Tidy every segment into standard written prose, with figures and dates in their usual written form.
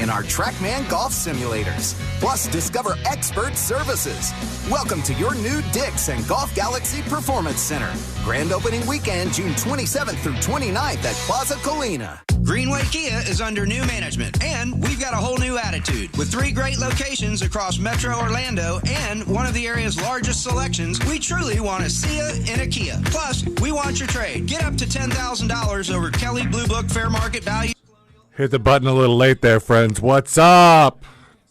in our TrackMan golf simulators. Plus, discover expert services. Welcome to your new Dix and Golf Galaxy Performance Center. Grand opening weekend, June 27th through 29th at Plaza Colina. Greenway Kia is under new management, and we've got a whole new attitude. With 3 great locations across Metro Orlando and one of the area's largest selections, we truly want to see you in a Kia. Plus, we want your trade. Get up to $10,000 over Kelly Blue Book fair market value. Hit the button a little late there, friends. What's up?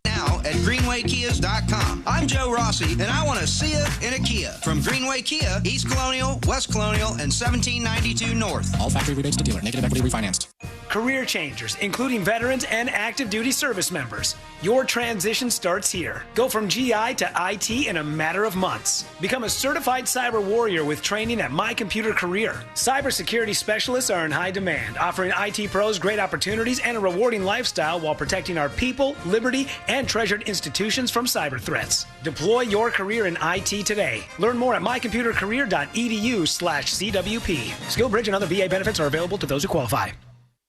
Now at greenwaykias.com. I'm Joe Rossi, and I want to see you in a Kia. From Greenway Kia, East Colonial, West Colonial, and 1792 North. All factory rebates to dealer. Negative equity refinanced. Career changers, including veterans and active duty service members. Your transition starts here. Go from GI to IT in a matter of months. Become a certified cyber warrior with training at My Computer Career. Cybersecurity specialists are in high demand, offering IT pros great opportunities and a rewarding lifestyle while protecting our people, liberty, and treasured institutions from cyber threats. Deploy your career in IT today. Learn more at mycomputercareer.edu/CWP. SkillBridge and other VA benefits are available to those who qualify.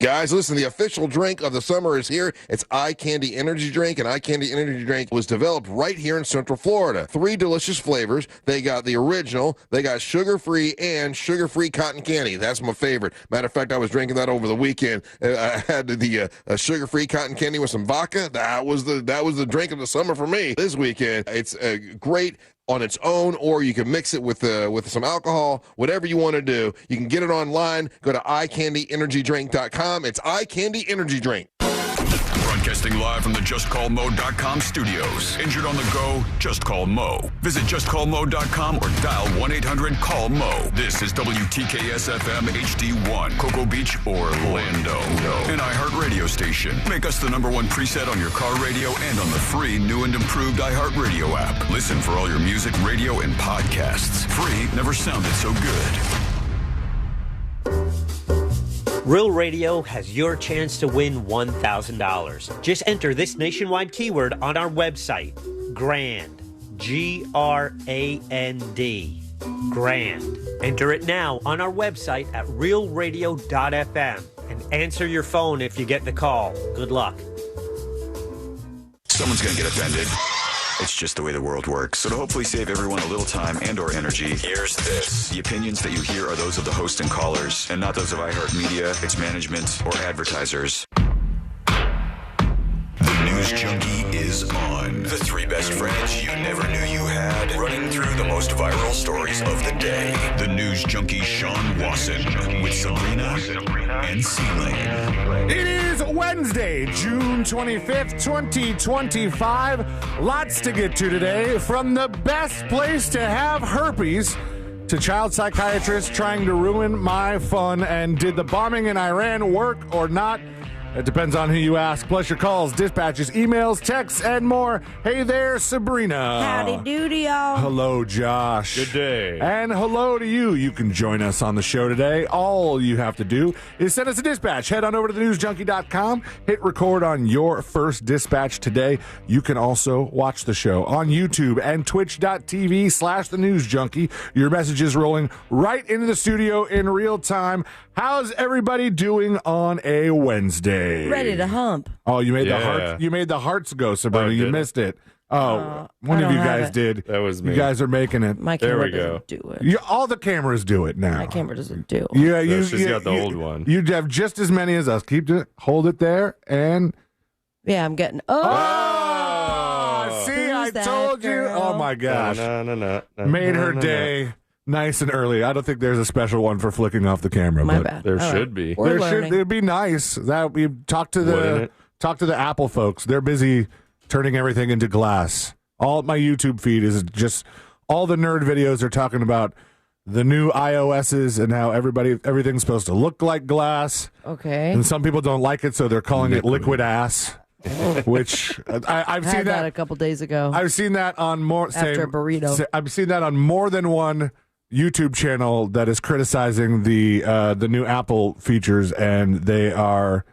Guys, listen, the official drink of the summer is here. It's Eye Candy Energy Drink, and Eye Candy Energy Drink was developed right here in Central Florida. 3 delicious flavors. They got the original, they got sugar-free, and sugar-free cotton candy. That's my favorite. Matter of fact, I was drinking that over the weekend. I had the sugar-free cotton candy with some vodka. That was the drink of the summer for me this weekend. It's great on its own, or you can mix it with some alcohol, whatever you want to do. You can get it online. Go to iCandyEnergyDrink.com. It's Eye Candy Energy Drink. Broadcasting live from the JustCallMo.com studios. Injured on the go? Just call Mo. Visit JustCallMo.com or dial 1-800-CALL-MO. This is WTKS-FM HD1, Cocoa Beach, Orlando. An iHeart radio station. Make us the #1 preset on your car radio and on the free new and improved iHeart radio app. Listen for all your music, radio, and podcasts. Free never sounded so good. Real Radio has your chance to win $1,000. Just enter this nationwide keyword on our website, GRAND, G-R-A-N-D, GRAND. Enter it now on our website at realradio.fm and answer your phone if you get the call. Good luck. Someone's going to get offended. It's just the way the world works. So to hopefully save everyone a little time and or energy, here's this. The opinions that you hear are those of the host and callers, and not those of iHeartMedia, its management, or advertisers. The News Junkie is on. The 3 best friends you never knew you had, running through the most viral stories of the day. The News Junkie Shawn Wasson with Sabrina and C-Lane. It is Wednesday, June 25th, 2025. Lots to get to today. From the best place to have herpes to child psychiatrists trying to ruin my fun, and did the bombing in Iran work or not? It depends on who you ask. Plus your calls, dispatches, emails, texts, and more. Hey there, Sabrina. Howdy doody, y'all. Hello, Josh. Good day. And hello to you. You can join us on the show today. All you have to do is send us a dispatch. Head on over to thenewsjunkie.com. Hit record on your first dispatch today. You can also watch the show on YouTube and twitch.tv/thenewsjunkie. Your messages rolling right into the studio in real time. How's everybody doing on a Wednesday? Ready to hump. Oh, you made the heart. You made the hearts go, Sabrina. You missed it. Oh, one of you guys did. That was me. You guys are making it. My camera doesn't do it. All the cameras do it now. My camera doesn't do it. Yeah, she's got the old one. You have just as many as us. Hold it there, and yeah, I'm getting. Oh, see, I told you. Oh my gosh, no. Made her day. Nice and early. I don't think there's a special one for flicking off the camera. My but bad. There should be. We're learning. It'd be nice that we talk to the Apple folks. They're busy turning everything into glass. All my YouTube feed is just all the nerd videos are talking about the new iOSs and how everything's supposed to look like glass. Okay. And some people don't like it, so they're calling it liquid ass. Which I've seen that a couple days ago. I've seen that on more after a burrito. I've seen that on more than one YouTube channel that is criticizing the new Apple features, and they are.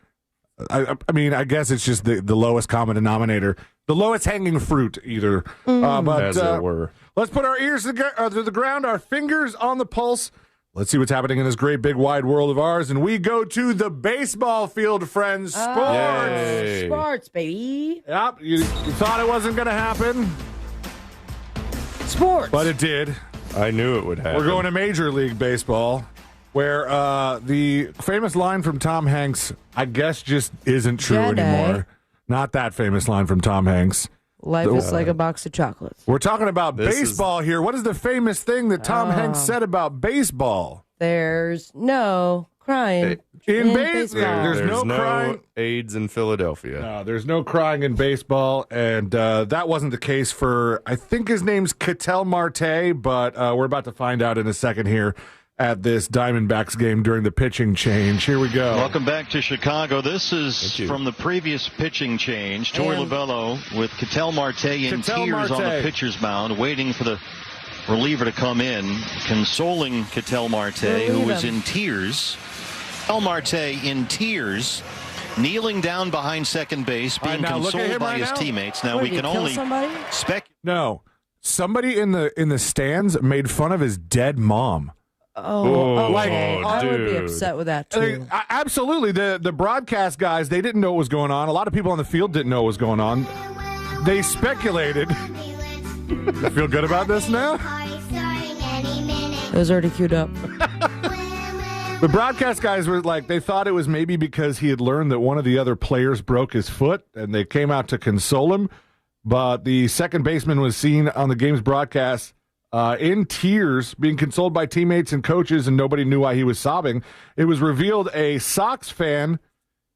I mean, I guess it's just the lowest common denominator, the lowest hanging fruit, either. But as it were. Let's put our ears to the ground, our fingers on the pulse. Let's see what's happening in this great big wide world of ours. And we go to the baseball field, friends. Sports. Sports, baby. Yep, you thought it wasn't going to happen. Sports. But it did. I knew it would happen. We're going to Major League Baseball, where the famous line from Tom Hanks, I guess, just isn't true anymore. Not that famous line from Tom Hanks. Life is like a box of chocolates. We're talking about baseball here. What is the famous thing that Tom Hanks said about baseball? There's no crying in baseball. There's no crying. AIDS in Philadelphia. No, there's no crying in baseball, and that wasn't the case for, I think his name's Ketel Marte, but we're about to find out in a second here at this Diamondbacks game during the pitching change. Here we go. Welcome back to Chicago. This is from the previous pitching change. Torey Lovullo with Ketel Marte in tears on the pitcher's mound, waiting for the reliever to come in, consoling Ketel Marte, who was in tears. Ketel Marte in tears, kneeling down behind second base, being consoled by his teammates. Now, we can only speculate. No, somebody in the stands made fun of his dead mom. Okay. I would be upset with that too. Absolutely. The broadcast guys, they didn't know what was going on. A lot of people on the field didn't know what was going on. They speculated. You feel good about this now? It was already queued up. The broadcast guys were like, they thought it was maybe because he had learned that one of the other players broke his foot, and they came out to console him. But the second baseman was seen on the game's broadcast in tears, being consoled by teammates and coaches, and nobody knew why he was sobbing. It was revealed a Sox fan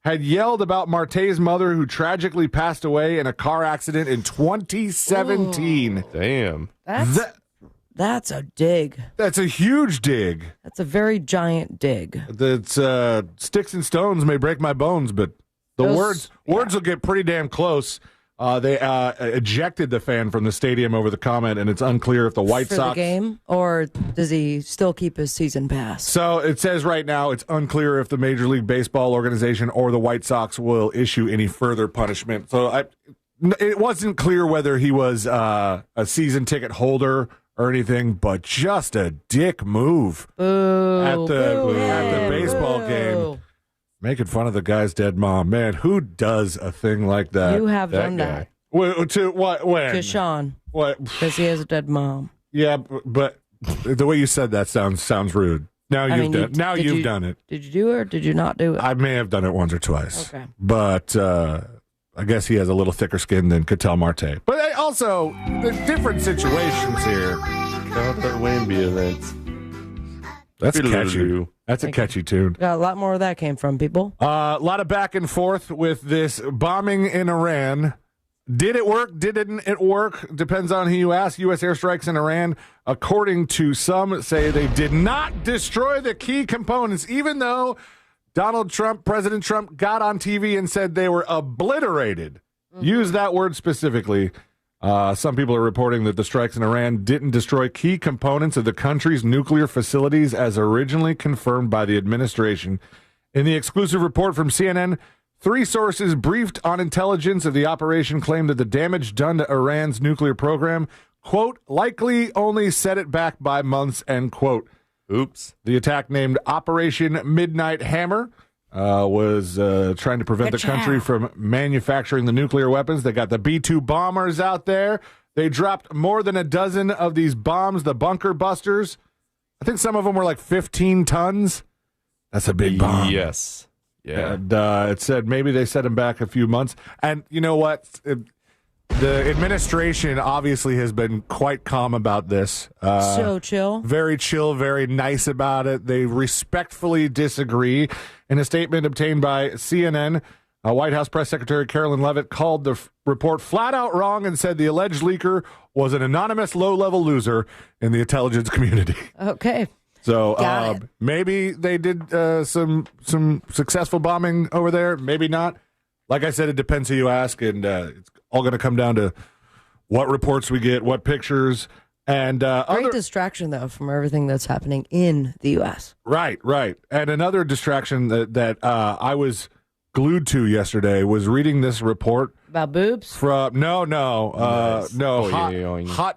had yelled about Marte's mother, who tragically passed away in a car accident in 2017. Ooh. Damn. That's a dig. That's a huge dig. That's a very giant dig. That's sticks and stones may break my bones, but words will get pretty damn close. They ejected the fan from the stadium over the comment, and it's unclear if the White Sox... the game, or does he still keep his season pass? So it says right now it's unclear if the Major League Baseball organization or the White Sox will issue any further punishment. So it wasn't clear whether he was a season ticket holder or anything, but just a dick move at the baseball game. Making fun of the guy's dead mom. Man, who does a thing like that? You have done that. To what? When? To Shawn. What? Because he has a dead mom. Yeah, but the way you said that sounds rude. Now you've done it. Did you do it or did you not do it? I may have done it once or twice. Okay. But I guess he has a little thicker skin than Ketel Marte. But also, the different situations here. The Wemby events. That's catchy. That's a catchy tune. Got a lot more of that came from people. A lot of back and forth with this bombing in Iran. Did it work? Didn't it work? Depends on who you ask. U.S. airstrikes in Iran, according to some, say they did not destroy the key components, even though President Trump, got on TV and said they were obliterated. Use that word specifically. Some people are reporting that the strikes in Iran didn't destroy key components of the country's nuclear facilities as originally confirmed by the administration. In the exclusive report from CNN, 3 sources briefed on intelligence of the operation claimed that the damage done to Iran's nuclear program, quote, likely only set it back by months, end quote. Oops. The attack, named Operation Midnight Hammer, was trying to prevent the country from manufacturing the nuclear weapons. They got the B-2 bombers out there. They dropped more than a dozen of these bombs, the bunker busters. I think some of them were like 15 tons. That's a big bomb. Yes. Yeah. And it said maybe they set them back a few months. And you know what? The administration obviously has been quite calm about this. So chill. Very chill, very nice about it. They respectfully disagree. In a statement obtained by CNN, White House Press Secretary Carolyn Leavitt called the report flat out wrong and said the alleged leaker was an anonymous low-level loser in the intelligence community. Okay. So maybe they did some successful bombing over there. Maybe not. Like I said, it depends who you ask, and it's all going to come down to what reports we get, what pictures, and great distraction though from everything that's happening in the U.S. Right. And another distraction that I was glued to yesterday was reading this report about boobs. Hot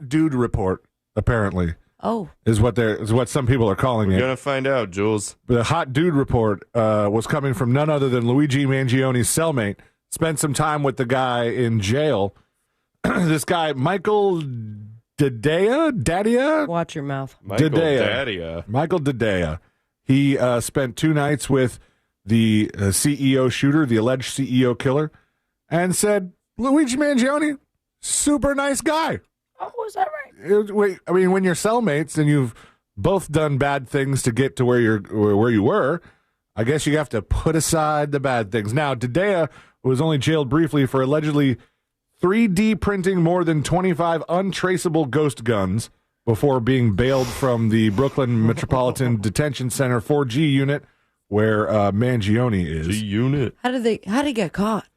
dude report. Apparently, is what some people are calling We're it. going to find out, Jules. The hot dude report was coming from none other than Luigi Mangione's cellmate. Spent some time with the guy in jail. This guy, Michael Dadea? Watch your mouth. Michael Dadea. Michael Dadea. He spent 2 nights with the CEO shooter, the alleged CEO killer, and said, Luigi Mangione, super nice guy. Oh, is that right? I mean, when you're cellmates and you've both done bad things to get to where you were, I guess you have to put aside the bad things. Now, Dadea was only jailed briefly for allegedly 3D printing more than 25 untraceable ghost guns before being bailed from the Brooklyn Metropolitan Detention Center 4G unit where Mangione is. G unit. How did he get caught?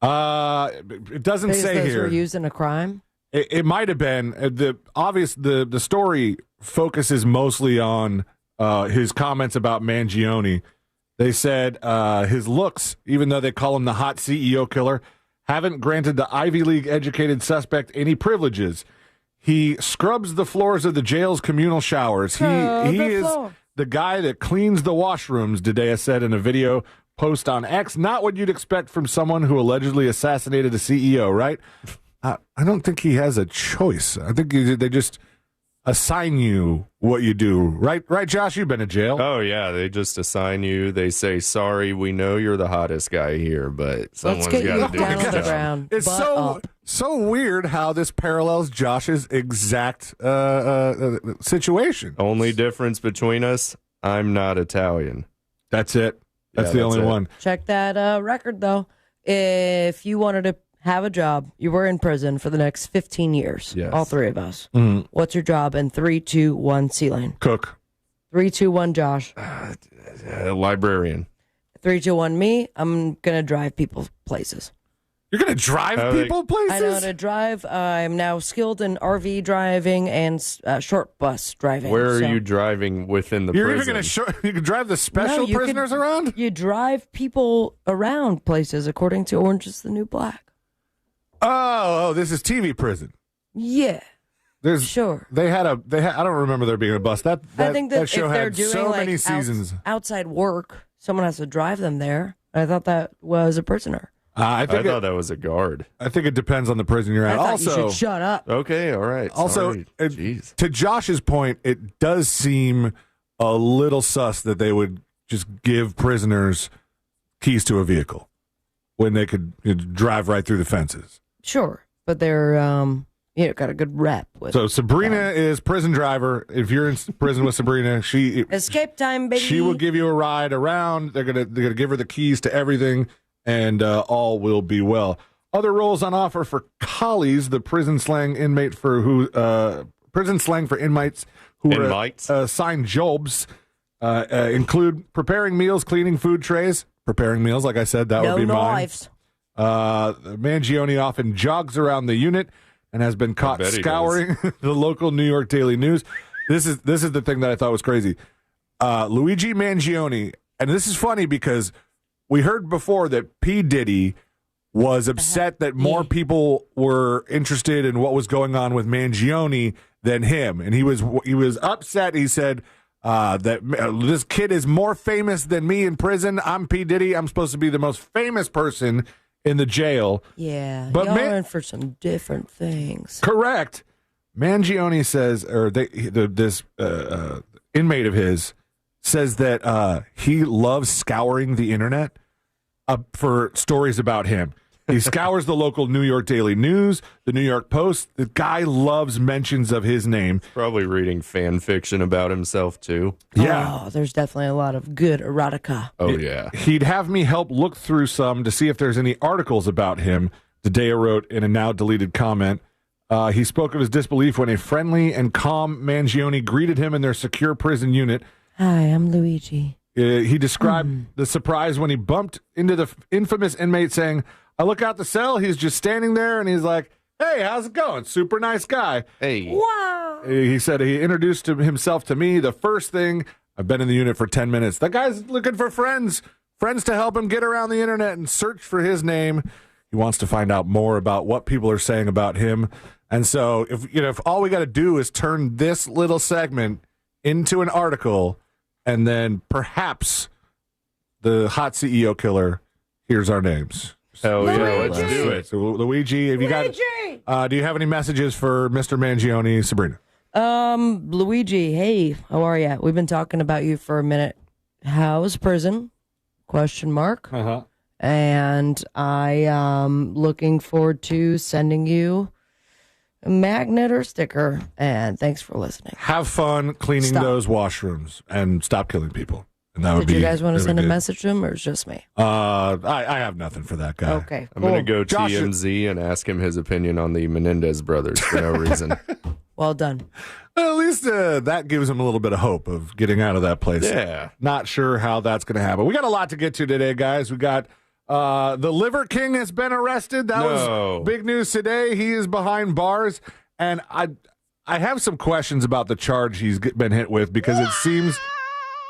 It doesn't Because say those here. were used in a crime? It might have been. The story focuses mostly on his comments about Mangione. They said his looks, even though they call him the hot CEO killer, haven't granted the Ivy League educated suspect any privileges. He scrubs the floors of the jail's communal showers. He is the guy that cleans the washrooms, Dadea said in a video post on X. Not what you'd expect from someone who allegedly assassinated a CEO, right? I don't think he has a choice. I think they just assign you what you do. Right, Josh? You've been in jail. Oh, yeah. They just assign you. They say, sorry, we know you're the hottest guy here, but someone's got to do down his on the job. ground. It's so weird how this parallels Josh's exact situation. Only difference between us, I'm not Italian. That's it. That's the only one. Check that record, though. If you wanted to have a job, you were in prison for the next 15 years. Yes. All 3 of us. Mm-hmm. What's your job? In 3, 2, 1, C-Lane. Cook. 3, 2, 1, Josh. Librarian. 3, 2, 1, me. I'm going to drive people places. You're going to drive people places? I know how to drive. I'm now skilled in RV driving and short bus driving. Where are you driving within the You're prison? even going to you can drive the special prisoners around? You drive people around places according to Orange is the New Black. Oh, this is TV prison. Yeah. Sure. They had I don't remember there being a bus. That I think that show if they're had doing so like many seasons. outside work, someone has to drive them there. I thought that was a prisoner. I thought that was a guard. I think it depends on the prison you're at. I thought you should shut up. Okay, all right. Also, Sorry. To Josh's point, it does seem a little sus that they would just give prisoners keys to a vehicle when they could drive right through the fences. Sure, but they're got a good rep with. So Sabrina is prison driver. If you're in prison with Sabrina, she escape time, baby. She will give you a ride around. They're gonna give her the keys to everything, and all will be well. Other roles on offer for collies, the prison slang for inmates who are assigned jobs include preparing meals, cleaning food trays, preparing meals. Like I said, that would be knives. Mangione often jogs around the unit and has been caught scouring the local New York Daily News. This is the thing that I thought was crazy. Luigi Mangione, and this is funny because we heard before that P. Diddy was upset that more people were interested in what was going on with Mangione than him, and he was upset. He said that this kid is more famous than me in prison. I'm P. Diddy. I'm supposed to be the most famous person in the jail. Yeah, but y'all are in for some different things. Correct. Mangione says, or this inmate of his says that he loves scouring the internet for stories about him. He scours the local New York Daily News, the New York Post. The guy loves mentions of his name. Probably reading fan fiction about himself, too. Yeah. Oh, there's definitely a lot of good erotica. Oh, yeah. He'd have me help look through some to see if there's any articles about him, Dadea wrote in a now-deleted comment. He spoke of his disbelief when a friendly and calm Mangione greeted him in their secure prison unit. Hi, I'm Luigi. He described the surprise when he bumped into the infamous inmate saying, I look out the cell, he's just standing there, and he's like, hey, how's it going? Super nice guy. Hey. Wow. He said he introduced himself to me. The first thing, I've been in the unit for 10 minutes. That guy's looking for friends to help him get around the internet and search for his name. He wants to find out more about what people are saying about him. And so if all we got to do is turn this little segment into an article, and then perhaps the hot CEO killer hears our names. Hell yeah, let's do it. So Luigi, do you have any messages for Mr. Mangione, Sabrina? Luigi, hey, how are you? We've been talking about you for a minute. How's prison? ? And I am looking forward to sending you a magnet or sticker. And thanks for listening. Have fun cleaning those washrooms and stop killing people. And that would Did you guys want to send a message to him, or it's just me? I have nothing for that guy. Okay, I'm going to go TMZ and ask him his opinion on the Menendez brothers for no reason. Well done. Well, at least that gives him a little bit of hope of getting out of that place. Yeah. Not sure how that's going to happen. We got a lot to get to today, guys. We got the Liver King has been arrested. That was big news today. He is behind bars. And I have some questions about the charge he's been hit with, because it seems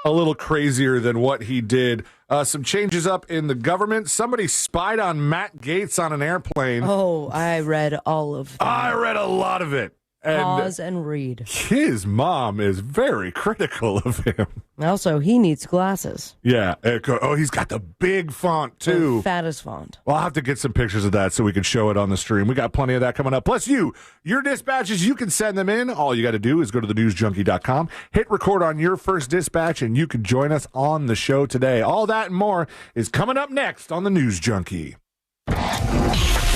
a little crazier than what he did. Some changes up in the government. Somebody spied on Matt Gaetz on an airplane. Oh, I read all of that. I read a lot of it. Pause and read. His mom is very critical of him. Also, he needs glasses. Yeah. He's got the big font, too. The fattest font. Well, I'll have to get some pictures of that so we can show it on the stream. We got plenty of that coming up. Plus your dispatches, you can send them in. All you got to do is go to thenewsjunkie.com, hit record on your first dispatch, and you can join us on the show today. All that and more is coming up next on the News Junkie.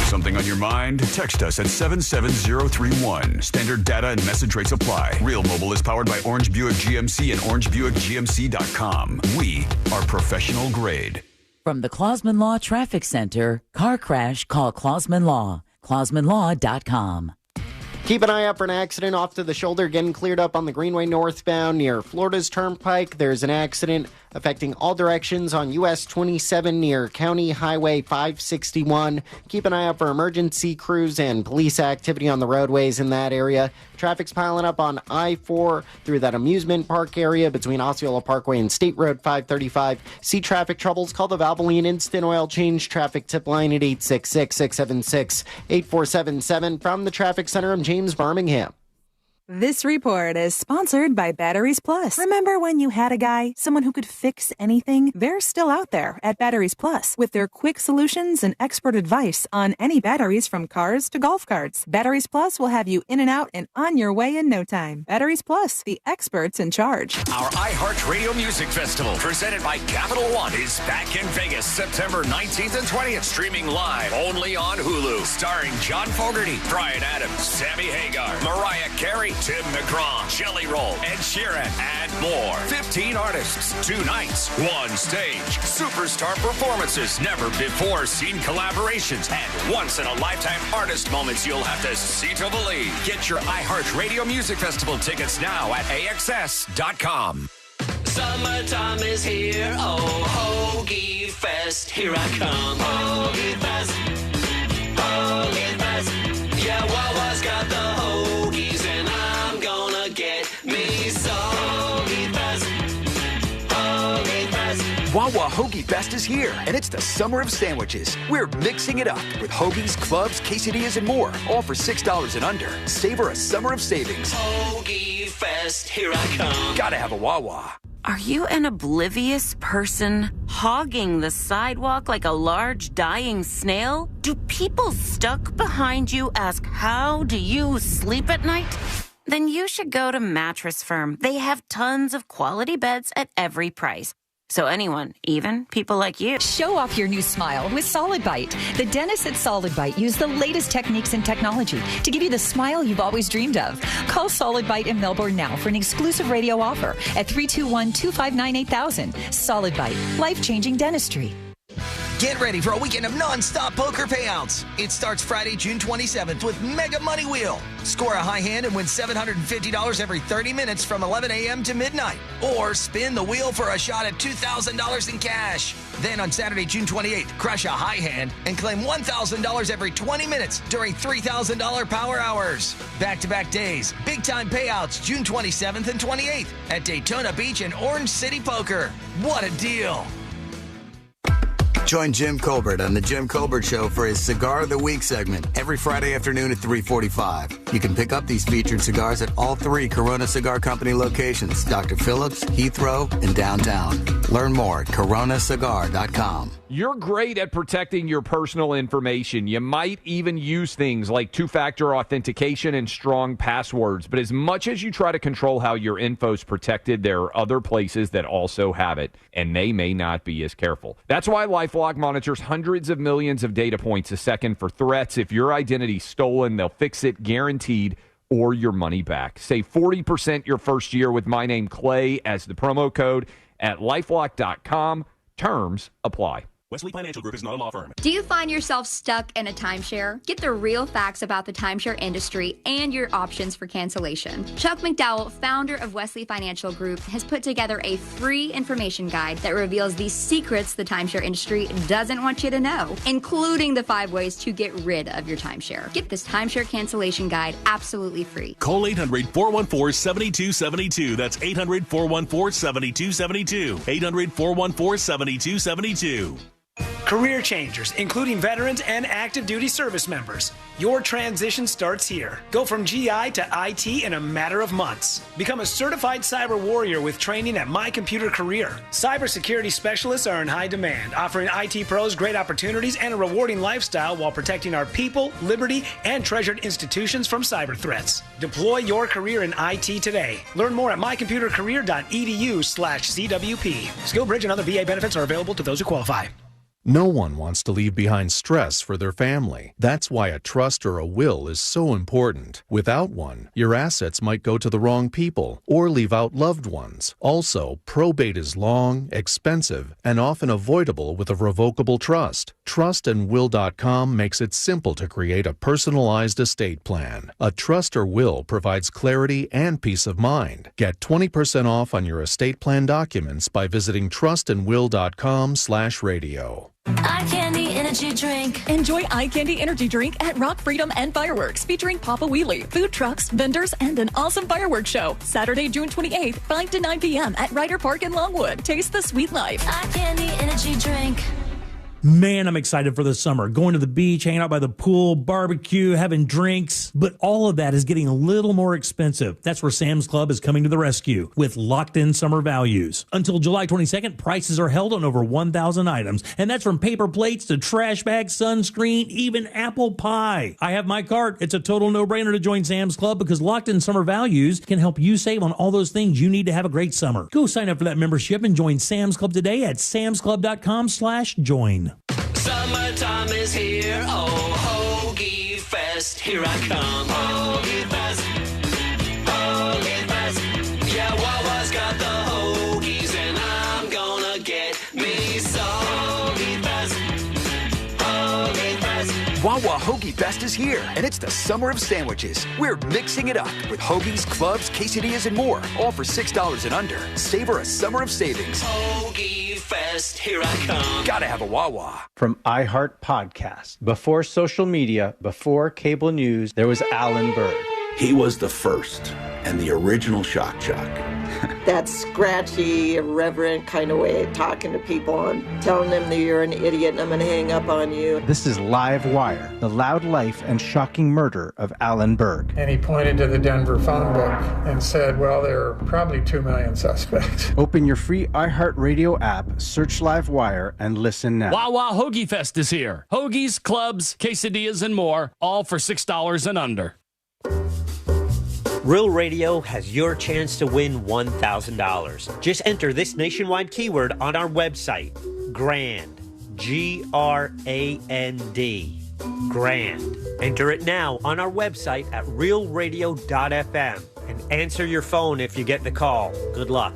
Something on your mind? Text us at 77031. Standard data and message rates apply. Real Mobile is powered by Orange Buick GMC and OrangeBuickGMC.com. We are professional grade. From the Clausman Law Traffic Center, car crash, call Clausman Law. ClausmanLaw.com. Keep an eye out for an accident off to the shoulder getting cleared up on the Greenway northbound near Florida's Turnpike. There's an accident affecting all directions on US 27 near County Highway 561. Keep an eye out for emergency crews and police activity on the roadways in that area. Traffic's piling up on I-4 through that amusement park area between Osceola Parkway and State Road 535. See traffic troubles? Call the Valvoline Instant Oil Change traffic tip line at 866-676-8477. From the Traffic Center, I'm James Birmingham. This report is sponsored by Batteries Plus. Remember when you had a guy, someone who could fix anything? They're still out there at Batteries Plus with their quick solutions and expert advice on any batteries from cars to golf carts. Batteries Plus will have you in and out and on your way in no time. Batteries Plus, the experts in charge. Our iHeartRadio Music Festival, presented by Capital One, is back in Vegas September 19th and 20th, streaming live only on Hulu. Starring John Fogerty, Bryan Adams, Sammy Hagar, Mariah Carey, Tim McGraw, Jelly Roll, Ed Sheeran, and more. 15 artists, 2 nights, 1 stage. Superstar performances, never before seen collaborations, and once-in-a-lifetime artist moments you'll have to see to believe. Get your iHeartRadio Music Festival tickets now at AXS.com. Summertime is here, oh, Hoagie Fest, here I come. Hoagie Fest, Hoagie Fest, yeah, Wawa's got the hoagies and I'm gonna get me some. Hoagie Fest, Hoagie Fest. Wawa Hoagie Fest is here, and it's the summer of sandwiches. We're mixing it up with hoagies, clubs, quesadillas, and more, all for $6 and under. Savor a summer of savings. Hoagie Fest, here I come. Gotta have a Wawa. Are you an oblivious person hogging the sidewalk like a large dying snail? Do people stuck behind you ask, how do you sleep at night? Then you should go to Mattress Firm. They have tons of quality beds at every price. So anyone, even people like you. Show off your new smile with Solid Bite. The dentists at Solid Bite use the latest techniques and technology to give you the smile you've always dreamed of. Call Solid Bite in Melbourne now for an exclusive radio offer at 321-259-8000. Solid Bite, life-changing dentistry. Get ready for a weekend of non-stop poker payouts. It starts Friday, June 27th with Mega Money Wheel. Score a high hand and win $750 every 30 minutes from 11 a.m. to midnight. Or spin the wheel for a shot at $2,000 in cash. Then on Saturday, June 28th, crush a high hand and claim $1,000 every 20 minutes during $3,000 power hours. Back-to-back days, big-time payouts June 27th and 28th at Daytona Beach and Orange City Poker. What a deal! Join Jim Colbert on The Jim Colbert Show for his Cigar of the Week segment every Friday afternoon at 3:45. You can pick up these featured cigars at all 3 Corona Cigar Company locations, Dr. Phillips, Heathrow, and downtown. Learn more at coronacigar.com. You're great at protecting your personal information. You might even use things like two-factor authentication and strong passwords. But as much as you try to control how your info's protected, there are other places that also have it, and they may not be as careful. That's why LifeLock monitors hundreds of millions of data points a second for threats. If your identity's stolen, they'll fix it guaranteed, or your money back. Save 40% your first year with my name Clay as the promo code at LifeLock.com. Terms apply. Wesley Financial Group is not a law firm. Do you find yourself stuck in a timeshare? Get the real facts about the timeshare industry and your options for cancellation. Chuck McDowell, founder of Wesley Financial Group, has put together a free information guide that reveals the secrets the timeshare industry doesn't want you to know, including the 5 ways to get rid of your timeshare. Get this timeshare cancellation guide absolutely free. Call 800-414-7272. That's 800-414-7272. 800-414-7272. Career changers, including veterans and active duty service members. Your transition starts here. Go from GI to IT in a matter of months. Become a certified cyber warrior with training at My Computer Career. Cybersecurity specialists are in high demand, offering IT pros great opportunities and a rewarding lifestyle while protecting our people, liberty, and treasured institutions from cyber threats. Deploy your career in IT today. Learn more at mycomputercareer.edu/CWP. SkillBridge and other VA benefits are available to those who qualify. No one wants to leave behind stress for their family. That's why a trust or a will is so important. Without one, your assets might go to the wrong people or leave out loved ones. Also, probate is long, expensive, and often avoidable with a revocable trust. Trustandwill.com makes it simple to create a personalized estate plan. A trust or will provides clarity and peace of mind. Get 20% off on your estate plan documents by visiting trustandwill.com/radio. Eye Candy Energy Drink. Enjoy Eye Candy Energy Drink at Rock Freedom and Fireworks, featuring Papa Wheelie, food trucks, vendors, and an awesome fireworks show. Saturday, June 28th, 5 to 9 p.m. at Ryder Park in Longwood. Taste the sweet life. Eye Candy Energy Drink. Man, I'm excited for the summer. Going to the beach, hanging out by the pool, barbecue, having drinks. But all of that is getting a little more expensive. That's where Sam's Club is coming to the rescue with locked-in summer values. Until July 22nd, prices are held on over 1,000 items. And that's from paper plates to trash bags, sunscreen, even apple pie. I have my cart. It's a total no-brainer to join Sam's Club because locked-in summer values can help you save on all those things you need to have a great summer. Go sign up for that membership and join Sam's Club today at samsclub.com/join. Summertime is here, oh, Hoagie Fest, here I come. Hoagie Fest, Hoagie Fest, yeah, Wawa's got the hoagies and I'm gonna get me some. Hoagie Fest, Hoagie Fest. Wawa Hoagie Fest is here, and it's the summer of sandwiches. We're mixing it up with hoagies, clubs, quesadillas, and more, all for $6 and under. Savor a summer of savings. Hoagie Fest, here I come. Gotta have a Wawa. From iHeart Podcast. Before social media, before cable news, there was Alan Berg. He was the first and the original shock jock. That scratchy, irreverent kind of way of talking to people and telling them that you're an idiot and I'm going to hang up on you. This is Live Wire, the loud life and shocking murder of Alan Berg. And he pointed to the Denver phone book and said, well, there are probably 2 million suspects. Open your free iHeartRadio app, search Live Wire, and listen now. Wawa Hoagie Fest is here. Hoagies, clubs, quesadillas, and more, all for $6 and under. Real Radio has your chance to win $1,000. Just enter this nationwide keyword on our website, GRAND, G-R-A-N-D, GRAND. Enter it now on our website at realradio.fm and answer your phone if you get the call. Good luck.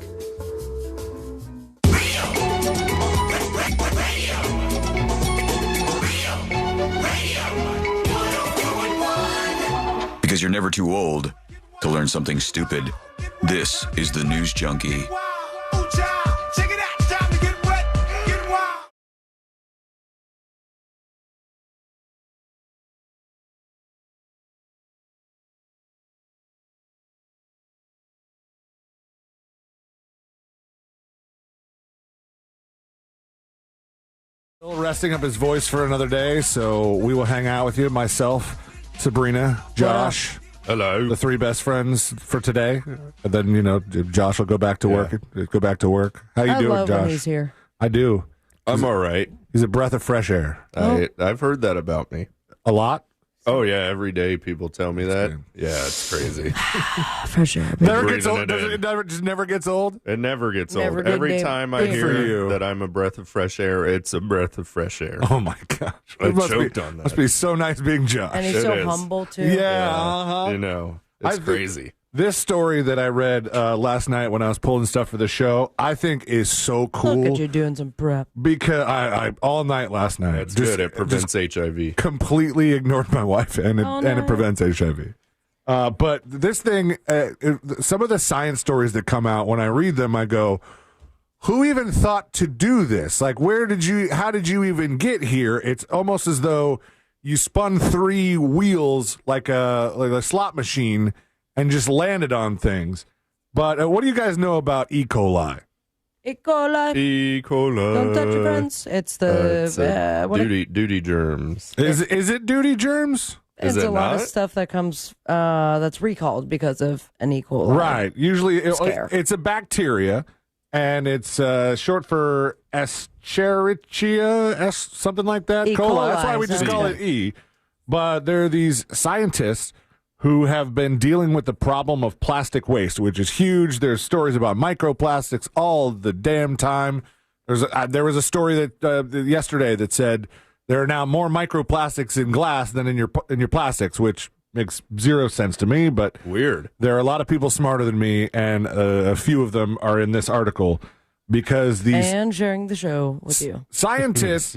Because you're never too old to learn something stupid. This is the News Junkie. Still resting up his voice for another day, so we will hang out with you. Myself, Sabrina, Josh. Hello. The three best friends for today. And then, Josh will go back to work. How you doing, love Josh? when he's here. I do. I'm all right. He's a breath of fresh air. I've heard that about me. A lot? Oh, yeah. Every day people tell me that. Yeah, it's crazy. Fresh air. Never gets old. It never gets old? It never gets Never old. did Every name- time I Good for hear you. that I'm a breath of fresh air, it's a breath of fresh air. Oh, my gosh. I It must choked be, on that. Must be so nice being Josh. And he's It so is. humble, too. Yeah, uh-huh. You know, it's crazy. This story that I read last night when I was pulling stuff for the show, I think is so cool. Look at you doing some prep. Because I all night last night. That's good. It prevents HIV. Completely ignored my wife, and it prevents HIV. But this thing, some of the science stories that come out, when I read them, I go, who even thought to do this? Like, how did you even get here? It's almost as though you spun 3 wheels like a slot machine and just landed on things. But what do you guys know about E. coli? E. coli. E. coli. Don't touch your friends. It's the duty germs. Is it duty germs? It's a lot of stuff that comes that's recalled because of an E. coli. Right. Usually Scare. it's a bacteria, and it's short for Escherichia, something like that. E. coli. That's why we just call it E. But there are these scientists who have been dealing with the problem of plastic waste, which is huge. There's stories about microplastics all the damn time. There was a story that yesterday that said there are now more microplastics in glass than in your plastics, which makes zero sense to me. But weird. There are a lot of people smarter than me, and a few of them are in this article because these and sharing the show with you. Scientists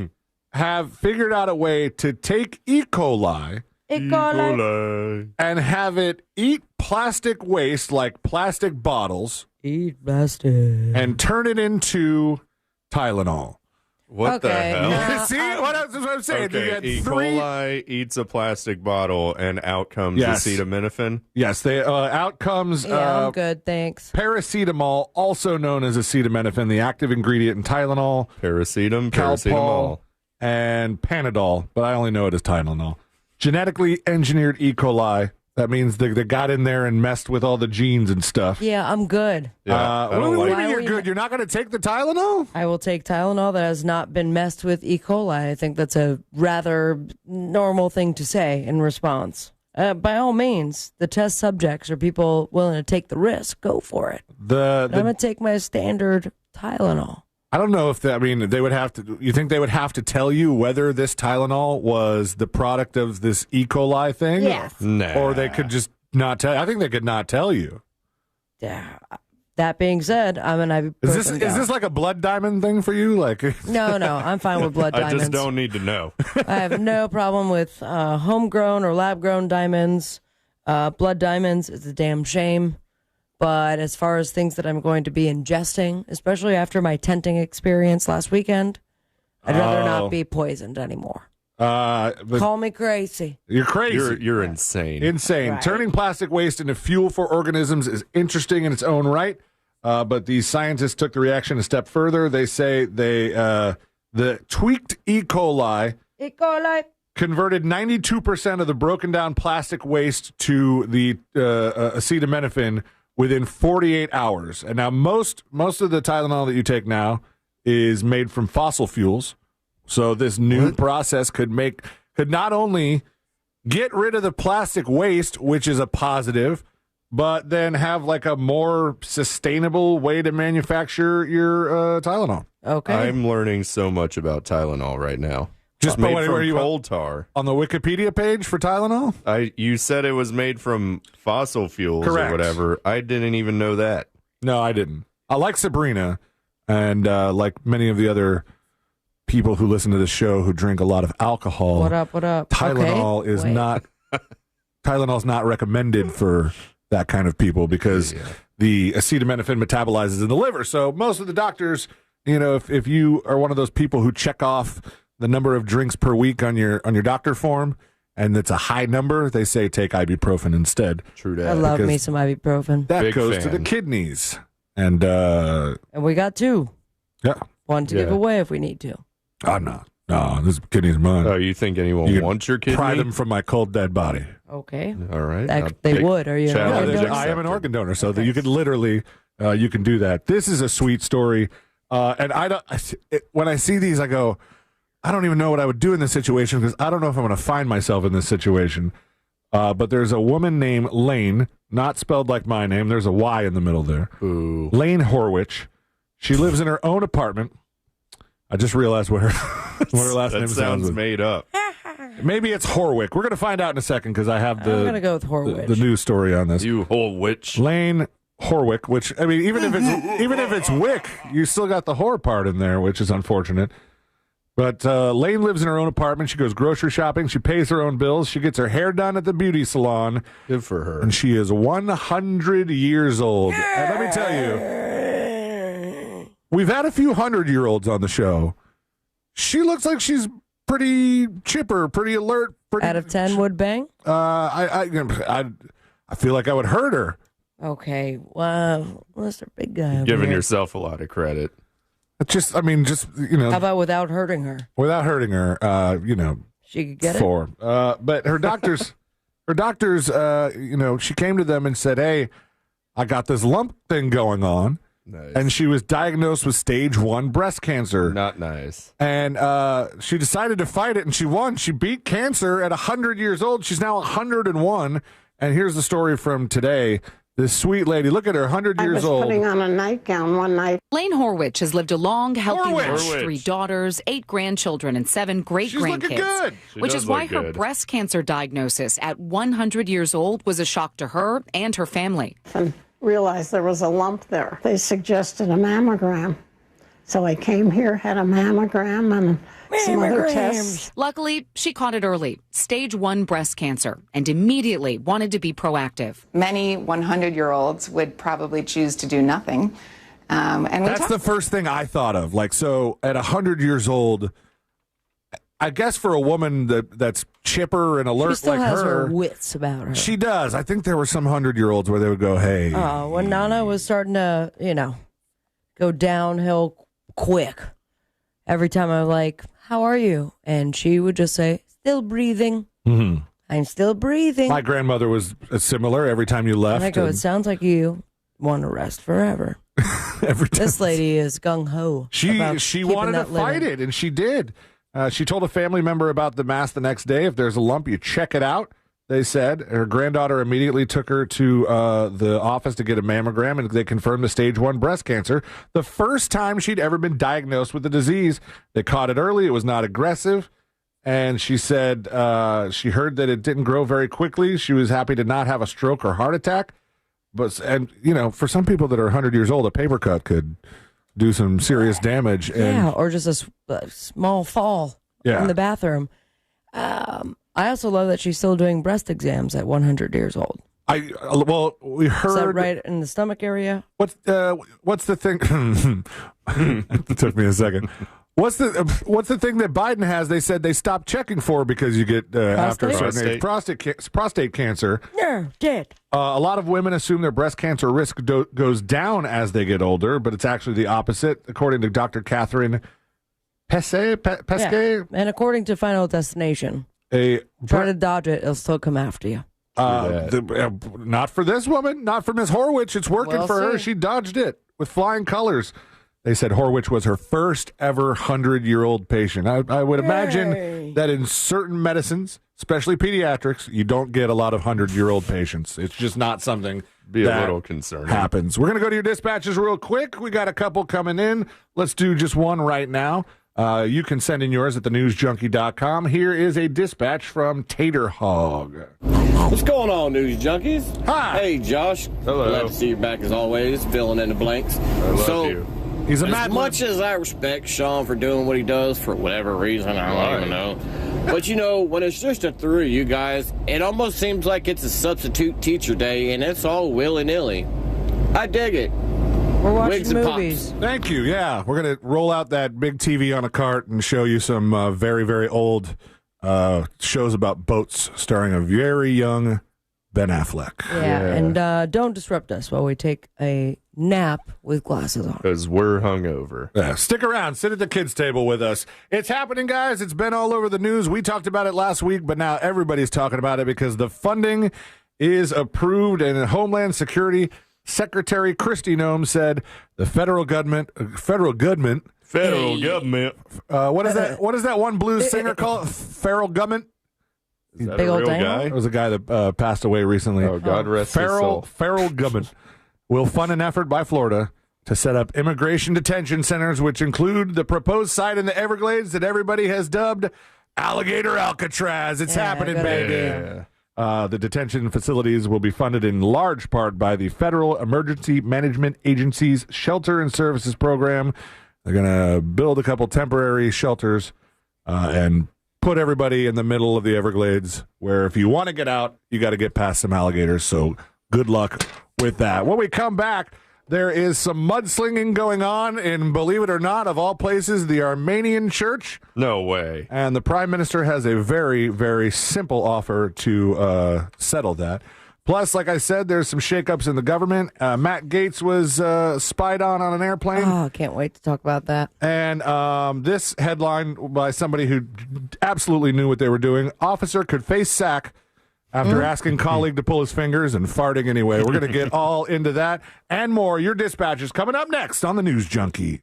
have figured out a way to take E. coli. E. coli. And have it eat plastic waste like plastic bottles. Eat plastic. And turn it into Tylenol. What the hell? See what I'm saying? Okay, You get E. 3 coli eats a plastic bottle, and out comes Yes. acetaminophen. Yes, out comes Yeah, I'm good, thanks. paracetamol, also known as acetaminophen, the active ingredient in Tylenol. Paracetamol. Calpol, and Panadol, but I only know it as Tylenol. Genetically engineered E. coli. That means they got in there and messed with all the genes and stuff. Yeah, I'm good. Yeah, what do you mean you're good? You're not going to take the Tylenol? I will take Tylenol that has not been messed with E. coli. I think that's a rather normal thing to say in response. By all means, the test subjects are people willing to take the risk. Go for it. I'm going to take my standard Tylenol. I don't know if they would have to. You think they would have to tell you whether this Tylenol was the product of this E. coli thing? Yes. Nah. Or they could just not tell. I think they could not tell you. Yeah. That being said, I'm an ibuprofen Is this like a blood diamond thing for you? Like No, I'm fine with blood diamonds. I just don't need to know. I have no problem with homegrown or lab-grown diamonds. Blood diamonds is a damn shame. But as far as things that I'm going to be ingesting, especially after my tenting experience last weekend, I'd rather not be poisoned anymore. Call me crazy. You're crazy. You're insane. Insane. Right. Turning plastic waste into fuel for organisms is interesting in its own right. But these scientists took the reaction a step further. They say the tweaked E. coli converted 92% of the broken down plastic waste to the acetaminophen within 48 hours. And now most of the Tylenol that you take now is made from fossil fuels. So this new process could not only get rid of the plastic waste, which is a positive, but then have like a more sustainable way to manufacture your Tylenol. Okay. I'm learning so much about Tylenol right now. Just made where from you coal tar. On the Wikipedia page for Tylenol? You said it was made from fossil fuels Correct. or whatever. I didn't even know that. No, I didn't. I like Sabrina, and like many of the other people who listen to the show who drink a lot of alcohol. What up? Tylenol is not Tylenol's not recommended for that kind of people because the acetaminophen metabolizes in the liver. So most of the doctors, if you are one of those people who check off the number of drinks per week on your doctor form, and it's a high number, they say take ibuprofen instead. True that. I love me some ibuprofen. That Big goes fan. to the kidneys. And we got 2. yeah. One to give away if we need to. Oh, no. No, this kidney's mine. Oh, you think anyone wants your kidney? Pry them from my cold, dead body. Okay. All right. They would. Are you an organ donor? I am an organ donor, so that you could literally, you can do that. This is a sweet story. And when I see these, I go, I don't even know what I would do in this situation because I don't know if I'm going to find myself in this situation. But there's a woman named Lane, not spelled like my name. There's a Y in the middle there. Ooh. Lane Horwich. She lives in her own apartment. I just realized what her last name sounds made up. Maybe it's Horwick. We're going to find out in a second because I have I'm going to go with Horwich. the news story on this. You Horwich. Lane Horwick, which, I mean, even if it's Wick, you still got the whore part in there, which is unfortunate. But Lane lives in her own apartment. She goes grocery shopping. She pays her own bills. She gets her hair done at the beauty salon. Good for her. And she is 100 years old. And let me tell you, we've had a few 100-year-olds on the show. She looks like she's pretty chipper, pretty alert. Out of 10 would bang? I feel like I would hurt her. Okay. Well, Mr. Big Guy. You're giving yourself a lot of credit. How about without hurting her? Without hurting her, she could get it. But her doctors, she came to them and said, "Hey, I got this lump thing going on," and she was diagnosed with stage 1 breast cancer. Not nice. And she decided to fight it, and she won. She beat cancer at 100 years old. She's now 101. And here's the story from today. This sweet lady, look at her, 100 years old. I was putting on a nightgown one night. Lane Horwich has lived a long, healthy life. Horwich. 3 daughters, 8 grandchildren, and 7 great-grandkids. good. Which is why her breast cancer diagnosis at 100 years old was a shock to her and her family. And realized there was a lump there. They suggested a mammogram. So I came here, had a mammogram and some other tests. Luckily, she caught it early, stage 1 breast cancer, and immediately wanted to be proactive. Many 100-year-olds would probably choose to do nothing. That's the first thing I thought of. Like, so at 100 years old, I guess for a woman that's chipper and alert she still like has her wits about her. She does. I think there were some 100-year-olds where they would go, "Hey." Oh, when Nana was starting to, go downhill quick. Every time I was like, "How are you?" And she would just say, "Still breathing." Mm-hmm. I'm still breathing. My grandmother was similar every time you left. And I go, it sounds like you want to rest forever. Every time. This lady is gung-ho. She wanted to fight it, and she did. She told a family member about the mass the next day. If there's a lump, you check it out, they said. Her granddaughter immediately took her to the office to get a mammogram, and they confirmed the stage 1 breast cancer. The first time she'd ever been diagnosed with the disease. They caught it early. It was not aggressive. And she said she heard that it didn't grow very quickly. She was happy to not have a stroke or heart attack. For some people that are 100 years old, a paper cut could do some serious damage. Yeah, or just a small fall in the bathroom. I also love that she's still doing breast exams at 100 years old. We heard. Is that right in the stomach area? What's the thing? It took me a second. What's the thing that Biden has? They said they stopped checking for because you get after a certain age prostate cancer. Yeah, dead. A lot of women assume their breast cancer risk goes down as they get older, but it's actually the opposite, according to Dr. Catherine Pesquet. Yeah. And according to Final Destination, try to dodge it; it'll still come after you. Not for this woman, not for Miss Horwich. It's working for her. She dodged it with flying colors. They said Horwich was her first ever 100-year-old patient. I would imagine that in certain medicines, especially pediatrics, you don't get a lot of 100-year-old patients. It's just not something a little concerning. Happens. We're going to go to your dispatches real quick. We got a couple coming in. Let's do just one right now. You can send in yours at thenewsjunkie.com. Here is a dispatch from Tater Hog. What's going on, News Junkies? Hi. Hey, Josh. Hello. Glad to see you back as always, filling in the blanks. I love you. He's a as much as I respect Shawn for doing what he does for whatever reason, I don't even know. But when it's just the 3 of you guys, it almost seems like it's a substitute teacher day, and it's all willy-nilly. I dig it. We're watching movies. Pops. Thank you. Yeah, we're going to roll out that big TV on a cart and show you some very, very old shows about boats starring a very young Ben Affleck. Yeah. And don't disrupt us while we take a nap with glasses on. Because we're hungover. Yeah, stick around. Sit at the kids' table with us. It's happening, guys. It's been all over the news. We talked about it last week, but now everybody's talking about it because the funding is approved, and Homeland Security Secretary Kristi Noem said the federal government. What is that one blues singer called? Feral Government. Is that a real guy? It was a guy that passed away recently. Oh, God rest his soul. Feral Government will fund an effort by Florida to set up immigration detention centers, which include the proposed site in the Everglades that everybody has dubbed Alligator Alcatraz. It's happening, baby. The detention facilities will be funded in large part by the Federal Emergency Management Agency's Shelter and Services Program. They're going to build a couple temporary shelters and put everybody in the middle of the Everglades, where if you want to get out, you got to get past some alligators. So good luck with that. When we come back, there is some mudslinging going on in, believe it or not, of all places, the Armenian church. No way. And the prime minister has a very, very simple offer to settle that. Plus, like I said, there's some shakeups in the government. Matt Gaetz was spied on an airplane. Oh, I can't wait to talk about that. And this headline by somebody who absolutely knew what they were doing. Officer could face sack after asking colleague to pull his fingers and farting anyway. We're going to get all into that and more. Your dispatch is coming up next on the News Junkie.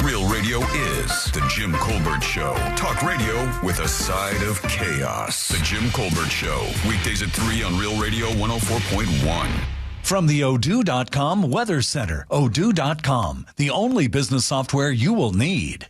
Real Radio is The Jim Colbert Show. Talk radio with a side of chaos. The Jim Colbert Show. Weekdays at 3 on Real Radio 104.1. From the Odoo.com Weather Center. Odoo.com, the only business software you will need.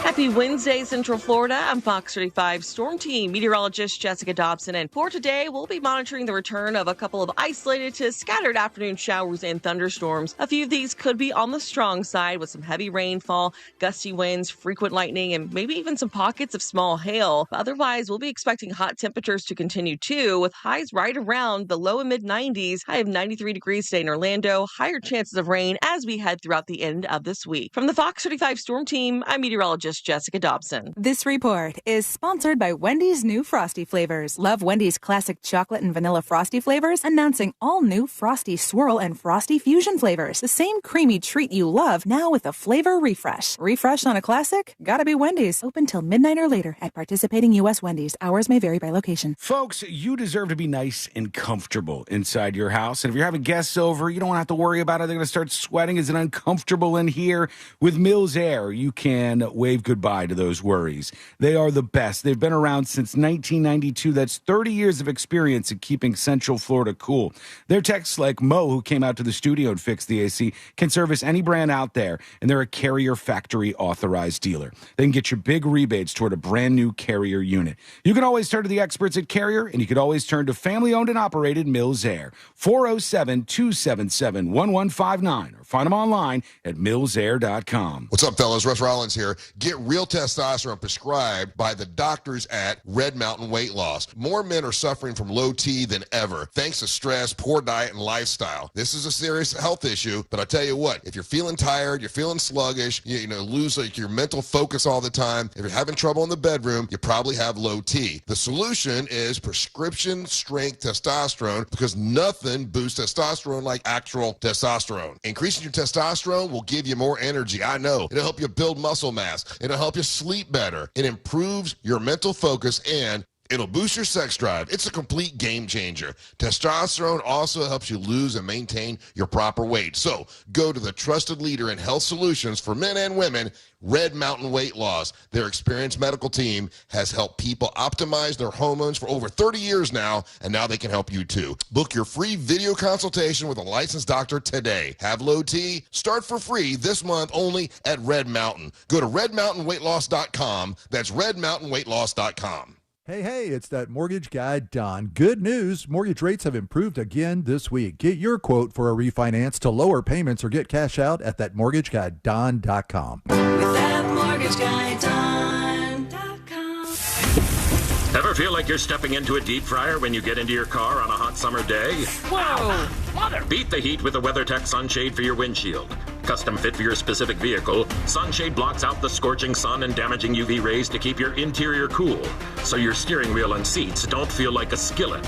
Happy Wednesday, Central Florida. I'm Fox 35 Storm Team meteorologist Jessica Dobson, and for today, we'll be monitoring the return of a couple of isolated to scattered afternoon showers and thunderstorms. A few of these could be on the strong side with some heavy rainfall, gusty winds, frequent lightning, and maybe even some pockets of small hail. Otherwise, we'll be expecting hot temperatures to continue too, with highs right around the low and mid 90s, high of 93 degrees today in Orlando, higher chances of rain as we head throughout the end of this week. From the Fox 35 Storm Team, I'm meteorologist Jessica Dobson. This report is sponsored by Wendy's new Frosty flavors. Love Wendy's classic chocolate and vanilla Frosty flavors? Announcing all new Frosty Swirl and Frosty Fusion flavors. The same creamy treat you love, now with a flavor refresh. Refresh on a classic? Gotta be Wendy's. Open till midnight or later at participating U.S. Wendy's. Hours may vary by location. Folks, you deserve to be nice and comfortable inside your house. And if you're having guests over, you don't have to worry about it. They're going to start sweating. Is it uncomfortable in here? With Mills Air, you can wave goodbye to those worries. They are the best. They've been around since 1992. That's 30 years of experience in keeping Central Florida cool. Their techs like Mo, who came out to the studio and fixed the AC, can service any brand out there, and they're a Carrier factory authorized dealer. They can get you big rebates toward a brand new Carrier unit. You can always turn to the experts at Carrier, and you can always turn to family-owned and operated Mills Air. 407-277-1159, or find them online at millsair.com. What's up, fellas? Russ Rollins here. Get real testosterone prescribed by the doctors at Red Mountain Weight Loss. More men are suffering from low T than ever, thanks to stress, poor diet, and lifestyle. This is a serious health issue, but I tell you what, if you're feeling tired, you're feeling sluggish, you lose your mental focus all the time, if you're having trouble in the bedroom, you probably have low T. The solution is prescription strength testosterone, because nothing boosts testosterone like actual testosterone. Increasing your testosterone will give you more energy. I know. It'll help you build muscle mass. It'll help you sleep better. It improves your mental focus, and it'll boost your sex drive. It's a complete game changer. Testosterone also helps you lose and maintain your proper weight. So go to the trusted leader in health solutions for men and women, Red Mountain Weight Loss. Their experienced medical team has helped people optimize their hormones for over 30 years now, and now they can help you too. Book your free video consultation with a licensed doctor today. Have low T? Start for free this month only at Red Mountain. Go to redmountainweightloss.com. That's redmountainweightloss.com. Hey, it's that mortgage guy, Don. Good news. Mortgage rates have improved again this week. Get your quote for a refinance to lower payments or get cash out at thatmortgageguyDon.com. With thatmortgageguyDon.com. Ever feel like you're stepping into a deep fryer when you get into your car on a hot summer day? Whoa! Mother! Beat the heat with the WeatherTech Sunshade for your windshield. custom fit for your specific vehicle, Sunshade blocks out the scorching sun and damaging UV rays to keep your interior cool, so your steering wheel and seats don't feel like a skillet.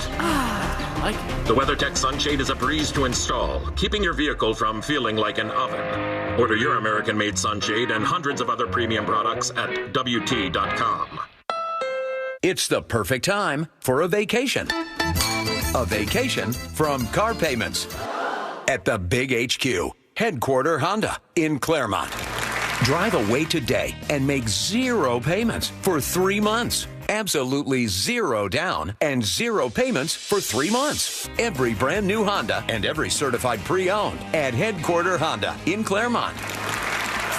The WeatherTech Sunshade is a breeze to install, keeping your vehicle from feeling like an oven. Order your American-made sunshade and hundreds of other premium products at WT.com. It's the perfect time for a vacation. A vacation from Car Payments at the Big HQ, Headquarter Honda in Claremont. Drive away today and make 0 payments for 3 months. Absolutely 0 down and 0 payments for 3 months. Every brand new Honda and every certified pre-owned at Headquarter Honda in Claremont.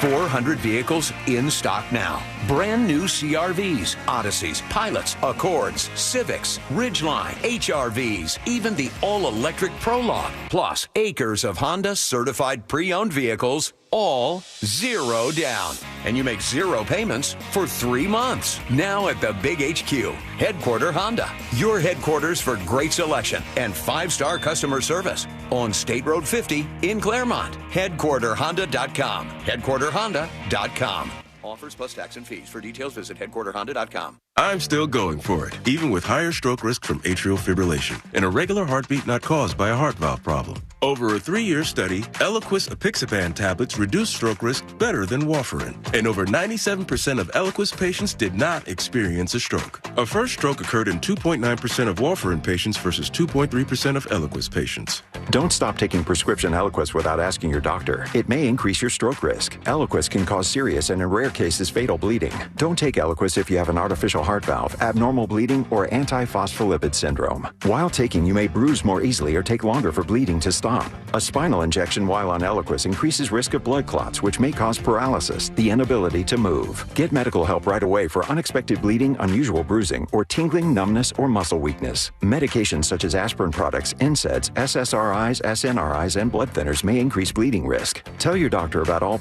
400 vehicles in stock now. Brand new CRVs, Odysseys, Pilots, Accords, Civics, Ridgeline, HRVs, even the all-electric Prologue. Plus, acres of Honda certified pre-owned vehicles, all 0 down. And you make 0 payments for 3 months. Now at the Big HQ, Headquarter Honda. Your headquarters for great selection and 5-star customer service on State Road 50 in Claremont. HeadquarterHonda.com. HeadquarterHonda.com. Offers plus tax and fees. For details, visit HeadquarterHonda.com. I'm still going for it, even with higher stroke risk from atrial fibrillation, an irregular heartbeat not caused by a heart valve problem. Over a 3-year study, Eliquis apixaban tablets reduced stroke risk better than warfarin, and over 97% of Eliquis patients did not experience a stroke. A first stroke occurred in 2.9% of warfarin patients versus 2.3% of Eliquis patients. Don't stop taking prescription Eliquis without asking your doctor. It may increase your stroke risk. Eliquis can cause serious and in rare cases fatal bleeding. Don't take Eliquis if you have an artificial heart valve, abnormal bleeding, or antiphospholipid syndrome. While taking, you may bruise more easily or take longer for bleeding to stop. A spinal injection while on Eliquis increases risk of blood clots, which may cause paralysis, the inability to move. Get medical help right away for unexpected bleeding, unusual bruising, or tingling, numbness, or muscle weakness. Medications such as aspirin products, NSAIDs, SSRIs, SNRIs, and blood thinners may increase bleeding risk. Tell your doctor about all.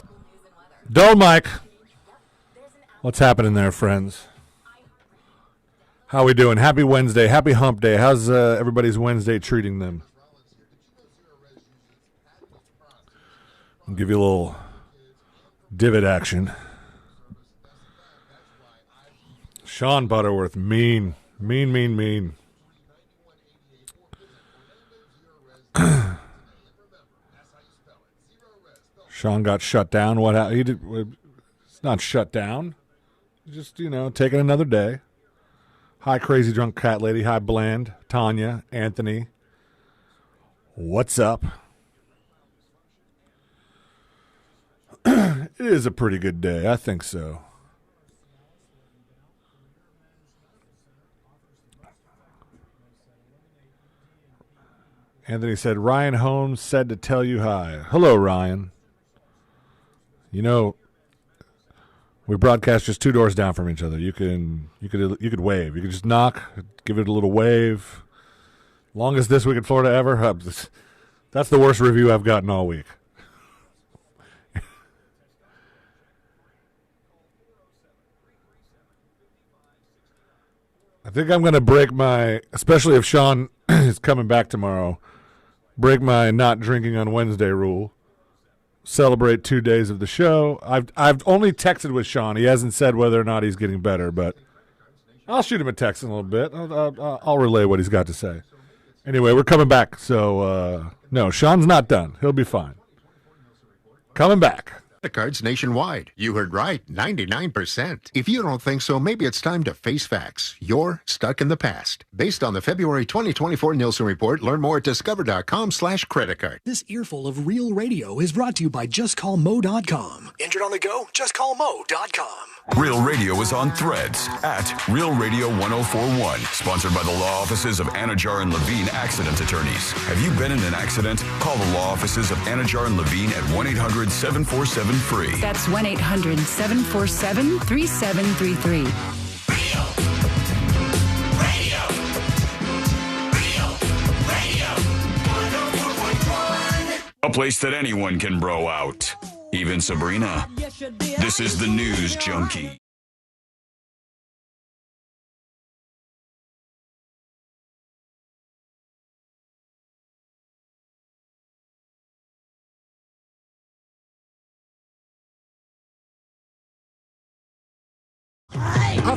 Don't, Mike. What's happening there, friends? How we doing? Happy Wednesday. Happy hump day. How's everybody's Wednesday treating them? I'll give you a little divot action. Shawn Butterworth, mean. Shawn got shut down. What happened? He did. It's not shut down. Just, taking another day. Hi, Crazy Drunk Cat Lady. Hi, Bland, Tanya, Anthony. What's up? It is a pretty good day. I think so. Anthony said, Ryan Holmes said to tell you hi. Hello, Ryan. We broadcast just 2 doors down from each other. You could wave. You could just knock, give it a little wave. Longest this week in Florida ever. That's the worst review I've gotten all week. I think I'm going to break my, especially if Shawn is coming back tomorrow, break my not drinking on Wednesday rule. Celebrate 2 days of the show. I've only texted with Shawn. He hasn't said whether or not he's getting better, but I'll shoot him a text in a little bit. I'll relay what he's got to say. Anyway, we're coming back. So, no, Shawn's not done. He'll be fine. Coming back. Credit cards nationwide. You heard right, 99%. If you don't think so, maybe it's time to face facts. You're stuck in the past. Based on the February 2024 Nielsen report, learn more at discover.com/creditcard. This earful of real radio is brought to you by JustCallMo.com. Injured on the go? JustCallMo.com. Real Radio is on Threads at Real Radio 1041. Sponsored by the law offices of Anajar and Levine Accident Attorneys. Have you been in an accident? Call the law offices of Anajar and Levine at 1-800-747-FREE. That's 1-800-747-3733. A place that anyone can bro out. Even Sabrina. This is the News Junkie. I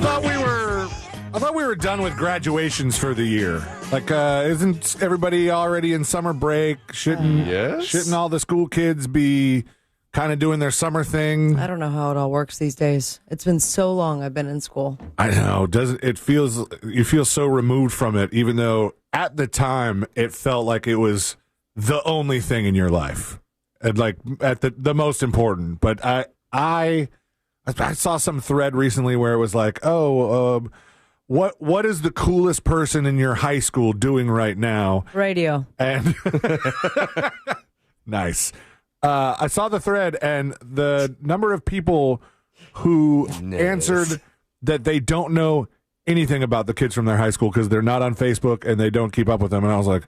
thought we were done with graduations for the year. Like, isn't everybody already in summer break? Shouldn't all the school kids be kind of doing their summer thing? I don't know how it all works these days. It's been so long I've been in school. I know. You feel so removed from it, even though at the time it felt like it was the only thing in your life, and like at the most important. But I saw some thread recently where it was like, what is the coolest person in your high school doing right now? Radio. And nice. I saw the thread, and the number of people who answered that they don't know anything about the kids from their high school because they're not on Facebook and they don't keep up with them. And I was like,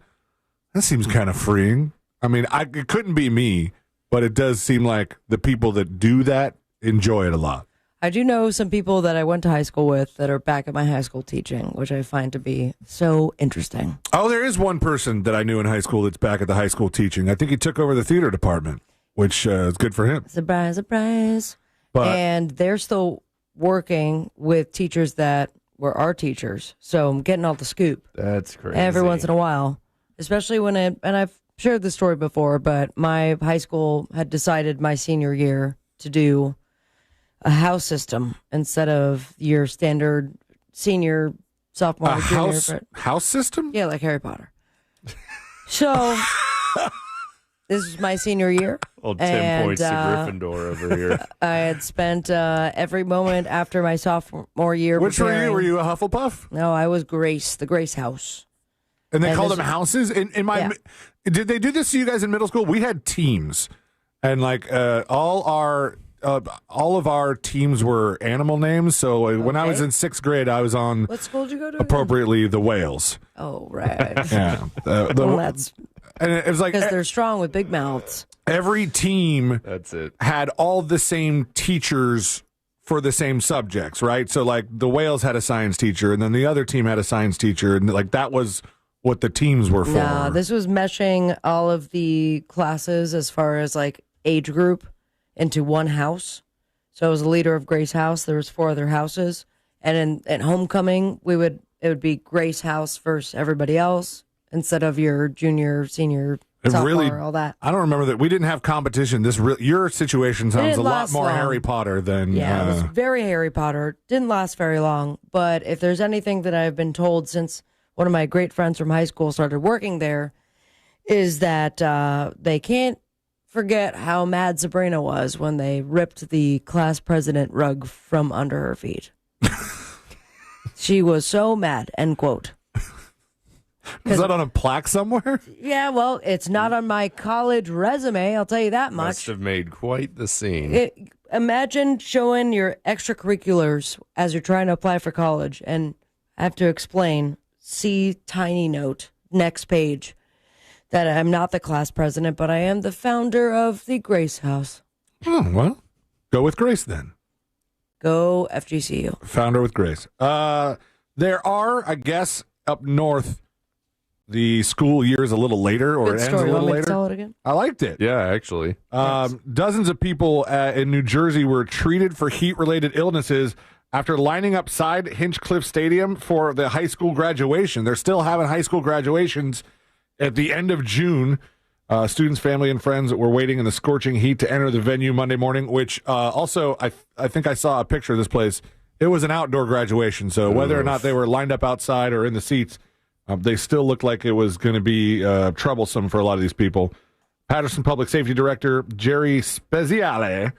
that seems kind of freeing. I mean, it couldn't be me, but it does seem like the people that do that enjoy it a lot. I do know some people that I went to high school with that are back at my high school teaching, which I find to be so interesting. Oh, there is one person that I knew in high school that's back at the high school teaching. I think he took over the theater department, which is good for him. Surprise, surprise. And they're still working with teachers that were our teachers. So I'm getting all the scoop. That's crazy. Every once in a while, especially when and I've shared this story before, but my high school had decided my senior year to do a house system instead of your standard senior, sophomore, junior. House system? Yeah, like Harry Potter. So this was my senior year. Old 10 points to Gryffindor over here. I had spent every moment after my sophomore year. Which were you? Were you a Hufflepuff? No, I was Grace, the Grace House. And they called them houses? Did they do this to you guys in middle school? We had teams. And like all of our teams were animal names. So when I was in 6th grade, I was on what school did you go to? Appropriately, the Whales. Oh, right. Yeah. That's and it was like because they're strong with big mouths. Every team that's it had all the same teachers for the same subjects, right? So like the Whales had a science teacher, and then the other team had a science teacher, and like that was what the teams were for. No, this was meshing all of the classes as far as like age group into one house. So I was a leader of Grace House. There was 4 other houses, and in homecoming it would be Grace House versus everybody else instead of your junior, senior, sophomore, all that. I don't remember that. We didn't have competition. Your situation sounds a lot more Harry Potter than. Yeah, it was very Harry Potter. Didn't last very long. But if there's anything that I've been told since one of my great friends from high school started working there, is that they can't forget how mad Sabrina was when they ripped the class president rug from under her feet. She was so mad, end quote. Is that on a plaque somewhere? Yeah, well, it's not on my college resume, I'll tell you that much. Must have made quite the scene. Imagine showing your extracurriculars as you're trying to apply for college and have to explain, see tiny note, next page, that I'm not the class president, but I am the founder of the Grace House. Oh, well, go with Grace then. Go FGCU. Founder with Grace. There are, I guess, up north, the school year is a little later, or Good it ends story. a little Want me to later. tell it again? I liked it. Yeah, actually. Dozens of people in New Jersey were treated for heat-related illnesses after lining up side Hinchcliffe Stadium for the high school graduation. They're still having high school graduations at the end of June. Students, family, and friends were waiting in the scorching heat to enter the venue Monday morning, which also, I think I saw a picture of this place. It was an outdoor graduation, so whether or not they were lined up outside or in the seats, they still looked like it was going to be troublesome for a lot of these people. Patterson Public Safety Director Jerry Speziale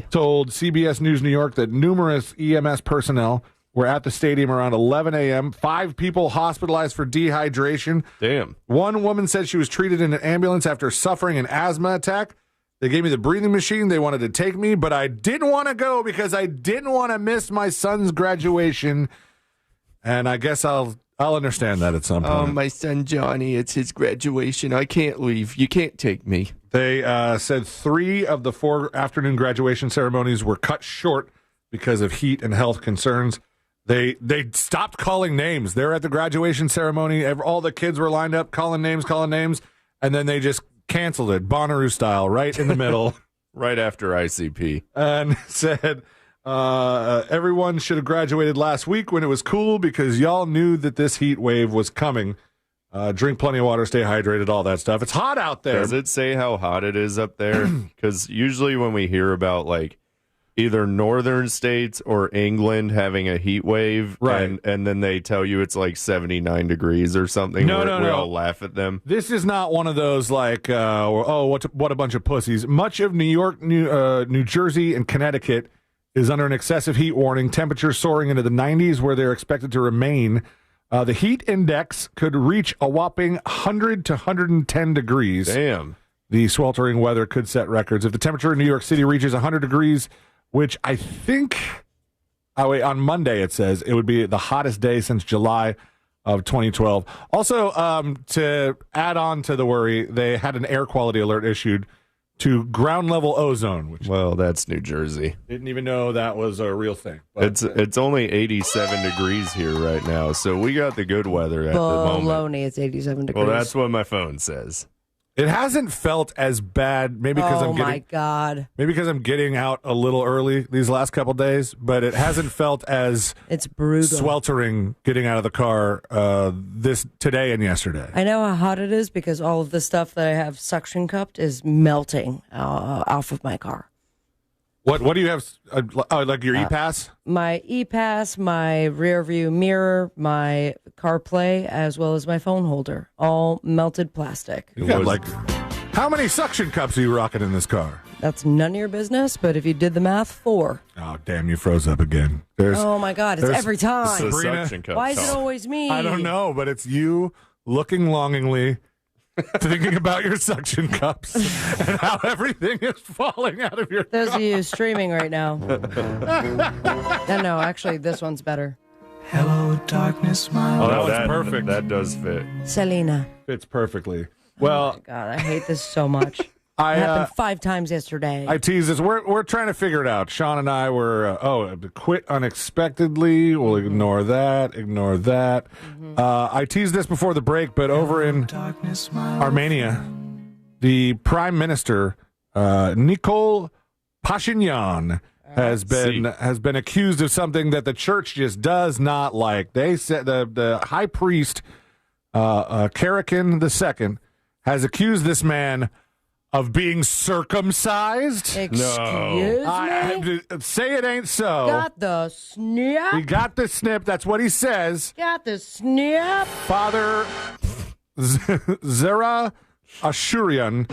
told CBS News New York that numerous EMS personnel were at the stadium around 11 a.m. 5 people hospitalized for dehydration. Damn. One woman said she was treated in an ambulance after suffering an asthma attack. They gave me the breathing machine. They wanted to take me, but I didn't want to go because I didn't want to miss my son's graduation. And I guess I'll understand that at some point. Oh, my son Johnny, it's his graduation. I can't leave. You can't take me. They said 3 of the 4 afternoon graduation ceremonies were cut short because of heat and health concerns. They stopped calling names. They're at the graduation ceremony. All the kids were lined up calling names, and then they just canceled it, Bonnaroo style, right in the middle. Right after ICP. And said Everyone should have graduated last week when it was cool because y'all knew that this heat wave was coming. Drink plenty of water, stay hydrated, all that stuff. It's hot out there. Does it say how hot it is up there? Because usually when we hear about like either northern states or England having a heat wave, right, and then they tell you it's like 79 degrees or something. No. We all laugh at them. This is not one of those like, what a bunch of pussies. Much of New York, New Jersey, and Connecticut is under an excessive heat warning. Temperatures soaring into the 90s where they're expected to remain. The heat index could reach a whopping 100 to 110 degrees. Damn. The sweltering weather could set records. If the temperature in New York City reaches 100 degrees, which I think, on Monday it says, it would be the hottest day since July of 2012. Also, to add on to the worry, they had an air quality alert issued to ground level ozone. Which that's New Jersey. Didn't even know that was a real thing. But it's only 87 degrees here right now, so we got the good weather at the moment. Baloney, it's 87 degrees. Well, that's what my phone says. It hasn't felt as bad, maybe because maybe because I'm getting out a little early these last couple days, but it hasn't felt as it's brutal sweltering getting out of the car this today and yesterday. I know how hot it is because all of the stuff that I have suction cupped is melting off of my car. What do you have? Like your e-pass? My e-pass, my rear view mirror, my CarPlay, as well as my phone holder, all melted plastic. You got how many suction cups are you rocking in this car? That's none of your business, but if you did the math, 4. Oh, damn, you froze up again. Oh, my God, it's every time. Sabrina, why is it always me? I don't know, but it's you looking longingly, thinking about your suction cups and how everything is falling out of your Those car. of you streaming right now. No, actually, this one's better. Hello, darkness, my Oh, that one's perfect. That does fit. Selena. Fits perfully. Well, oh my God, I hate this so much. It happened 5 times yesterday. I tease this. We're trying to figure it out. Sean and I were quit unexpectedly. We'll ignore that. I teased this before the break, but over in Armenia, the Prime Minister Nikol Pashinyan has been accused of something that the church just does not like. They said the high priest Karakin II has accused this man of being circumcised. Excuse me? Say it ain't so. Got the snip. He got the snip. That's what he says. Got the snip. Father Zera Ashurian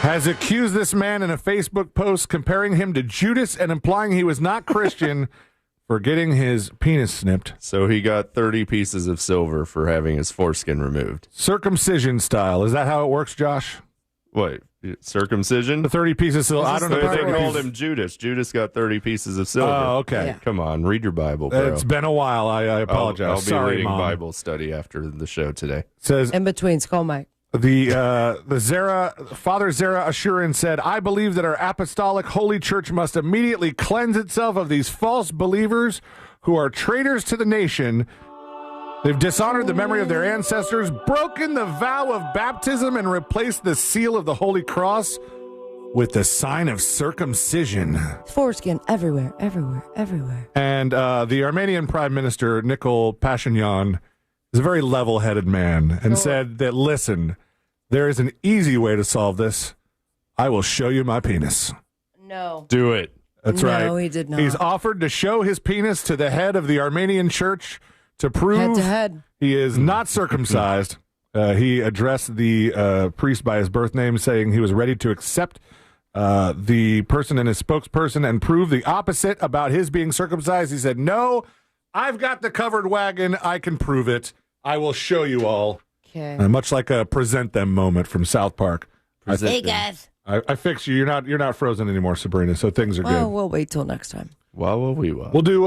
has accused this man in a Facebook post comparing him to Judas and implying he was not Christian for getting his penis snipped. So he got 30 pieces of silver for having his foreskin removed. Circumcision style. Is that how it works, Josh? What? Circumcision? The 30 pieces of silver. I don't know. They called him Judas. Judas got 30 pieces of silver. Oh, okay. Yeah. Come on, read your Bible, bro. It's been a while. I apologize. I'll be Sorry, reading Mom. Bible study after the show today. Says in between skull mic. The Father Zera Ashurin said, I believe that our apostolic holy church must immediately cleanse itself of these false believers who are traitors to the nation. They've dishonored the memory of their ancestors, broken the vow of baptism, and replaced the seal of the Holy Cross with the sign of circumcision. Foreskin everywhere, everywhere, everywhere. And the Armenian Prime Minister, Nikol Pashinyan, is a very level-headed man and said that, listen, there is an easy way to solve this. I will show you my penis. No. Do it. That's right. No, he did not. He's offered to show his penis to the head of the Armenian church to prove head-to-head. He is not circumcised. He addressed the priest by his birth name, saying he was ready to accept the person and his spokesperson and prove the opposite about his being circumcised. He said, no, I've got the covered wagon. I can prove it. I will show you all. Okay. Much like a present them moment from South Park. Hey, guys. I fixed you. You're not frozen anymore, Sabrina, so things are good. We'll wait till next time. We'll do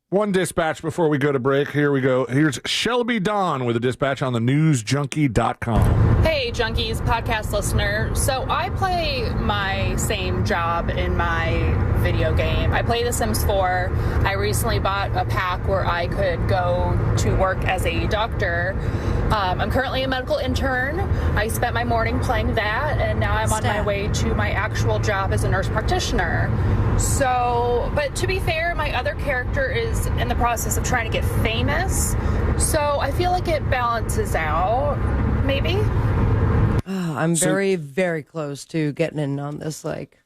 one dispatch before we go to break. Here we go. Here's Shelby Dawn with a dispatch on the newsjunkie.com. Hey, Junkies podcast listener. So I play my same job in my video game. I play The Sims 4. I recently bought a pack where I could go to work as a doctor. I'm currently a medical intern. I spent my morning playing that, and now I'm on my way to my actual job as a nurse practitioner. So, but to be fair, my other character is in the process of trying to get famous. So I feel like it balances out, maybe. I'm very, very close to getting in on this, like,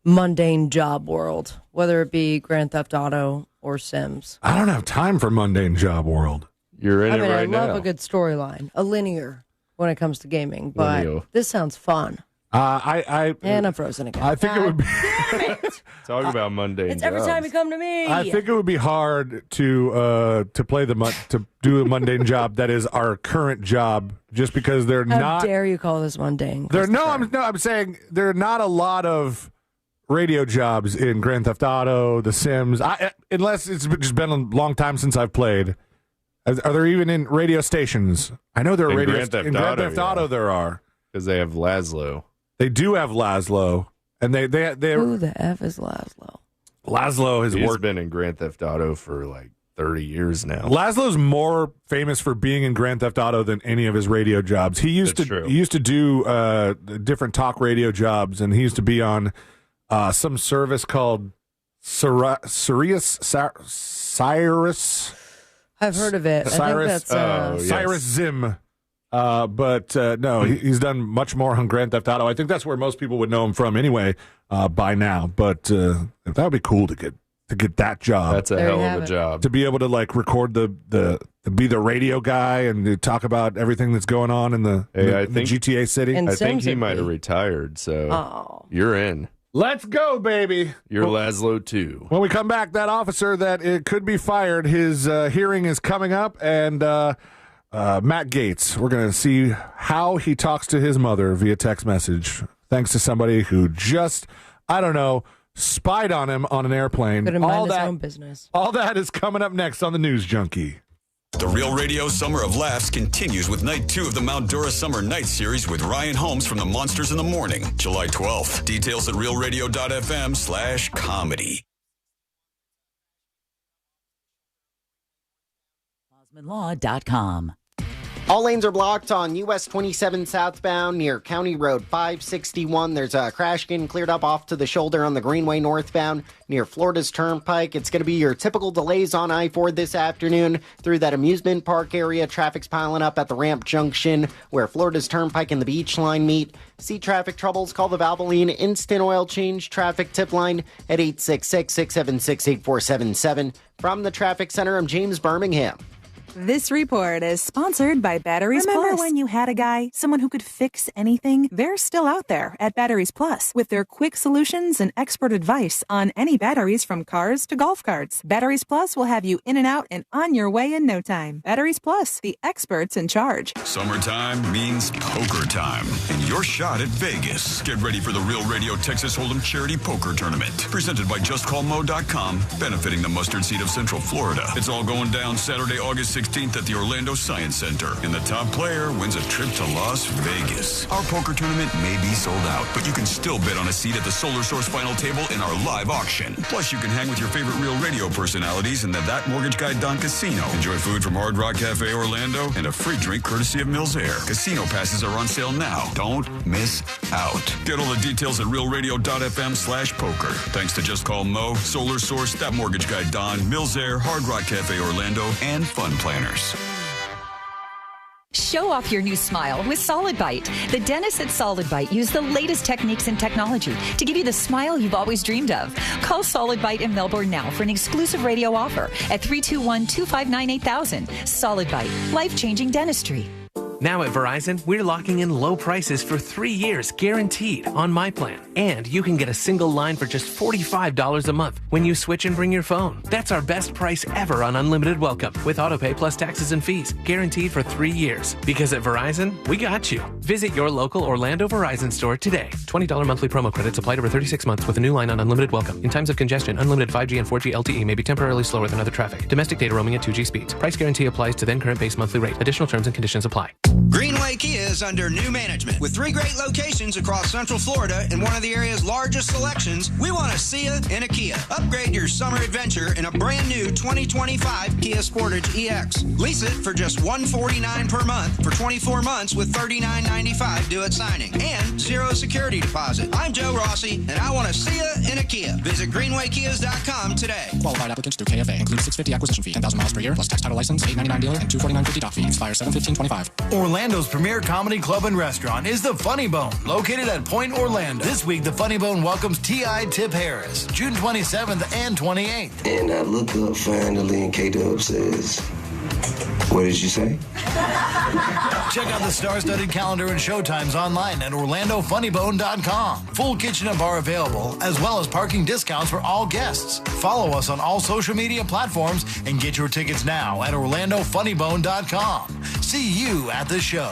mundane job world, whether it be Grand Theft Auto or Sims. I don't have time for mundane job world. You're in it right now. I love a good storyline, a linear when it comes to gaming, but this sounds fun. And I'm frozen again. I think it would be. Talk about mundane. It's every time you come to me. I think it would be hard to play to do a mundane job that is our current job, just because they're How not. How dare you call this mundane? I'm saying there are not a lot of radio jobs in Grand Theft Auto, The Sims, unless it's just been a long time since I've played. Are there even in radio stations? I know there are in Grand Theft Auto. There are, because they have Laszlo. They do have Laszlo, and they who the F is Laszlo? Laszlo has been in Grand Theft Auto for like 30 years now. Laszlo's more famous for being in Grand Theft Auto than any of his radio jobs. He used to do different talk radio jobs, and he used to be on some service called Cyrus. I've heard of it. Cyrus, I think that's Cyrus Zim. But no, he's done much more on Grand Theft Auto. I think that's where most people would know him from anyway by now. But that would be cool to get that job. That's a hell of a job. To be able to like record to be the radio guy and to talk about everything that's going on in the GTA city. I think he might have retired, so you're in. Let's go, baby. You're Laszlo too. When we come back, that officer that it could be fired, his hearing is coming up, and Matt Gaetz, we're going to see how he talks to his mother via text message, thanks to somebody who just, I don't know, spied on him on an airplane. Couldn't mind his own business. All that is coming up next on the News Junkie. The Real Radio Summer of Laughs continues with Night 2 of the Mount Dora Summer Night Series with Ryan Holmes from the Monsters in the Morning, July 12th. Details at realradio.fm/comedy. OsmondLaw.com. All lanes are blocked on US 27 southbound near County Road 561. There's a crash getting cleared up off to the shoulder on the Greenway northbound near Florida's Turnpike. It's going to be your typical delays on I-4 this afternoon through that amusement park area. Traffic's piling up at the Ramp Junction where Florida's Turnpike and the Beach Line meet. See traffic troubles? Call the Valvoline Instant Oil Change Traffic Tip Line at 866-676-8477. From the Traffic Center, I'm James Birmingham. This report is sponsored by Batteries Plus. Remember when you had a guy, someone who could fix anything? They're still out there at Batteries Plus with their quick solutions and expert advice on any batteries from cars to golf carts. Batteries Plus will have you in and out and on your way in no time. Batteries Plus, the experts in charge. Summertime means poker time, and your shot at Vegas. Get ready for the Real Radio Texas Hold'em Charity Poker Tournament, presented by JustCallMo.com, benefiting the mustard seed of Central Florida. It's all going down Saturday, August 16th at the Orlando Science Center, and the top player wins a trip to Las Vegas. Our poker tournament may be sold out, but you can still bid on a seat at the Solar Source final table in our live auction. Plus, you can hang with your favorite Real Radio personalities in the That Mortgage Guy Don Casino. Enjoy food from Hard Rock Cafe Orlando and a free drink courtesy of Mills Air. Casino passes are on sale now. Don't miss out. Get all the details at realradio.fm/poker. Thanks to Just Call Mo, Solar Source, That Mortgage Guy Don, Mills Air, Hard Rock Cafe Orlando, and Fun Planners. Show off your new smile with Solid Bite. The dentists at Solid Bite use the latest techniques and technology to give you the smile you've always dreamed of. Call Solid Bite in Melbourne now for an exclusive radio offer at 321-259-8000. Solid Bite, life-changing dentistry. Now at Verizon, we're locking in low prices for 3 years, guaranteed, on my plan. And you can get a single line for just $45 a month when you switch and bring your phone. That's our best price ever on unlimited welcome, with autopay plus taxes and fees, guaranteed for 3 years. Because at Verizon, we got you. Visit your local Orlando Verizon store today. $20 monthly promo credits applied over 36 months with a new line on unlimited welcome. In times of congestion, unlimited 5G and 4G LTE may be temporarily slower than other traffic. Domestic data roaming at 2G speeds. Price guarantee applies to then current base monthly rate. Additional terms and conditions apply. Greenway Kia is under new management. With 3 great locations across Central Florida and one of the area's largest selections, we want to see you in a Kia. Upgrade your summer adventure in a brand new 2025 Kia Sportage EX. Lease it for just $149 per month for 24 months with $39.95 due at signing and 0 security deposit. I'm Joe Rossi, and I want to see you in a Kia. Visit GreenwayKias.com today. Qualified applicants through KFA. Includes $650 acquisition fee, 10,000 miles per year, plus tax title license, $899 dealer, and $249.50 doc fee. Expires 7/15/25. Orlando's premier comedy club and restaurant is the Funny Bone, located at Point Orlando. This week, the Funny Bone welcomes T.I. Tip Harris, June 27th and 28th. And I look up finally, and K-Dub says, "What did you say?" Check out the star-studded calendar and showtimes online at OrlandoFunnyBone.com. Full kitchen and bar available, as well as parking discounts for all guests. Follow us on all social media platforms and get your tickets now at OrlandoFunnyBone.com. See you at the show.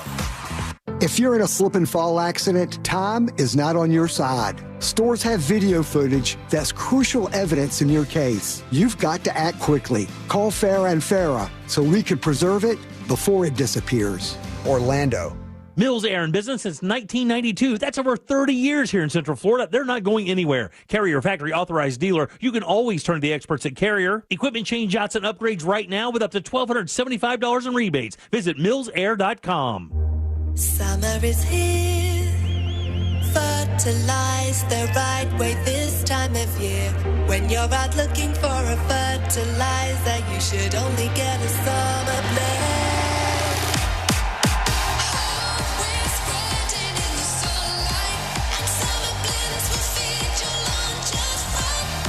If you're in a slip and fall accident, time is not on your side. Stores have video footage that's crucial evidence in your case. You've got to act quickly. Call Farah and Farah so we can preserve it before it disappears. Orlando. Mills Air in business since 1992. That's over 30 years here in Central Florida. They're not going anywhere. Carrier factory authorized dealer. You can always turn to the experts at Carrier. Equipment change-outs and upgrades right now with up to $1,275 in rebates. Visit millsair.com. Summer is here. Fertilize the right way this time of year. When you're out looking for a fertilizer, you should only get a Summer Blend.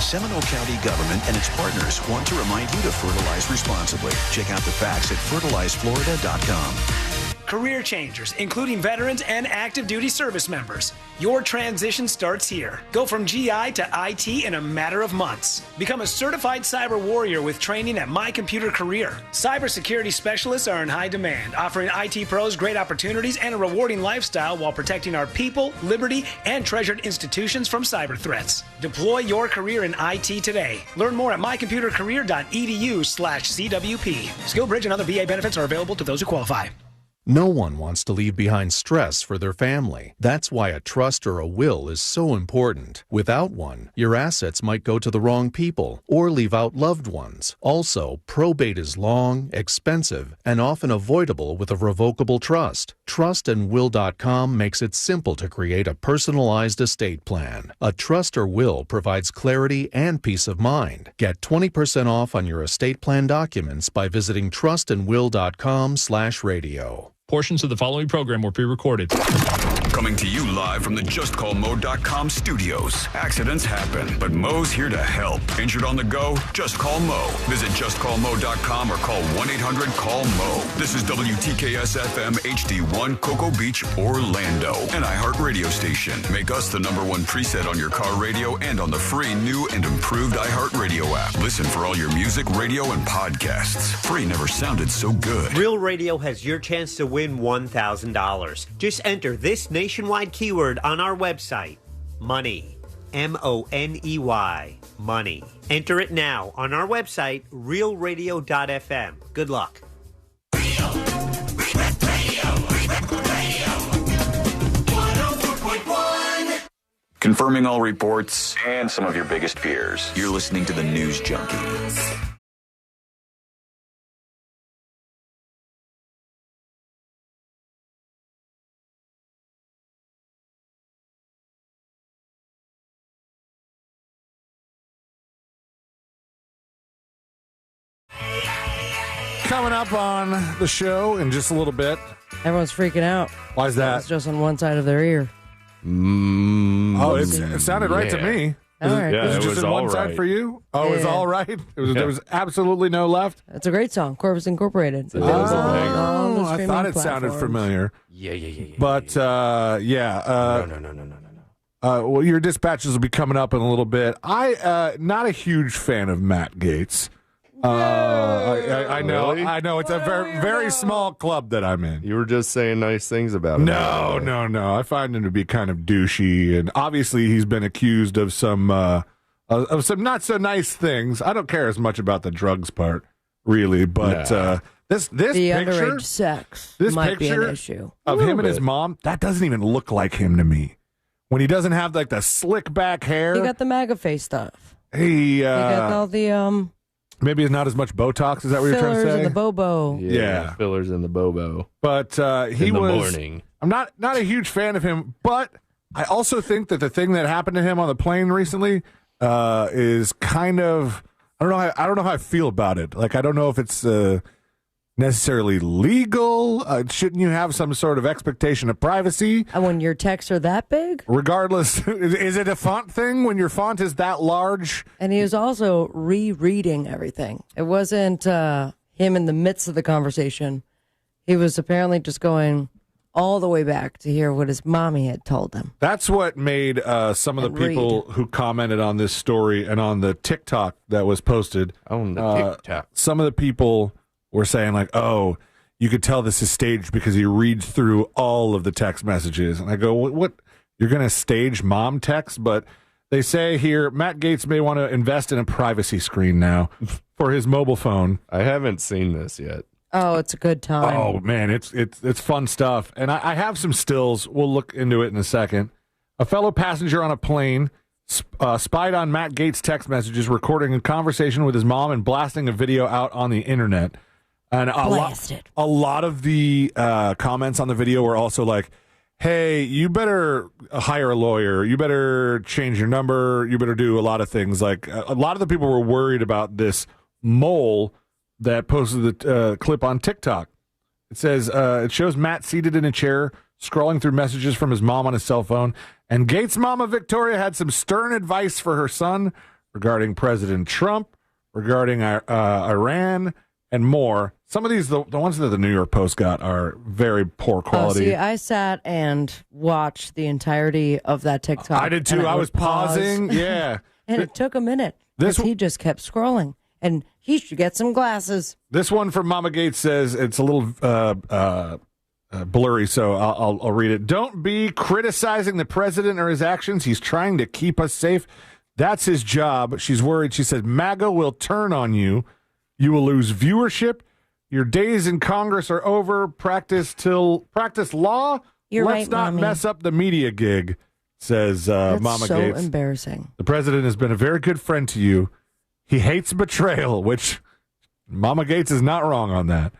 Seminole County government and its partners want to remind you to fertilize responsibly. Check out the facts at fertilizeflorida.com. Career changers, including veterans and active duty service members. Your transition starts here. Go from GI to IT in a matter of months. Become a certified cyber warrior with training at My Computer Career. Cybersecurity specialists are in high demand, offering IT pros great opportunities and a rewarding lifestyle while protecting our people, liberty, and treasured institutions from cyber threats. Deploy your career in IT today. Learn more at mycomputercareer.edu/CWP. SkillBridge and other VA benefits are available to those who qualify. No one wants to leave behind stress for their family. That's why a trust or a will is so important. Without one, your assets might go to the wrong people or leave out loved ones. Also, probate is long, expensive, and often avoidable with a revocable trust. Trustandwill.com makes it simple to create a personalized estate plan. A trust or will provides clarity and peace of mind. Get 20% off on your estate plan documents by visiting trustandwill.com/radio. Portions of the following program were pre-recorded. Coming to you live from the JustCallMo.com studios. Accidents happen, but Mo's here to help. Injured on the go? Just call Mo. Visit JustCallMo.com or call 1-800-CALL-MO. This is WTKS-FM HD1 Cocoa Beach, Orlando. An iHeart radio station. Make us the #1 preset on your car radio and on the free new and improved iHeart radio app. Listen for all your music, radio, and podcasts. Free never sounded so good. Real Radio has your chance to win $1,000. Just enter this nationwide keyword on our website, money, MONEY, money. Enter it now on our website, realradio.fm. Good luck. Confirming all reports and some of your biggest fears. You're listening to the News Junkies. Coming up on the show in just a little bit. Everyone's freaking out. Why is that? It's just on one side of their ear. It sounded right to me. All right. Was it just on one side for you? Oh, it was all right? There was absolutely no left? It's a great song, Corvus Incorporated. I thought it sounded familiar. Yeah. But, No. well, your dispatches will be coming up in a little bit. Not a huge fan of Matt Gaetz. I know. Really? I know. It's a very small club that I'm in. You were just saying nice things about him. No. I find him to be kind of douchey, and obviously he's been accused of some not so nice things. I don't care as much about the drugs part, really, but This the picture, underage sex this might be picture an issue. of him and his mom, that doesn't even look like him to me. When he doesn't have like the slick back hair. He got the MAGA face stuff. He got all the maybe it's not as much Botox. Is that what you're trying to fillers say? and the bobo. Yeah. Fillers in the bobo. But he in the was. morning. I'm not a huge fan of him, but I also think that the thing that happened to him on the plane recently is kind of. I don't know how I feel about it. Like, I don't know if it's necessarily legal. Shouldn't you have some sort of expectation of privacy? And when your texts are that big? Regardless, is it a font thing when your font is that large? And he was also rereading everything. It wasn't him in the midst of the conversation. He was apparently just going all the way back to hear what his mommy had told him. That's what made some of the people who commented on this story and on the TikTok that was posted. On the TikTok. Some of the people were saying, like, oh, you could tell this is staged because he reads through all of the text messages. And I go, what? You're going to stage mom text? But they say here, Matt Gaetz may want to invest in a privacy screen now for his mobile phone. I haven't seen this yet. Oh, it's a good time. Oh, man, it's fun stuff. And I have some stills. We'll look into it in a second. A fellow passenger on a plane spied on Matt Gaetz' text messages, recording a conversation with his mom and blasting a video out on the internet. And a lot of the comments on the video were also like, hey, you better hire a lawyer. You better change your number. You better do a lot of things. Like, a lot of the people were worried about this mole that posted the clip on TikTok. It says, it shows Matt seated in a chair, scrolling through messages from his mom on his cell phone. And Gaetz' mama, Victoria, had some stern advice for her son regarding President Trump, regarding Iran, and more. Some of these, the ones that the New York Post got, are very poor quality. See, I sat and watched the entirety of that TikTok. I did too. I was pausing. Yeah. And it took a minute because he just kept scrolling. And he should get some glasses. This one from Mama Gaetz says it's a little blurry, so I'll read it. Don't be criticizing the president or his actions. He's trying to keep us safe. That's his job. She's worried. She said, MAGA will turn on you. You will lose viewership. Your days in Congress are over. Practice law. You're Let's right, not Mommy. mess up the media gig, says That's Mama so Gaetz. embarrassing. The president has been a very good friend to you. He hates betrayal, which Mama Gaetz is not wrong on that.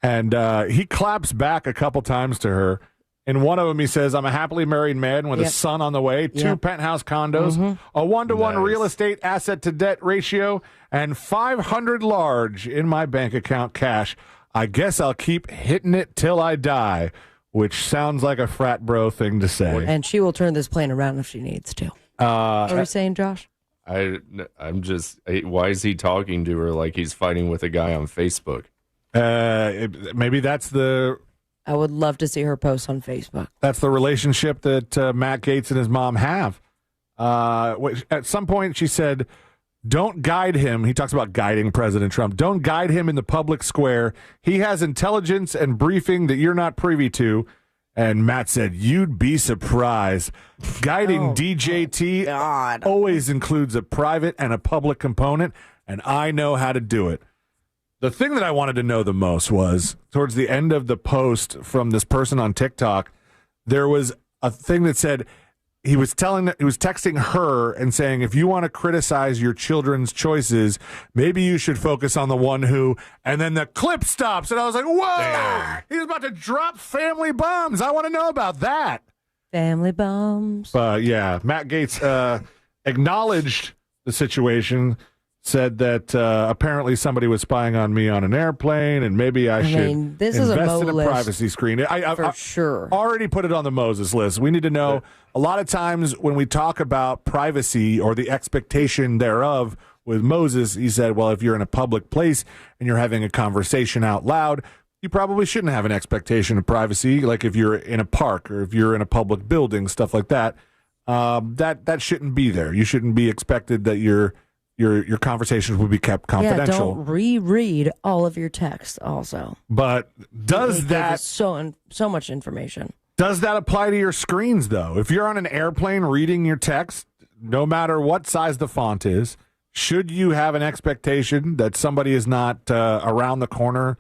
And he claps back a couple times to her. In one of them, he says, I'm a happily married man with a son on the way, 2 penthouse condos, a 1-to-1 real estate asset to debt ratio, and $500 large in my bank account cash. I guess I'll keep hitting it till I die, which sounds like a frat bro thing to say. And she will turn this plane around if she needs to. What are you saying, Josh? I'm just, why is he talking to her like he's fighting with a guy on Facebook? Maybe that's the... I would love to see her post on Facebook. That's the relationship that Matt Gaetz and his mom have. At some point, she said, don't guide him. He talks about guiding President Trump. Don't guide him in the public square. He has intelligence and briefing that you're not privy to. And Matt said, you'd be surprised. Guiding DJT always includes a private and a public component, and I know how to do it. The thing that I wanted to know the most was, towards the end of the post from this person on TikTok, there was a thing that said he was texting her and saying, if you want to criticize your children's choices, maybe you should focus on the one who, and then the clip stops. And I was like, whoa, he was about to drop family bombs. I want to know about that. Family bombs. Yeah, Matt Gaetz acknowledged the situation, said that apparently somebody was spying on me on an airplane, and maybe I should this is invest a in a list privacy screen. I sure. Already put it on the Moses list. We need to know, a lot of times when we talk about privacy or the expectation thereof with Moses, he said, well, if you're in a public place and you're having a conversation out loud, you probably shouldn't have an expectation of privacy, like if you're in a park or if you're in a public building, stuff like that. That shouldn't be there. You shouldn't be expected that your conversations will be kept confidential. Yeah, don't reread all of your text also. But does that... so much information. Does that apply to your screens, though? If you're on an airplane reading your text, no matter what size the font is, should you have an expectation that somebody is not around the corner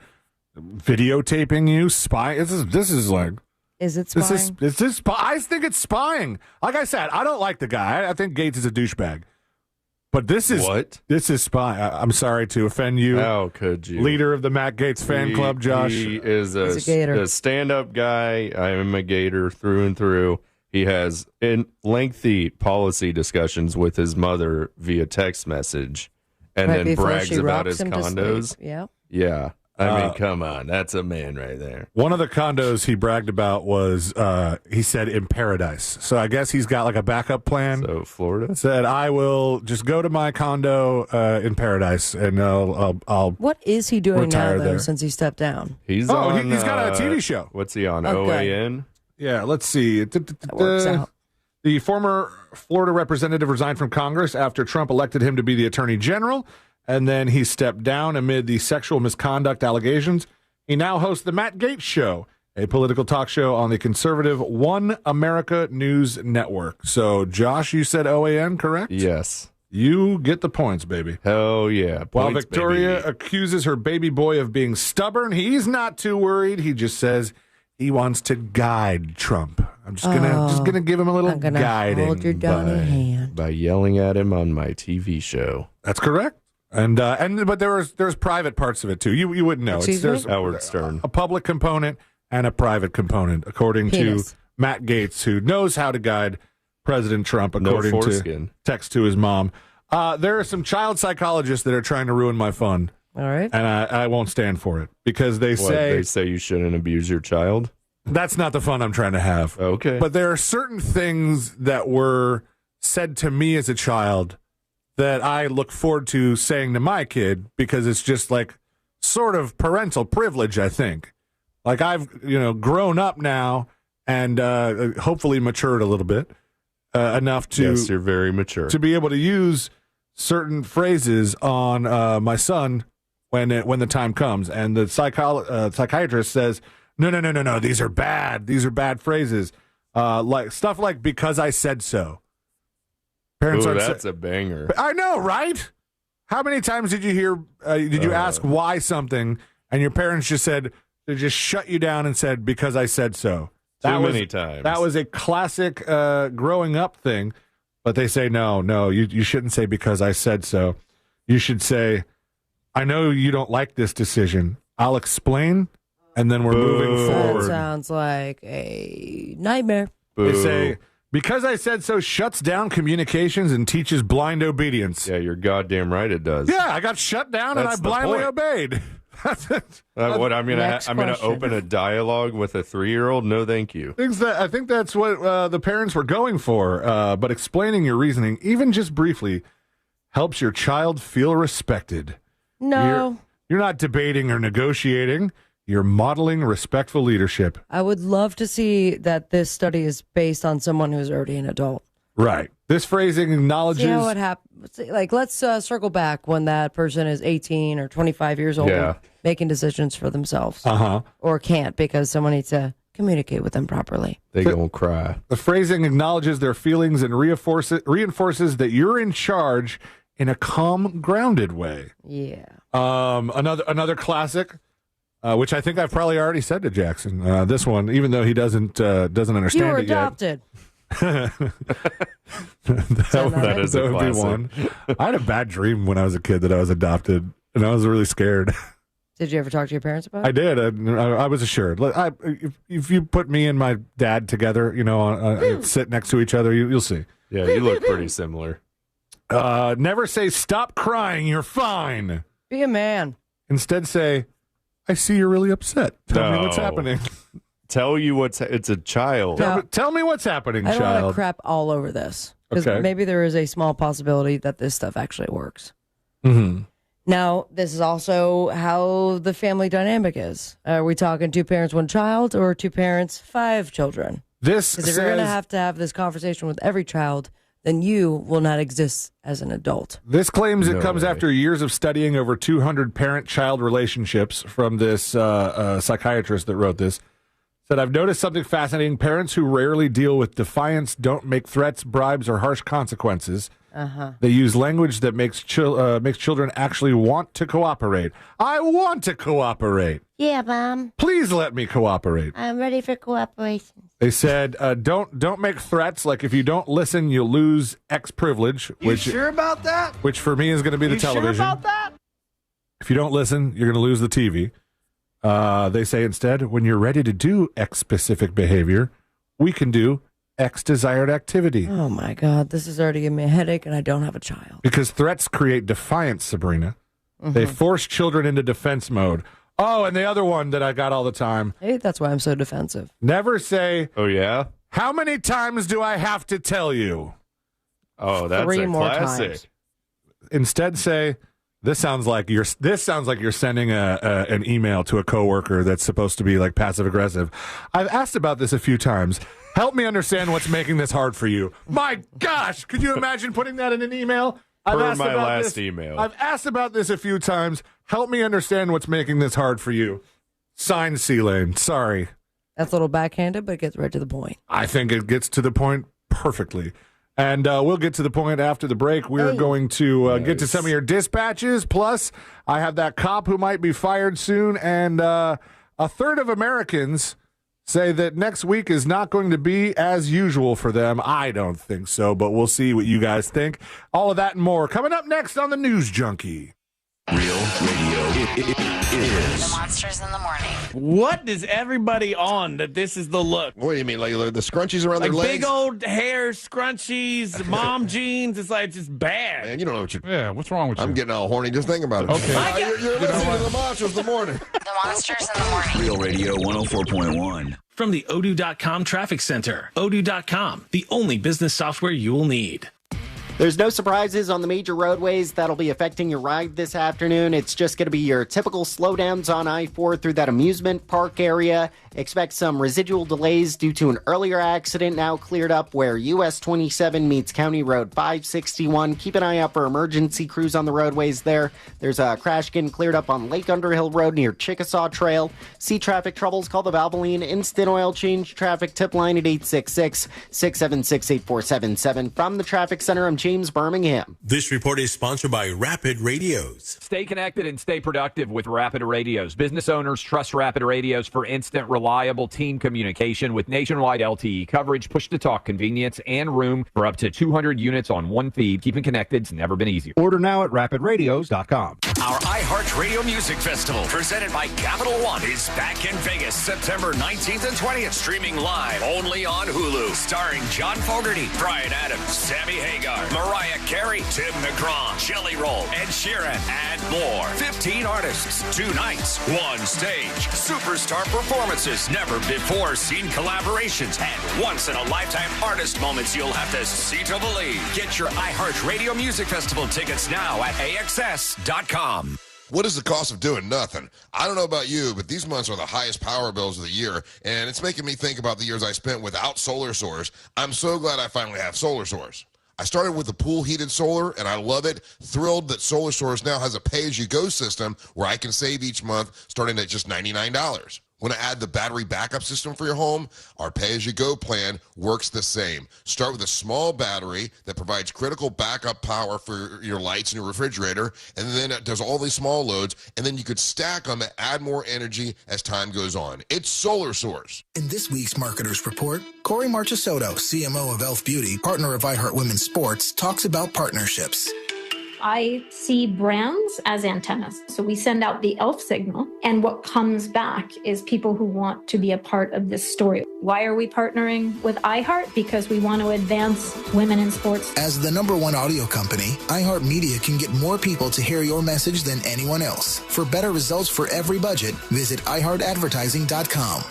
videotaping you, spy. This is like. Is it spying? Is this I think it's spying. Like I said, I don't like the guy. I think Gates is a douchebag. But this is what? This is spying. I'm sorry to offend you. How could you? Leader of the Matt Gates fan club, Josh. He is a Gator. a stand-up guy. I am a Gator through and through. He has lengthy policy discussions with his mother via text message, and then brags about his condos. Yeah. Yeah. I mean, come on. That's a man right there. One of the condos he bragged about was, he said, in paradise. So I guess he's got like a backup plan. So Florida? Said, I will just go to my condo in paradise, and I'll What is he doing now, though, there. since he stepped down? He's he's on, got a TV show. What's he on, Okay. OAN? Yeah, let's see. That works out. The former Florida representative resigned from Congress after Trump elected him to be the attorney general, and then he stepped down amid the sexual misconduct allegations. He now hosts the Matt Gaetz Show, a political talk show on the conservative One America News Network. So, Josh, you said OAN, correct? Yes. You get the points, baby. Hell yeah. While Points, Victoria baby. accuses her baby boy of being stubborn, he's not too worried. He just says he wants to guide Trump. I'm just gonna give him a little guiding. Hold your Donnie hand. By yelling at him on my TV show. That's correct. But there's private parts of it too. You wouldn't know. There's Howard Stern. a public component and a private component, according Penis. to Matt Gaetz, who knows how to guide President Trump, according to foreskin. text to his mom. There are some child psychologists that are trying to ruin my fun. All right. And I won't stand for it because they say you shouldn't abuse your child. That's not the fun I'm trying to have. Okay. But there are certain things that were said to me as a child that I look forward to saying to my kid because it's just like sort of parental privilege, I think. Like I've, grown up now and hopefully matured a little bit enough to. Yes, you're very mature. To be able to use certain phrases on my son when the time comes. And the psychiatrist says, no, these are bad. These are bad phrases. Like stuff like "because I said so." Parents Ooh, that's a banger. I know, right? How many times did you hear? Did you ask why something, and your parents just said they just shut you down and said "because I said so"? Too many times. That was a classic growing up thing. But they say no, you shouldn't say "because I said so." You should say, "I know you don't like this decision. I'll explain." And then we're moving forward. That sounds like a nightmare. Boo. They say, "Because I said so" shuts down communications and teaches blind obedience. Yeah, you're goddamn right it does. Yeah, I got shut down and I blindly obeyed. What I'm gonna open a dialogue with a 3-year-old? No, thank you. I think that's what the parents were going for. But explaining your reasoning, even just briefly, helps your child feel respected. No. You're not debating or negotiating. You're modeling respectful leadership. I would love to see that this study is based on someone who's already an adult. Right. This phrasing acknowledges. See how it happens. Like, let's circle back when that person is 18 or 25 years old and making decisions for themselves. Or can't because someone needs to communicate with them properly. They gonna cry. The phrasing acknowledges their feelings and reinforces that you're in charge in a calm, grounded way. Yeah. Another classic. Which I think I've probably already said to Jackson. This one, even though he doesn't understand you were it yet. adopted. that is a would be classic. one. I had a bad dream when I was a kid that I was adopted, and I was really scared. Did you ever talk to your parents about it? I did. I was assured. If you put me and my dad together, sit next to each other, you'll see. Yeah, you look pretty similar. Never say "stop crying, you're fine." Be a man. Instead, say, "I see you're really upset. Tell me what's happening." Tell you it's a child. Tell me what's happening, I don't want child. to crap all over this. Because Okay. maybe there is a small possibility that this stuff actually works. Mm-hmm. Now, this is also how the family dynamic is. Are we talking 2 parents, 1 child, or 2 parents, 5 children? This Because if you're going to have this conversation with every child, then you will not exist as an adult. This claims it No comes way. after years of studying over 200 parent-child relationships from this psychiatrist that wrote this. Said, "I've noticed something fascinating. Parents who rarely deal with defiance don't make threats, bribes, or harsh consequences. They use language that makes children actually want to cooperate. I want to cooperate. Yeah, Mom. Please let me cooperate. I'm ready for cooperation. They said, don't make threats like if you don't listen, you'll lose X privilege. You sure about that? Which for me is going to be the television. Sure about that? If you don't listen, you're going to lose the TV. They say instead, when you're ready to do X specific behavior, we can do X desired activity. Oh my God, this is already giving me a headache and I don't have a child. Because threats create defiance, Sabrina. They force children into defense mode. Oh, and the other one that I got all the time. Hey, that's why I'm so defensive. Never say, oh yeah? How many times do I have to tell you? Oh, that's 3 a more classic. times. Instead say, This sounds like you're sending an email to a coworker that's supposed to be like passive aggressive. I've asked about this a few times. Help me understand what's making this hard for you. My gosh, could you imagine putting that in an email? Per my last email. I've asked about this a few times. Help me understand what's making this hard for you. Signed, C-Lane. Sorry. That's a little backhanded, but it gets right to the point. I think it gets to the point perfectly. And we'll get to the point after the break. We're going to get to some of your dispatches. Plus, I have that cop who might be fired soon. And a third of Americans say that next week is not going to be as usual for them. I don't think so, but we'll see what you guys think. All of that and more coming up next on the News Junkie. Real radio is The Monsters in the Morning. What is everybody on that this is the look? What do you mean, like the scrunchies around Like their legs? big old hair scrunchies, mom jeans. It's like just bad. Man, you don't know what you're... Yeah, what's wrong with you? I'm getting all horny just thinking about it. Okay. You're listening to the Monsters in the Morning. The Monsters in the Morning. Real Radio 104.1. From the Odoo.com Traffic Center. Odoo.com, the only business software you will need. There's no surprises on the major roadways that'll be affecting your ride this afternoon. It's just going to be your typical slowdowns on I-4 through that amusement park area. Expect some residual delays due to an earlier accident now cleared up where US 27 meets County Road 561. Keep an eye out for emergency crews on the roadways there. There's a crash getting cleared up on Lake Underhill Road near Chickasaw Trail. See traffic troubles, call the Valvoline Instant Oil Change Traffic Tip Line at 866-676-8477. From the Traffic Center, I'm James Birmingham. This report is sponsored by Rapid Radios. Stay connected and stay productive with Rapid Radios. Business owners trust Rapid Radios for instant, reliable team communication with nationwide LTE coverage, push-to-talk convenience, and room for up to 200 units on one feed. Keeping connected's never been easier. Order now at rapidradios.com. Our iHeartRadio Music Festival, presented by Capital One, is back in Vegas September 19th and 20th, streaming live only on Hulu. Starring John Fogerty, Bryan Adams, Sammy Hagar, Mariah Carey, Tim McGraw, Jelly Roll, Ed Sheeran, and more. 15 artists, 2 nights, 1 stage. Superstar performances, never before seen collaborations, and once-in-a-lifetime artist moments you'll have to see to believe. Get your iHeartRadio Music Festival tickets now at AXS.com. What is the cost of doing nothing? I don't know about you, but these months are the highest power bills of the year, and it's making me think about the years I spent without Solar Source. I'm so glad I finally have Solar Source. I started with the pool-heated solar, and I love it. Thrilled that Solar Source now has a pay-as-you-go system where I can save each month starting at just $99. Want to add the battery backup system for your home? Our pay-as-you-go plan works the same. Start with a small battery that provides critical backup power for your lights and your refrigerator, and then it does all these small loads, and then you could stack them to add more energy as time goes on. It's Solar Source. In this week's Marketers Report, Corey Marchesotto, CMO of Elf Beauty, partner of iHeart Women's Sports, talks about partnerships. I see brands as antennas. So we send out the ELF signal, and what comes back is people who want to be a part of this story. Why are we partnering with iHeart? Because we want to advance women in sports. As the #1 audio company, iHeartMedia can get more people to hear your message than anyone else. For better results for every budget, visit iHeartAdvertising.com.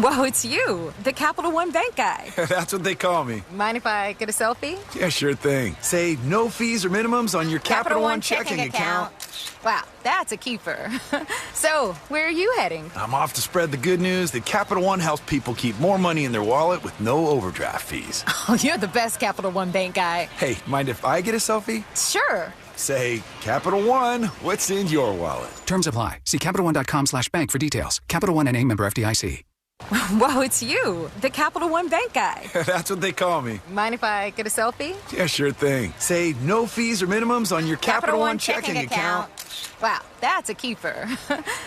Whoa, it's you, the Capital One Bank guy. That's what they call me. Mind if I get a selfie? Yeah, sure thing. Say no fees or minimums on your Capital One checking account. Wow, that's a keeper. So, where are you heading? I'm off to spread the good news that Capital One helps people keep more money in their wallet with no overdraft fees. Oh, you're the best Capital One Bank guy. Hey, mind if I get a selfie? Sure. Say, Capital One, what's in your wallet? Terms apply. See CapitalOne.com/bank for details. Capital One NA, member FDIC. Whoa, it's you, the Capital One Bank guy. That's what they call me. Mind if I get a selfie? Yeah, sure thing. Say no fees or minimums on your Capital One checking account. Wow, that's a keeper.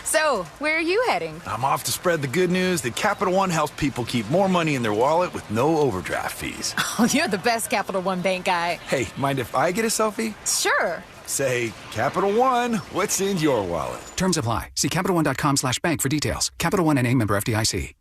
So, where are you heading? I'm off to spread the good news that Capital One helps people keep more money in their wallet with no overdraft fees. Oh, you're the best Capital One Bank guy. Hey, mind if I get a selfie? Sure. Say, Capital One, what's in your wallet? Terms apply. See CapitalOne.com/bank for details. Capital One NA, member FDIC.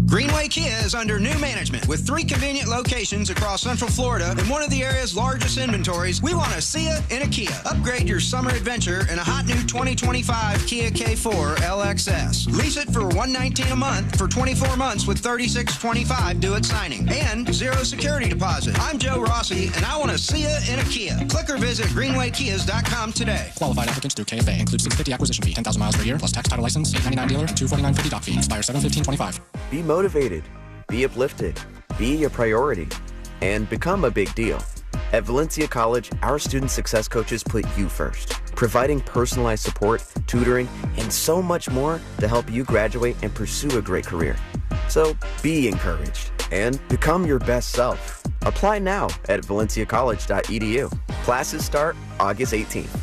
Greenway Kia is under new management with 3 convenient locations across Central Florida and one of the area's largest inventories. We want to see you in a Kia. Upgrade your summer adventure in a hot new 2025 Kia K4 LXS. Lease it for $119 a month for 24 months with $36.25 due at signing and 0 security deposit. I'm Joe Rossi, and I want to see you in a Kia. Click or visit greenwaykias.com today. Qualified applicants through KFA. Includes $650 acquisition fee, 10,000 miles per year, plus tax, title, license, $899 dealer, and $249.50 doc fee. Expires 7/15/25. Be motivated, be uplifted, be a priority, and become a big deal. At Valencia College, our student success coaches put you first, providing personalized support, tutoring, and so much more to help you graduate and pursue a great career. So be encouraged and become your best self. Apply now at valenciacollege.edu. Classes start August 18th.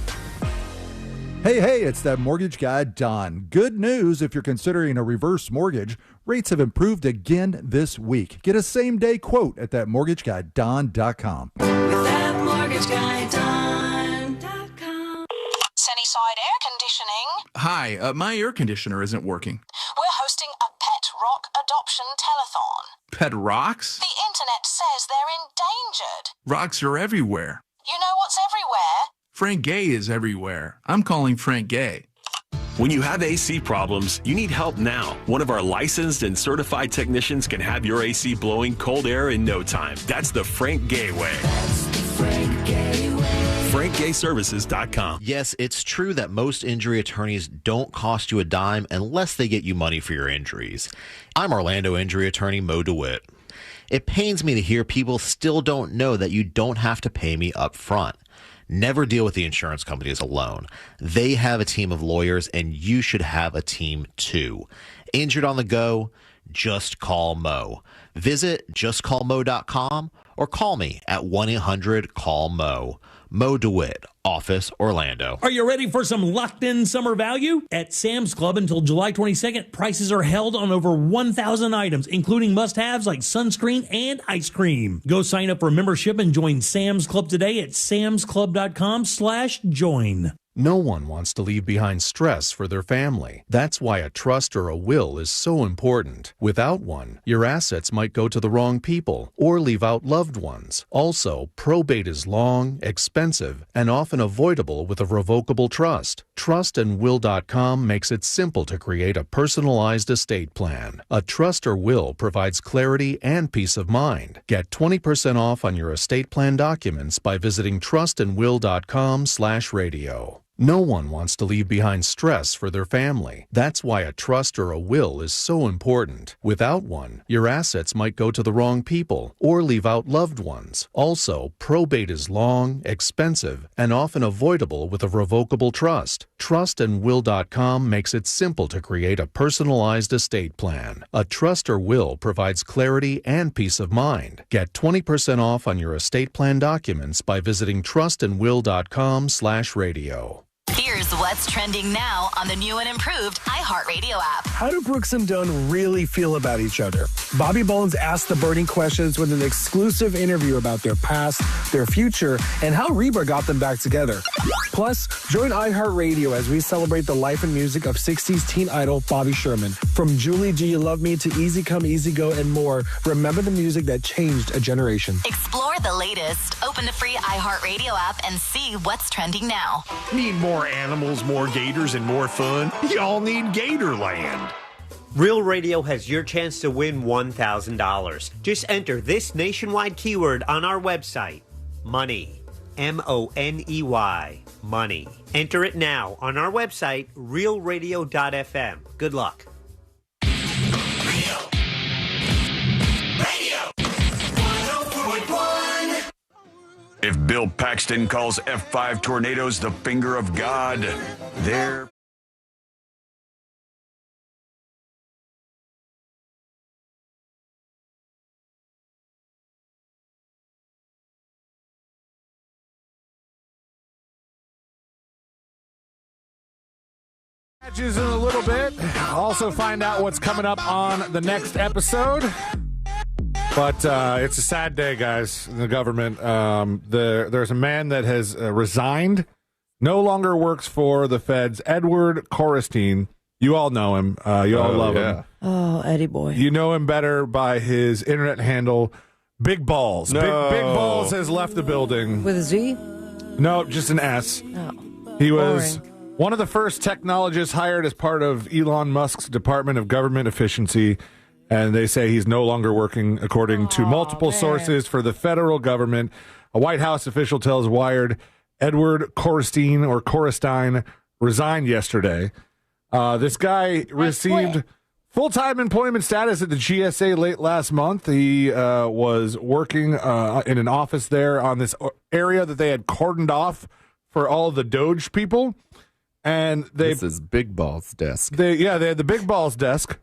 Hey, it's that mortgage guy, Don. Good news if you're considering a reverse mortgage. Rates have improved again this week. Get a same-day quote at thatmortgageguyDon.com. With thatmortgageguyDon.com. Sunnyside Air Conditioning. Hi, my air conditioner isn't working. We're hosting a pet rock adoption telethon. Pet rocks? The internet says they're endangered. Rocks are everywhere. You know what's everywhere? Frank Gay is everywhere. I'm calling Frank Gay. When you have AC problems, you need help now. One of our licensed and certified technicians can have your AC blowing cold air in no time. That's the Frank Gay way. That's the Frank Gay way. FrankGayServices.com. Yes, it's true that most injury attorneys don't cost you a dime unless they get you money for your injuries. I'm Orlando injury attorney Mo DeWitt. It pains me to hear people still don't know that you don't have to pay me up front. Never deal with the insurance companies alone. They have a team of lawyers, and you should have a team too. Injured on the go? Just call Mo. Visit justcallmo.com or call me at 1-800-CALL-MO. Mo DeWitt, Office, Orlando. Are you ready for some locked-in summer value? At Sam's Club until July 22nd, prices are held on over 1,000 items, including must-haves like sunscreen and ice cream. Go sign up for membership and join Sam's Club today at samsclub.com/join. No one wants to leave behind stress for their family. That's why a trust or a will is so important. Without one, your assets might go to the wrong people or leave out loved ones. Also, probate is long, expensive, and often avoidable with a revocable trust. Trustandwill.com makes it simple to create a personalized estate plan. A trust or will provides clarity and peace of mind. Get 20% off on your estate plan documents by visiting trustandwill.com/radio. No one wants to leave behind stress for their family. That's why a trust or a will is so important. Without one, your assets might go to the wrong people or leave out loved ones. Also, probate is long, expensive, and often avoidable with a revocable trust. Trustandwill.com makes it simple to create a personalized estate plan. A trust or will provides clarity and peace of mind. Get 20% off on your estate plan documents by visiting trustandwill.com/radio. Here's what's trending now on the new and improved iHeartRadio app. How do Brooks and Dunn really feel about each other? Bobby Bones asked the burning questions with an exclusive interview about their past, their future, and how Reba got them back together. Plus, join iHeartRadio as we celebrate the life and music of 60s teen idol Bobby Sherman. From Julie, Do You Love Me to Easy Come, Easy Go, and more, remember the music that changed a generation. Explore the latest. Open the free iHeartRadio app and see what's trending now. Need more animals, more gators, and more fun? Y'all need Gatorland. Real Radio has your chance to win $1,000. Just enter this nationwide keyword on our website, money. MONEY. Money. Enter it now on our website, realradio.fm. Good luck. If Bill Paxton calls F5 tornadoes the finger of God, they're Matches in a little bit. Also find out what's coming up on the next episode. But it's a sad day, guys, in the government. There's a man that has resigned, no longer works for the feds, Edward Corristine. You all know him. You all love him. Oh, Eddie boy. You know him better by his internet handle, Big Balls. No. Big Balls has left the building. With a Z? No, just an S. Oh. He was one of the first technologists hired as part of Elon Musk's Department of Government Efficiency, and they say he's no longer working, according to multiple sources, for the federal government. A White House official tells Wired Edward Corristine resigned yesterday. This guy received full-time employment status at the GSA late last month. He was working in an office there on this area that they had cordoned off for all the Doge people. And this is Big Balls' desk. They had the Big Balls desk.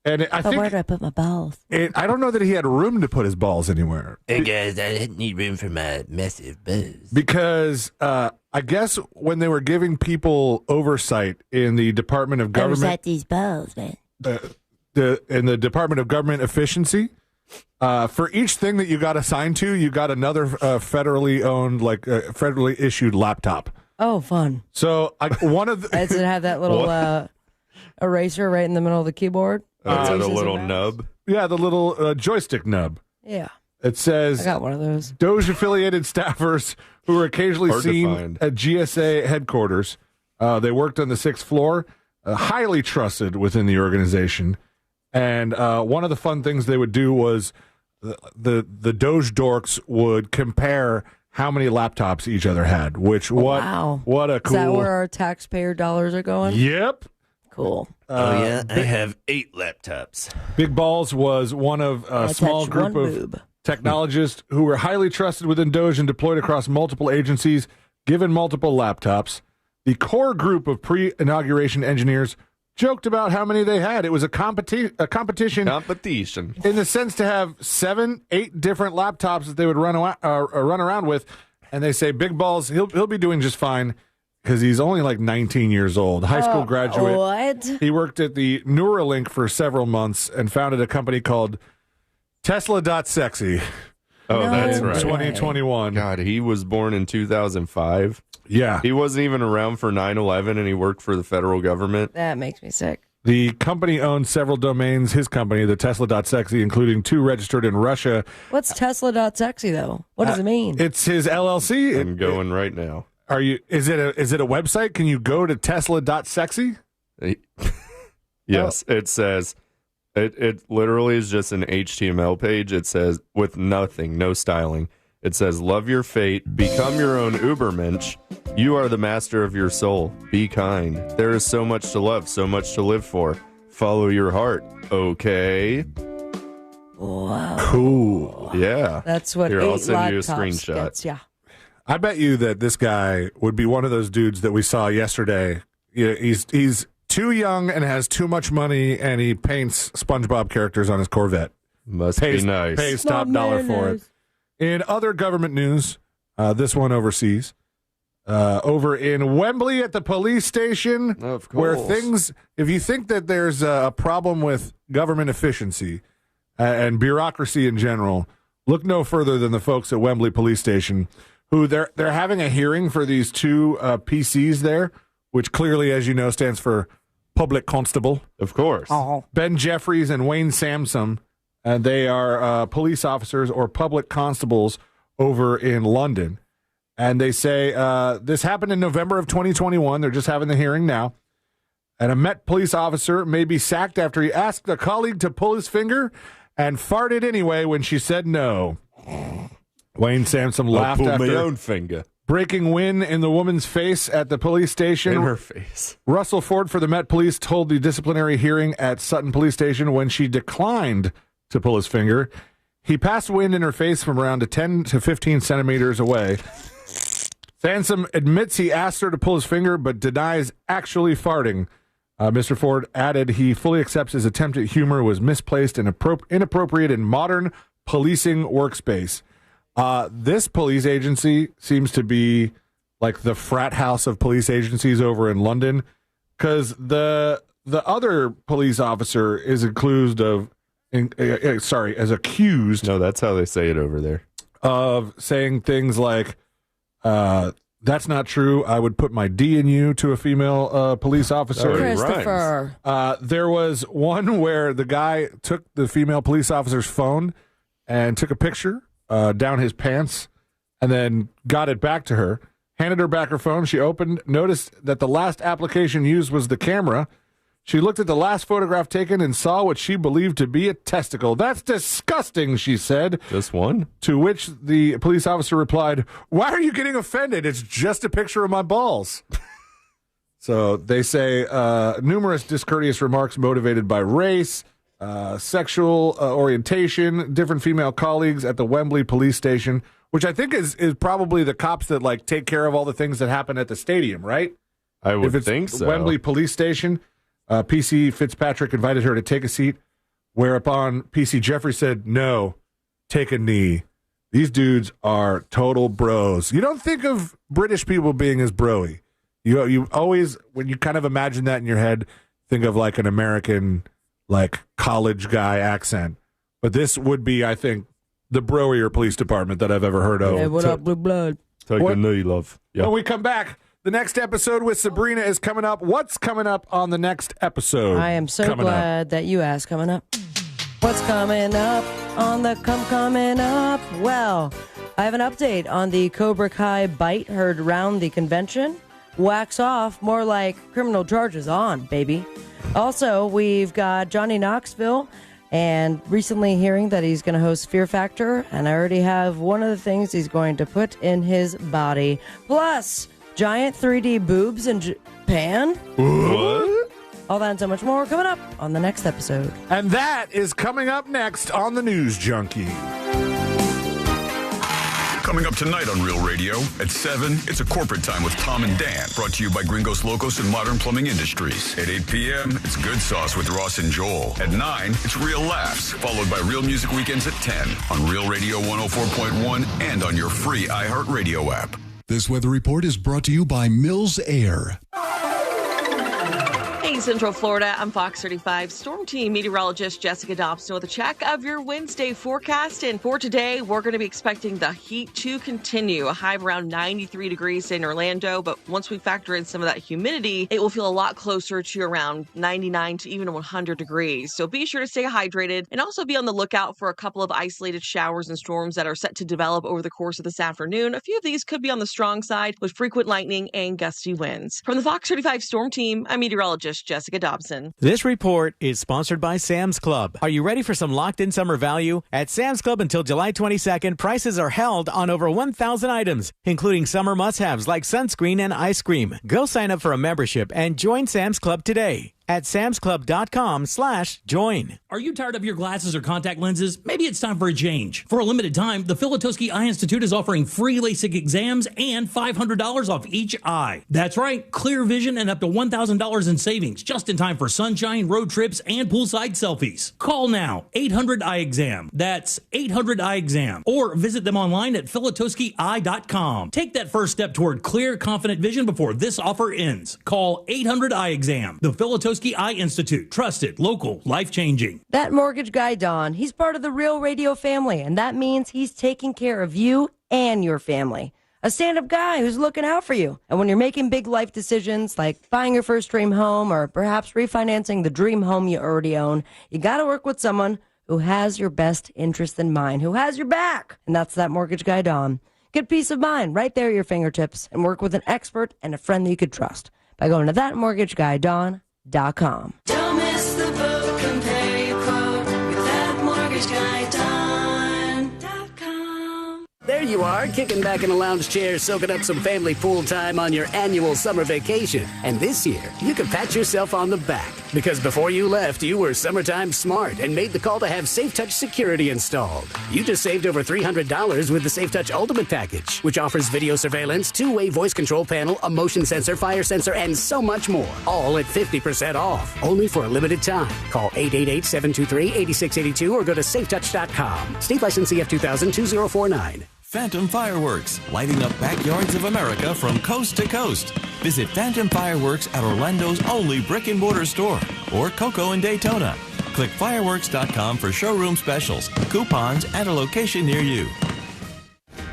And I think where do I put my balls? I don't know that he had room to put his balls anywhere. Hey guys, I didn't need room for my massive buzz. Because I guess when they were giving people oversight in the Department of Government, Oversight these balls, man. In the Department of Government Efficiency, for each thing that you got assigned to, you got another federally owned, federally issued laptop. Oh, fun. So one of the does it have that little eraser right in the middle of the keyboard? The little nub. Yeah, the little joystick nub. Yeah. It says I got one of those. Doge-affiliated staffers who were occasionally seen at GSA headquarters. They worked on the 6th floor, highly trusted within the organization. And one of the fun things they would do was the Doge dorks would compare how many laptops each other had, what a cool... Is that where our taxpayer dollars are going? Yep. Cool. I have 8 laptops. Big Balls was one of a small group of technologists who were highly trusted within Doge and deployed across multiple agencies, given multiple laptops. The core group of pre-inauguration engineers joked about how many they had. It was a competition in the sense to have 7-8 different laptops that they would run around with, and they say Big Balls, he'll be doing just fine because he's only like 19 years old, high school graduate. What? He worked at the Neuralink for several months and founded a company called Tesla.sexy. Oh, that's right. 2021. God, he was born in 2005. Yeah. He wasn't even around for 9/11, and he worked for the federal government. That makes me sick. The company owns several domains, his company, the Tesla.sexy, including 2 registered in Russia. What's Tesla.sexy, though? What does it mean? It's his LLC. I'm going right now. Is it a website? Can you go to Tesla.sexy? Yes, it says... It literally is just an HTML page. It says, with nothing, no styling. It says, love your fate, become your own Ubermensch. You are the master of your soul. Be kind. There is so much to love, so much to live for. Follow your heart. Okay. Wow. Cool. Yeah. That's what Here, I'll 8 send you a laptops screenshot. gets, yeah. I bet you that this guy would be one of those dudes that we saw yesterday. Yeah, he's too young and has too much money, and he paints SpongeBob characters on his Corvette. Must be nice. Pays top dollar for it. In other government news, this one overseas, over in Wembley at the police station, of course, where things, if you think that there's a problem with government efficiency and bureaucracy in general, look no further than the folks at Wembley Police Station, who they're having a hearing for these 2 PCs there, which clearly, as you know, stands for Public Constable. Of course. Ben Jeffries and Wayne Samsom, and they are police officers or public constables over in London. And they say this happened in November of 2021. They're just having the hearing now. And a Met police officer may be sacked after he asked a colleague to pull his finger and farted anyway when she said no. Wayne Samsom laughed I'll pull after my own finger. Breaking wind in the woman's face at the police station. In her face. Russell Ford for the Met Police told the disciplinary hearing at Sutton Police Station when she declined to pull his finger. He passed wind in her face from around 10 to 15 centimeters away. Sansom admits he asked her to pull his finger, but denies actually farting. Mr. Ford added he fully accepts his attempt at humor was misplaced and inappropriate in modern policing workspace. This police agency seems to be like the frat house of police agencies over in London. because the other police officer is accused of, No, that's how they say it over there. Of saying things like, that's not true. I would put my D in you to a female police officer. Christopher. There was one where the guy took the female police officer's phone and took a picture down his pants and then got it back to her, handed her back her phone. She opened, noticed that the last application used was the camera. She looked at the last photograph taken and saw what she believed to be a testicle. That's disgusting, she said. Just one? To which the police officer replied, "Why are you getting offended? It's just a picture of my balls." So they say numerous discourteous remarks motivated by race, sexual orientation, different female colleagues at the Wembley police station, which I think is probably the cops that like take care of all the things that happen at the stadium, right? I would if it's think so. Wembley police station. PC Fitzpatrick invited her to take a seat, whereupon PC Jeffrey said, "No, take a knee. These dudes are total bros." You don't think of British people being as bro-y. You always, when you kind of imagine that in your head, think of like an American, like college guy accent. But this would be, I think, the bro-ier police department that I've ever heard of. Hey, what up, Blue Blood? Take a knee, love. Yeah. When we come back, the next episode with Sabrina is coming up. What's coming up on the next episode? I am so glad that you asked. Coming up. What's coming up on the coming up? Well, I have an update on the Cobra Kai bite heard around the convention. Wax off, more like criminal charges on, baby. Also, we've got Johnny Knoxville, and recently hearing that he's going to host Fear Factor, and I already have one of the things he's going to put in his body. Plus, giant 3D boobs in Japan. What? All that and so much more coming up on the next episode. And that is coming up next on the News Junkie. Coming up tonight on Real Radio at 7, it's a corporate time with Tom and Dan, brought to you by Gringos Locos and Modern Plumbing Industries. At 8 p.m., it's Good Sauce with Ross and Joel. At 9, it's Real Laughs, followed by Real Music Weekends at 10 on Real Radio 104.1 and on your free iHeartRadio app. This weather report is brought to you by Mills Air. Hey, Central Florida, I'm Fox 35 Storm Team meteorologist Jessica Dobson with a check of your Wednesday forecast. And for today, we're going to be expecting the heat to continue. A high of around 93 degrees in Orlando, but once we factor in some of that humidity, it will feel a lot closer to around 99 to even 100 degrees. So be sure to stay hydrated and also be on the lookout for a couple of isolated showers and storms that are set to develop over the course of this afternoon. A few of these could be on the strong side with frequent lightning and gusty winds. From the Fox 35 Storm Team, I'm meteorologist Jessica Dobson. This report is sponsored by Sam's Club. Are you ready for some locked-in summer value? At Sam's Club until July 22nd, prices are held on over 1,000 items, including summer must-haves like sunscreen and ice cream. Go sign up for a membership and join Sam's Club today at samsclub.com/join. Are you tired of your glasses or contact lenses? Maybe it's time for a change. For a limited time, the Filatowski Eye Institute is offering free LASIK exams and $500 off each eye. That's right, clear vision and up to $1,000 in savings, just in time for sunshine, road trips, and poolside selfies. Call now, 800-EYE-EXAM. That's 800-EYE-EXAM. Or visit them online at filatowskieye.com. Take that first step toward clear, confident vision before this offer ends. Call 800-EYE-EXAM. The Filatowski Eye Institute. Trusted, local, life-changing. That mortgage guy, Don, he's part of the Real Radio family, and that means he's taking care of you and your family. A stand-up guy who's looking out for you. And when you're making big life decisions like buying your first dream home or perhaps refinancing the dream home you already own, you got to work with someone who has your best interest in mind, who has your back. And that's that mortgage guy, Don. Get peace of mind right there at your fingertips and work with an expert and a friend that you could trust by going to thatmortgagiguydon.com. Don't miss the boat, compare your quote with thatmortgagiguydon.com. There you are, kicking back in a lounge chair, soaking up some family pool time on your annual summer vacation. And this year, you can pat yourself on the back. Because before you left, you were summertime smart and made the call to have SafeTouch security installed. You just saved over $300 with the SafeTouch Ultimate Package, which offers video surveillance, two-way voice control panel, a motion sensor, fire sensor, and so much more. All at 50% off. Only for a limited time. Call 888-723-8682 or go to safetouch.com. State license CF 2000 2049. Phantom Fireworks, lighting up backyards of America from coast to coast. Visit Phantom Fireworks at Orlando's only brick-and-mortar store or Coco in Daytona. Click fireworks.com for showroom specials, coupons, and a location near you.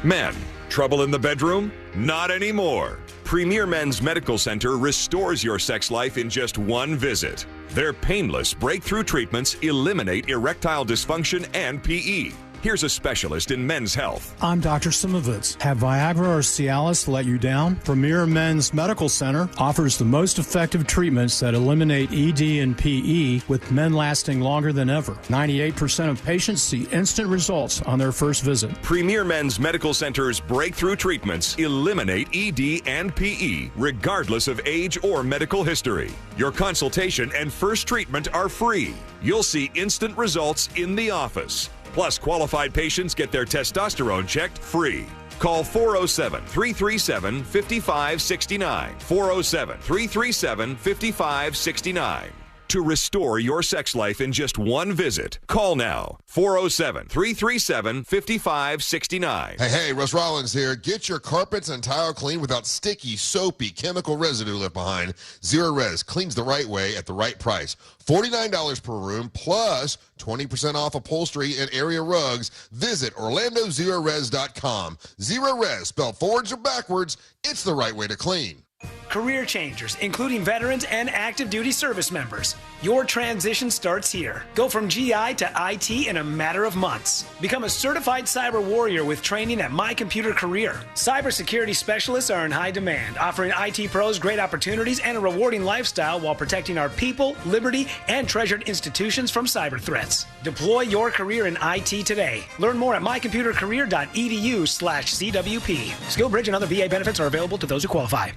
Men, trouble in the bedroom? Not anymore. Premier Men's Medical Center restores your sex life in just one visit. Their painless breakthrough treatments eliminate erectile dysfunction and PE. Here's a specialist in men's health. I'm Dr. Simovitz. Have Viagra or Cialis let you down? Premier Men's Medical Center offers the most effective treatments that eliminate ED and PE, with men lasting longer than ever. 98% of patients see instant results on their first visit. Premier Men's Medical Center's breakthrough treatments eliminate ED and PE, regardless of age or medical history. Your consultation and first treatment are free. You'll see instant results in the office. Plus, qualified patients get their testosterone checked free. Call 407-337-5569. 407-337-5569. To restore your sex life in just one visit. Call now. 407-337-5569. Hey, Russ Rollins here. Get your carpets and tile clean without sticky, soapy, chemical residue left behind. Zero Res cleans the right way at the right price. $49 per room plus 20% off upholstery and area rugs. Visit OrlandoZeroRes.com. Zero Res, spelled forwards or backwards, it's the right way to clean. Career changers, including veterans and active duty service members. Your transition starts here. Go from GI to IT in a matter of months. Become a certified cyber warrior with training at My Computer Career. Cybersecurity specialists are in high demand, offering IT pros great opportunities and a rewarding lifestyle while protecting our people, liberty, and treasured institutions from cyber threats. Deploy your career in IT today. Learn more at mycomputercareer.edu/CWP. SkillBridge and other VA benefits are available to those who qualify.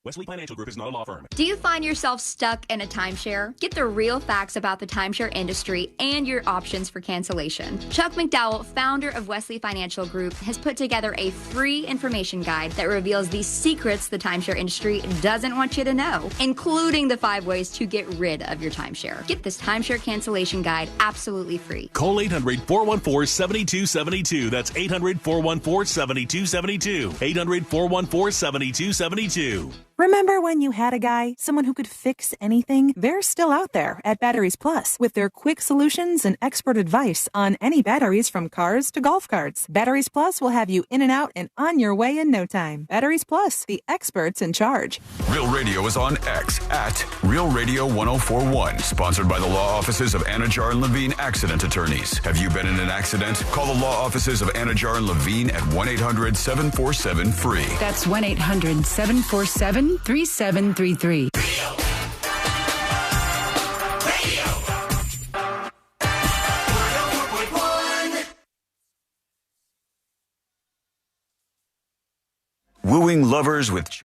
Wesley Financial Group is not a law firm. Do you find yourself stuck in a timeshare? Get the real facts about the timeshare industry and your options for cancellation. Chuck McDowell, founder of Wesley Financial Group, has put together a free information guide that reveals the secrets the timeshare industry doesn't want you to know, including the 5 ways to get rid of your timeshare. Get this timeshare cancellation guide absolutely free. Call 800-414-7272. That's 800-414-7272. 800-414-7272. Remember when you had a guy, someone who could fix anything? They're still out there at Batteries Plus with their quick solutions and expert advice on any batteries from cars to golf carts. Batteries Plus will have you in and out and on your way in no time. Batteries Plus, the experts in charge. Real Radio is on X at Real Radio 1041. Sponsored by the law offices of Anajar and Levine Accident Attorneys. Have you been in an accident? Call the law offices of Anajar and Levine at 1-800-747-FREE. That's 1-800-747-3733. Wooing lovers with...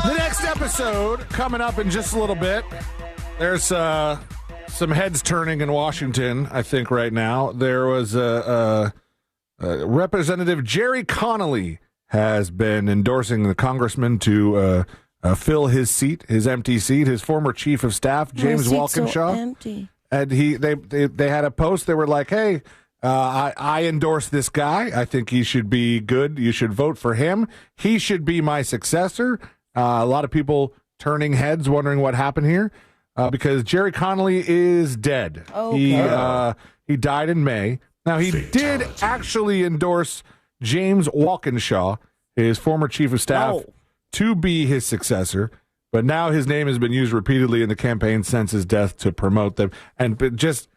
The next episode coming up in just a little bit. There's some heads turning in Washington, I think, right now. There was Representative Jerry Connolly has been endorsing the congressman to fill his seat, his empty seat. His former chief of staff, James Walkinshaw, empty. and they had a post. They were like, "Hey, I endorse this guy. I think he should be good. You should vote for him. He should be my successor." A lot of people turning heads, wondering what happened here, because Jerry Connolly is dead. Okay. He died in May. Now, he did actually endorse James Walkinshaw, his former chief of staff, to be his successor, but now his name has been used repeatedly in the campaign since his death to promote them. And just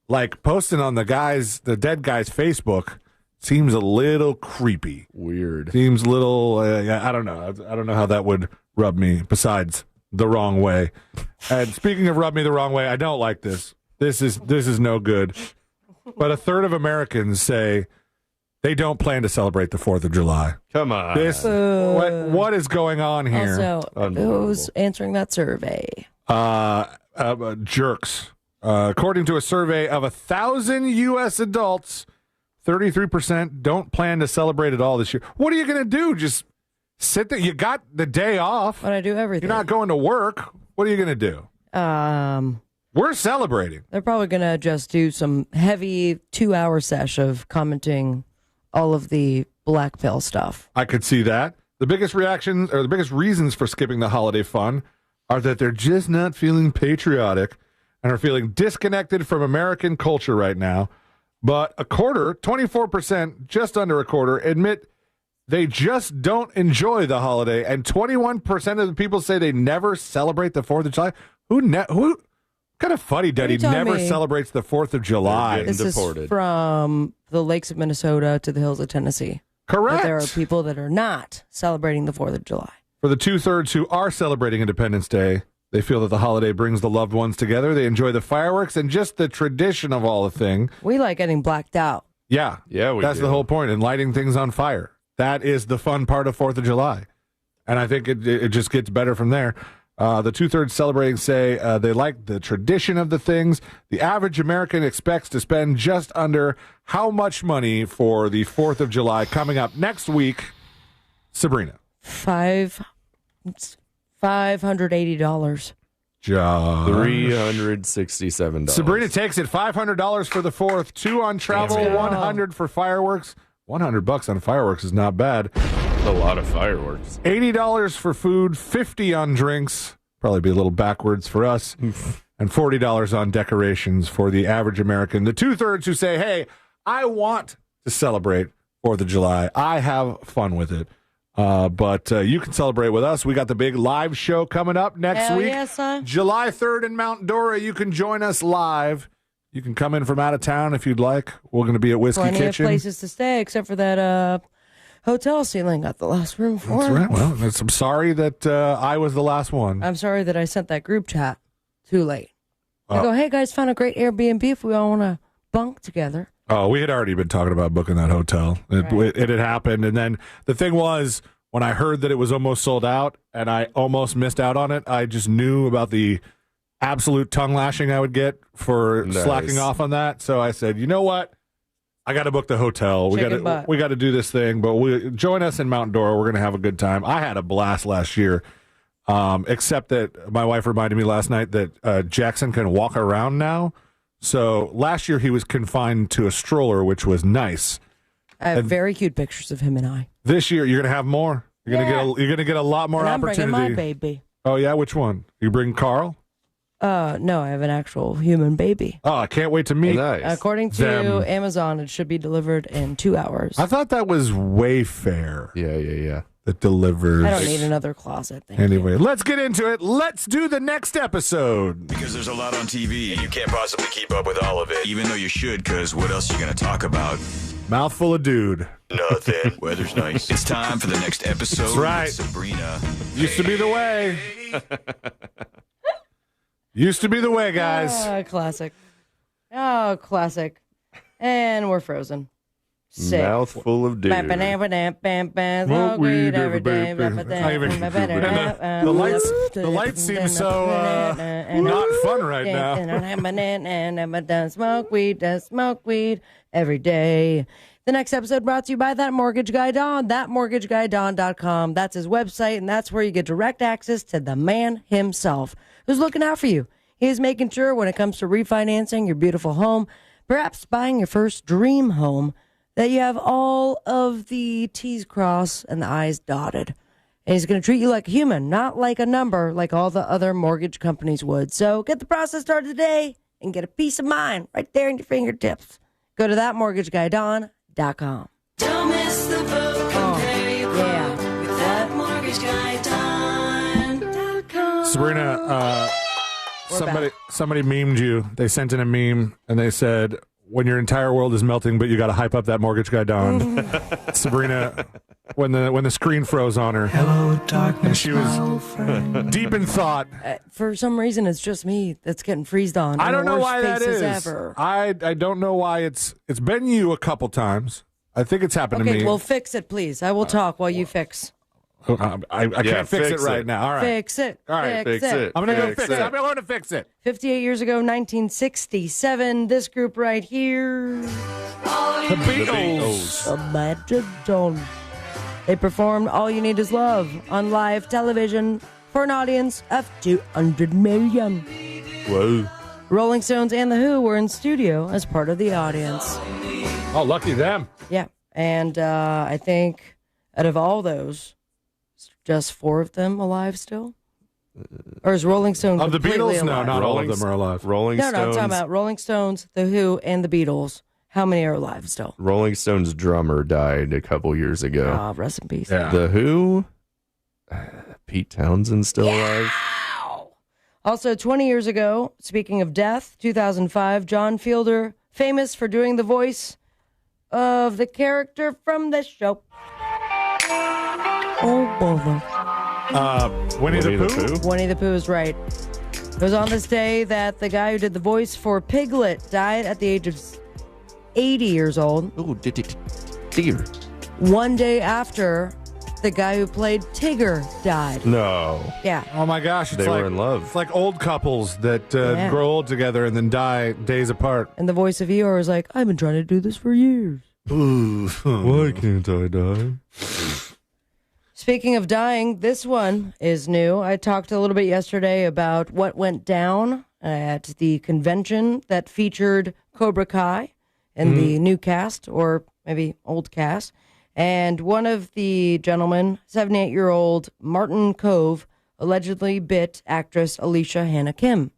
like posting on the dead guy's Facebook seems a little creepy. Weird. Seems a little, I don't know. I don't know how that would rub me, besides the wrong way. And speaking of rub me the wrong way, I don't like this. This is no good. But a third of Americans say they don't plan to celebrate the 4th of July. Come on. What is going on here? Also, who's answering that survey? Jerks. According to a survey of 1,000 U.S. adults, 33% don't plan to celebrate at all this year. What are you going to do? Just sit there? You got the day off. But I do everything. You're not going to work. What are you going to do? We're celebrating. They're probably going to just do some heavy 2-hour sesh of commenting all of the black pill stuff. I could see that. The biggest reactions or the biggest reasons for skipping the holiday fun are that they're just not feeling patriotic and are feeling disconnected from American culture right now. But 24%, just under a quarter, admit they just don't enjoy the holiday. And 21% of the people say they never celebrate the 4th of July. Who kind of fuddy-duddy never celebrates the 4th of July? This is from the lakes of Minnesota to the hills of Tennessee. Correct. But there are people that are not celebrating the 4th of July. For the 2/3 who are celebrating Independence Day, they feel that the holiday brings the loved ones together. They enjoy the fireworks and just the tradition of all the thing. We like getting blacked out. Yeah. Yeah, that's do. the whole point, and lighting things on fire. That is the fun part of 4th of July. And I think it just gets better from there. The 2/3 celebrating say they like the tradition of the things. The average American expects to spend just under how much money for the 4th of July coming up next week? Sabrina. $580. $367. Sabrina takes it. $500 for the 4th, 2 on travel, $100 for fireworks. $100 on fireworks is not bad. A lot of fireworks. $80 for food, $50 on drinks. Probably be a little backwards for us. And $40 on decorations for the average American. The 2/3 who say, hey, I want to celebrate 4th of July. I have fun with it. But you can celebrate with us. We got the big live show coming up next week. Yeah, son. July 3rd in Mount Dora. You can join us live. You can come in from out of town if you'd like. We're going to be at Whiskey Plenty Kitchen. of places to stay, except for that hotel ceiling got the last room for That's it. right. Well, I'm sorry that I was the last one. I'm sorry that I sent that group chat too late. I go, hey, guys, found a great Airbnb if we all want to bunk together. Oh, we had already been talking about booking that hotel. It had happened. And then the thing was, when I heard that it was almost sold out and I almost missed out on it, I just knew about the absolute tongue lashing I would get for slacking off on that. So I said, you know what? I got to book the hotel. We got to do this thing. But join us in Mount Dora. We're going to have a good time. I had a blast last year, except that my wife reminded me last night that Jackson can walk around now. So last year he was confined to a stroller, which was nice. I have very cute pictures of him and I. This year you're gonna have more. You're gonna get a lot more and I'm opportunity. bringing my baby. Oh yeah, which one? You bring Carl? No, I have an actual human baby. Oh, I can't wait to meet. According to Amazon, it should be delivered in 2 hours. I thought that was Wayfair. Yeah. That delivers. I don't need another closet. Anyway, let's get into it. Let's do the next episode. Because there's a lot on TV, and you can't possibly keep up with all of it. Even though you should, because what else are you going to talk about? Mouthful of dude. Nothing. Weather's nice. It's time for the next episode. That's right. With Sabrina. Used to be the way. Used to be the way, guys. Classic. Oh, classic. And we're frozen. Sick. Mouthful of dude. Smoke weed every day. The lights seem so not fun right now. Smoke weed every day. The next episode brought to you by That Mortgage Guy Don, thatmortgageguyDon.com. That's his website, and that's where you get direct access to the man himself who's looking out for you. He's making sure when it comes to refinancing your beautiful home, perhaps buying your first dream home, that you have all of the T's crossed and the I's dotted. And he's going to treat you like a human, not like a number like all the other mortgage companies would. So get the process started today and get a peace of mind right there in your fingertips. Go to thatmortgageguyDon.com. Don't miss the boat. Compare your quote with thatmortgageguyDon.com. Sabrina, somebody memed you. They sent in a meme and they said, when your entire world is melting, but you got to hype up that mortgage guy Don. Sabrina, when the screen froze on her, hello darkness, and she was deep in thought. For some reason, it's just me that's getting freezed on. I don't know why that is. Ever. I don't know why it's been you a couple times. I think it's happened to me. Okay, well, fix it, please. I will talk while you fix. I can't fix it right now. All right. Fix it. All right. Fix it. I'm going to go fix it. I'm going to fix it. 58 years ago, 1967, this group right here. The Beatles. Imagine. They performed All You Need Is Love on live television for an audience of 200 million. Whoa. Rolling Stones and The Who were in studio as part of the audience. Oh, lucky them. Yeah. And I think out of all those, just 4 of them alive still? Or is Rolling Stones Of the completely Beatles? No, alive? not all of them are alive. Rolling No, Stones. I'm talking about Rolling Stones, The Who, and The Beatles. How many are alive still? Rolling Stones drummer died a couple years ago. Ah, rest in peace. Yeah. The Who? Pete Townsend still alive? Also, 20 years ago, speaking of death, 2005, John Fielder, famous for doing the voice of the character from the show. Oh, bother. Winnie the Pooh? Winnie the Pooh is right. It was on this day that the guy who did the voice for Piglet died at the age of 80 years old. Oh, dear. One day after the guy who played Tigger died. No. Yeah. Oh my gosh. It's They like, were in love. It's like old couples that Yeah. grow old together and then die days apart. And the voice of Eeyore was like, I've been trying to do this for years. Why can't I die? Speaking of dying, this one is new. I talked a little bit yesterday about what went down at the convention that featured Cobra Kai and the new cast, or maybe old cast. And one of the gentlemen, 78-year-old Martin Cove, allegedly bit actress Alicia Hannah Kim.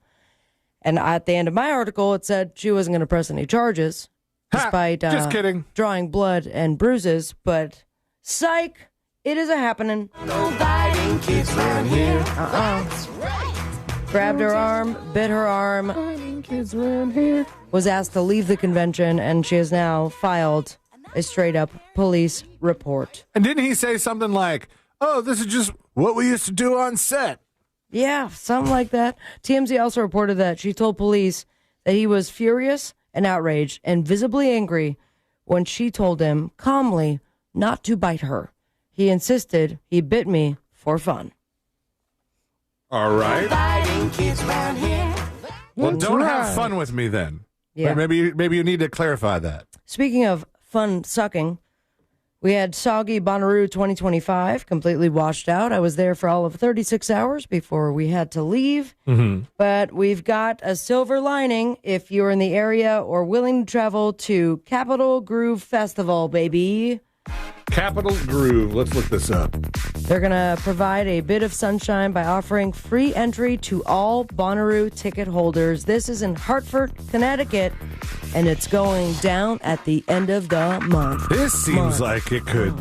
And at the end of my article, it said she wasn't going to press any charges, despite just kidding. drawing blood and bruises. But psych, it is a happening. No biting kids around here. Grabbed her arm, bit her arm, Kids around here. was asked to leave the convention, and she has now filed a straight-up police report. And didn't he say something like, oh, this is just what we used to do on set? Yeah, something like that. TMZ also reported that she told police that he was furious and outraged and visibly angry when she told him calmly not to bite her. He insisted he bit me for fun. All right. Biting kids around here. Well, That's don't right. have fun with me then. Yeah. Maybe you need to clarify that. Speaking of fun sucking, we had Soggy Bonnaroo 2025, completely washed out. I was there for all of 36 hours before we had to leave. But we've got a silver lining if you're in the area or willing to travel to Capitol Groove Festival, baby. Capitol Groove. Let's look this up. They're going to provide a bit of sunshine by offering free entry to all Bonnaroo ticket holders. This is in Hartford, Connecticut, and it's going down at the end of the month. This seems like it could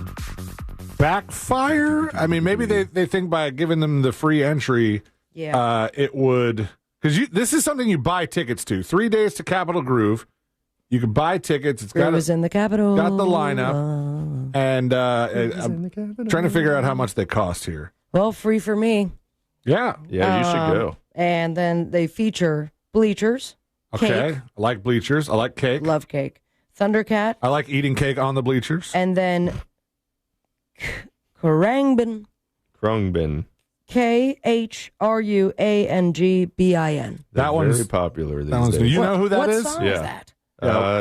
backfire. I mean, maybe they think by giving them the free entry, it would... Because this is something you buy tickets to. 3 days to Capitol Groove. You can buy tickets. It's Groove is in the Capitol. got the lineup. And I'm trying to figure out how much they cost here. Well, free for me. Yeah. Yeah, you should go. And then they feature bleachers. Okay. Cake. I like bleachers. I like cake. Love cake. Thundercat. I like eating cake on the bleachers. And then Khruangbin. Krungbin. Khruangbin. That one's very popular these that one's days. new. You know who that what is? song is that?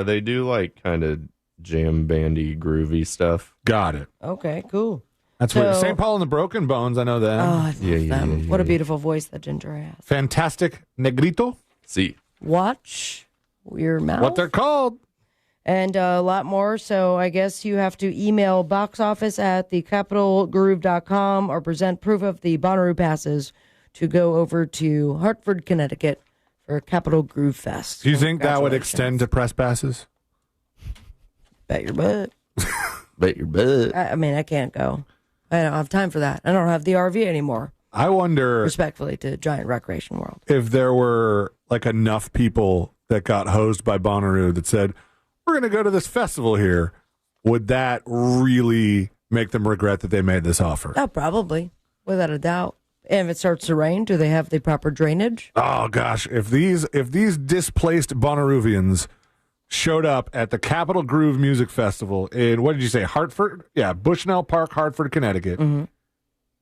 They do like kind of jam bandy, groovy stuff. Got it. Okay, cool. That's So- weird. St. Paul and the Broken Bones. I know them. Oh, I love them. What a yeah. beautiful voice that Ginger has. Fantastic Negrito. See. Watch your mouth. What they're called. And a lot more. So I guess you have to email box office at thecapitolgroove.com or present proof of the Bonnaroo passes to go over to Hartford, Connecticut for Capitol Groove Fest. Do you think that would Congratulations. extend to press passes? Bet your butt. Bet your butt. I mean, I can't go. I don't have time for that. I don't have the RV anymore. I wonder Respectfully to Giant Recreation World. if there were like enough people that got hosed by Bonnaroo that said, we're going to go to this festival here. Would that really make them regret that they made this offer? Oh, probably. Without a doubt. And if it starts to rain, do they have the proper drainage? Oh gosh, if these displaced Bonnaroovians showed up at the Capitol Groove Music Festival in, what did you say, Hartford? Yeah, Bushnell Park, Hartford, Connecticut.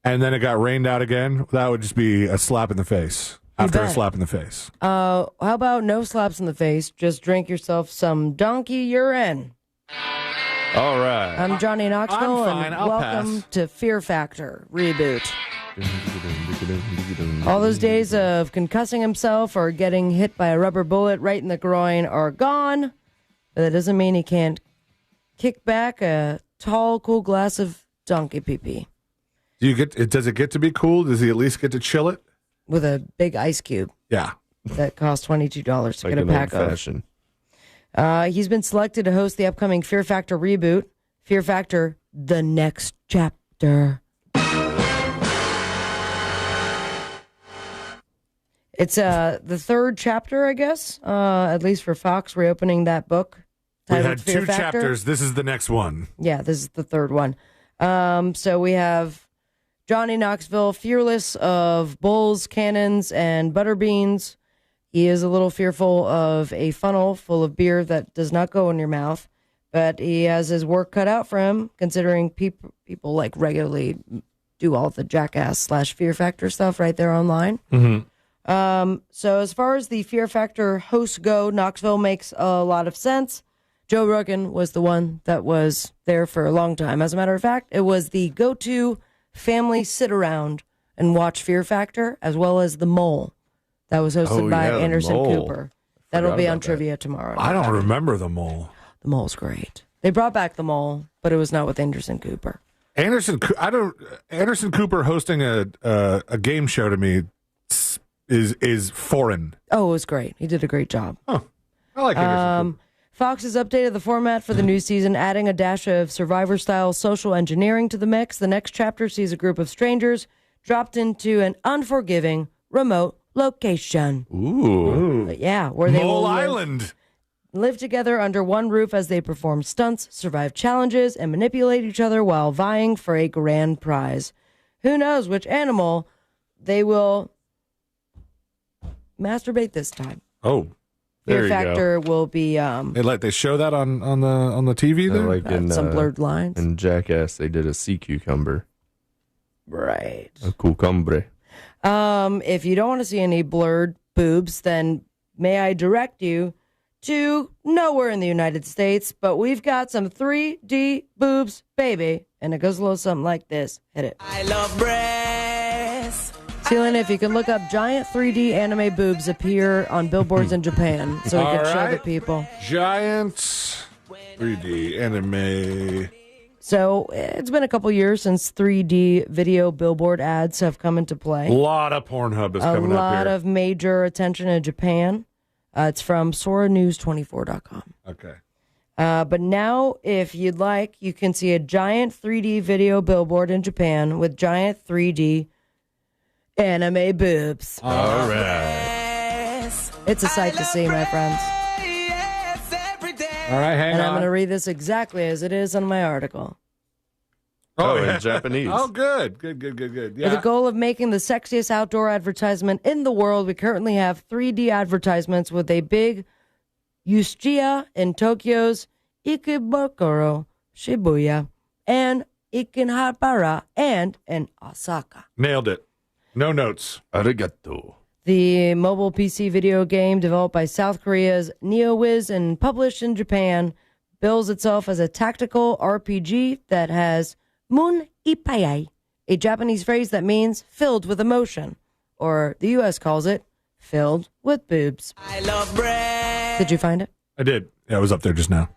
and then it got rained out again, that would just be a slap in the face after a slap in the face. How about no slaps in the face? Just drink yourself some donkey urine. All right. I'm Johnny Knoxville, I'm fine. and I'll welcome pass. to Fear Factor Reboot. All those days of concussing himself or getting hit by a rubber bullet right in the groin are gone, but that doesn't mean he can't kick back a tall, cool glass of donkey pee-pee. Does it get to be cool? Does he at least get to chill it? With a big ice cube. Yeah. That costs $22 to Like get a an pack of. old-fashioned. He's been selected to host the upcoming Fear Factor reboot, Fear Factor: The Next Chapter. It's the third chapter, I guess, at least for Fox, reopening that book. We titled had Fear 2 Factor. chapters. This is the next one. Yeah, this is the third one. So we have Johnny Knoxville, fearless of bulls, cannons, and butterbeans. He is a little fearful of a funnel full of beer that does not go in your mouth, but he has his work cut out for him, considering people like regularly do all the jackass / Fear Factor stuff right there online. Mm-hmm. So as far as the Fear Factor hosts go, Knoxville makes a lot of sense. Joe Rogan was the one that was there for a long time. As a matter of fact, it was the go-to family sit-around and watch Fear Factor, as well as The Mole. That was hosted by The Anderson Mole. Cooper. That'll be about on that. trivia tomorrow. I don't remember The Mole. The Mole's great. They brought back The Mole, but it was not with Anderson Cooper. Anderson Cooper hosting a game show to me is foreign. Oh, it was great. He did a great job. I like Anderson Cooper. Fox has updated the format for the new season, adding a dash of Survivor-style social engineering to the mix. The next chapter sees a group of strangers dropped into an unforgiving remote location. Ooh. Yeah, where they Mole will Island. live together under one roof as they perform stunts, survive challenges, and manipulate each other while vying for a grand prize. Who knows which animal they will masturbate this time? Oh, There Fear you Factor will be they show that on the TV there. Like in, some blurred lines. In Jackass, they did a sea cucumber. Right. A cucumbre. If you don't want to see any blurred boobs, then may I direct you to nowhere in the United States, but we've got some 3D boobs, baby. And it goes a little something like this. Hit it. I love breasts. Celine, if you can look up giant 3D anime boobs appear on billboards in Japan so we can All show the right. people. Giant 3D anime. So it's been a couple years since 3D video billboard ads have come into play. A lot of Pornhub is coming A up lot here. of major attention in Japan. It's from SoraNews24.com. Okay. But now, if you'd like, you can see a giant 3D video billboard in Japan with giant 3D anime boobs. All right. It's a sight to see, my friends. All right, hang And I'm on. going to read this exactly as it is on my article. In Japanese. Oh, good. Yeah. With the goal of making the sexiest outdoor advertisement in the world, we currently have 3D advertisements with a big Yushiya in Tokyo's Ikebukuro, Shibuya, and Ikenhabara, and in Osaka. Nailed it. No notes. Arigato. The mobile PC video game developed by South Korea's NeoWiz and published in Japan bills itself as a tactical RPG that has mun ipayai, a Japanese phrase that means filled with emotion, or the U.S. calls it filled with boobs. I love breasts. Did you find it? I did. Yeah, it was up there just now.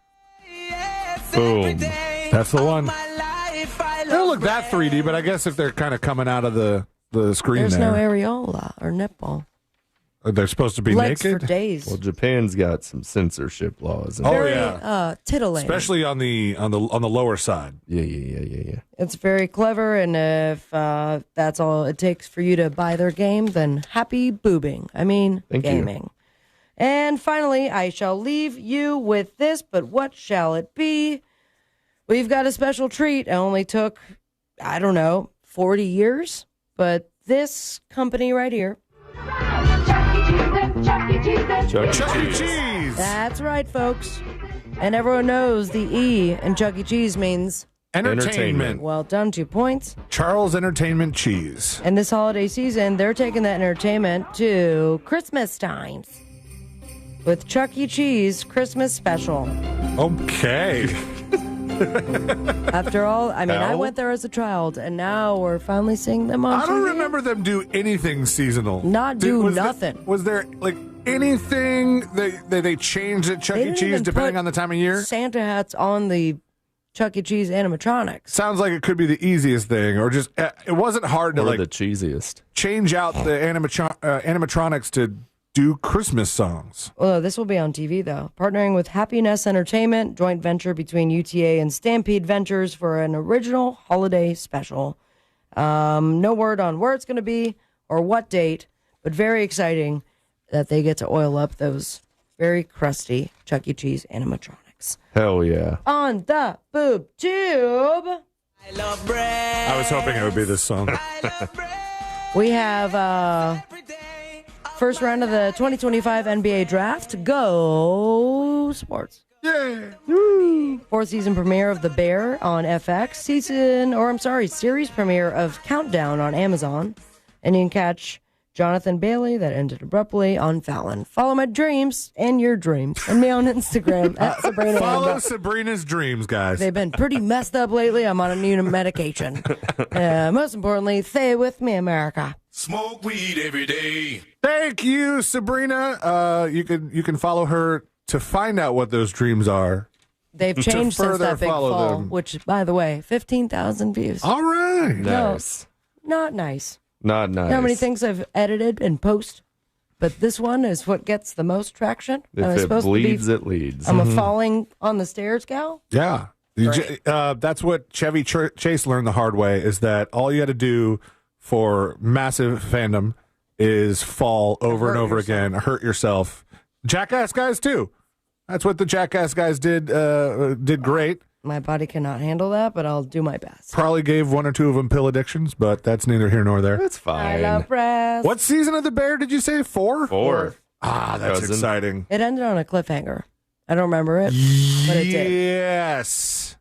Boom. That's the one. They don't look that 3D, but I guess if they're kind of coming out of the screen There's there, no areola or nipple. they're supposed to be Legs naked. for days. Well, Japan's got some censorship laws. And Very yeah. titillating. Especially on the lower side. Yeah. It's very clever, and if that's all it takes for you to buy their game, then happy boobing. I mean, Thank you. gaming. And finally, I shall leave you with this, but what shall it be? We've got a special treat. It only took, 40 years, but this company right here. Chuck E. Cheese. That's right, folks. And everyone knows the E in Chuck E. Cheese means Entertainment. Well done, 2 points. Charles Entertainment Cheese. And this holiday season, they're taking that entertainment to Christmas times with Chuck E. Cheese Christmas Special. Okay. After all, I mean, I Hell? went there as a child, and now we're finally seeing them on I don't TV. remember them do anything seasonal. Was nothing. Was there like anything they changed at Chuck They E. didn't Cheese even depending put on the time of year? Santa hats on the Chuck E. Cheese animatronics. Sounds like it could be the easiest thing, or just it wasn't hard to Or like the cheesiest. change out the animatronics to do Christmas songs. Well, this will be on TV, though. Partnering with Happiness Entertainment, joint venture between UTA and Stampede Ventures for an original holiday special. No word on where it's going to be or what date, but very exciting that they get to oil up those very crusty Chuck E. Cheese animatronics. Hell yeah. On the boob tube, I was hoping it would be this song. we have first round of the 2025 NBA Draft. Go Sports. Yeah. Fourth season premiere of The Bear on FX. Series premiere of Countdown on Amazon. And you can catch Jonathan Bailey, that ended abruptly, on Fallon. Follow my dreams and your dreams. And me on Instagram at Sabrina. Follow Amber. Sabrina's dreams, guys. They've been pretty messed up lately. I'm on a new medication. Most importantly, stay with me, America. Smoke weed every day. Thank you, Sabrina. You can follow her to find out what those dreams are. They've To changed since further that big follow fall, them. which, by the way, 15,000 views. All right. Nice. No, not nice. Not nice. You know how many things I've edited and post? But this one is what gets the most traction. If Am I it supposed bleeds, to be, it leads. I'm a falling on the stairs gal? Yeah. That's what Chevy Chase learned the hard way, is that all you got to do for massive fandom is fall over and over again, hurt yourself. Jackass guys, too. That's what the Jackass guys did great. My body cannot handle that, but I'll do my best. Probably gave one or two of them pill addictions, but that's neither here nor there. That's fine. I love breath. What season of The Bear did you say? 4? 4. Ah, that's Cousin. exciting. It ended on a cliffhanger. I don't remember it, but it did. Yes.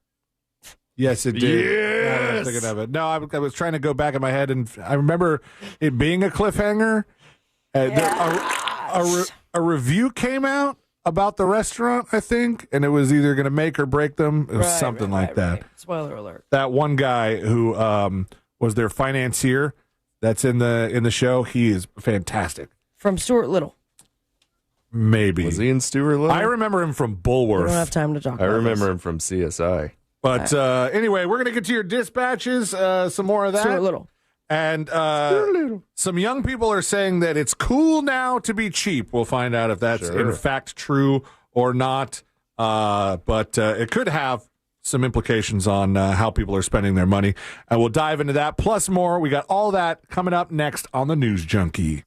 Yes, it did. Now that I'm thinking of it. No, I was trying to go back in my head, and I remember it being a cliffhanger. A review came out about the restaurant, I think, and it was either going to make or break them. It was something like that. Spoiler alert. That one guy who was their financier that's in the show, he is fantastic. From Stuart Little. Maybe. Was he in Stuart Little? I remember him from We Bulworth. don't have time to talk I about remember him from CSI. But anyway, we're going to get to your dispatches, some more of that. Stuart Little. And some young people are saying that it's cool now to be cheap. We'll find out if that's in fact true or not. But it could have some implications on how people are spending their money. And we'll dive into that, plus more. We got all that coming up next on the News Junkie.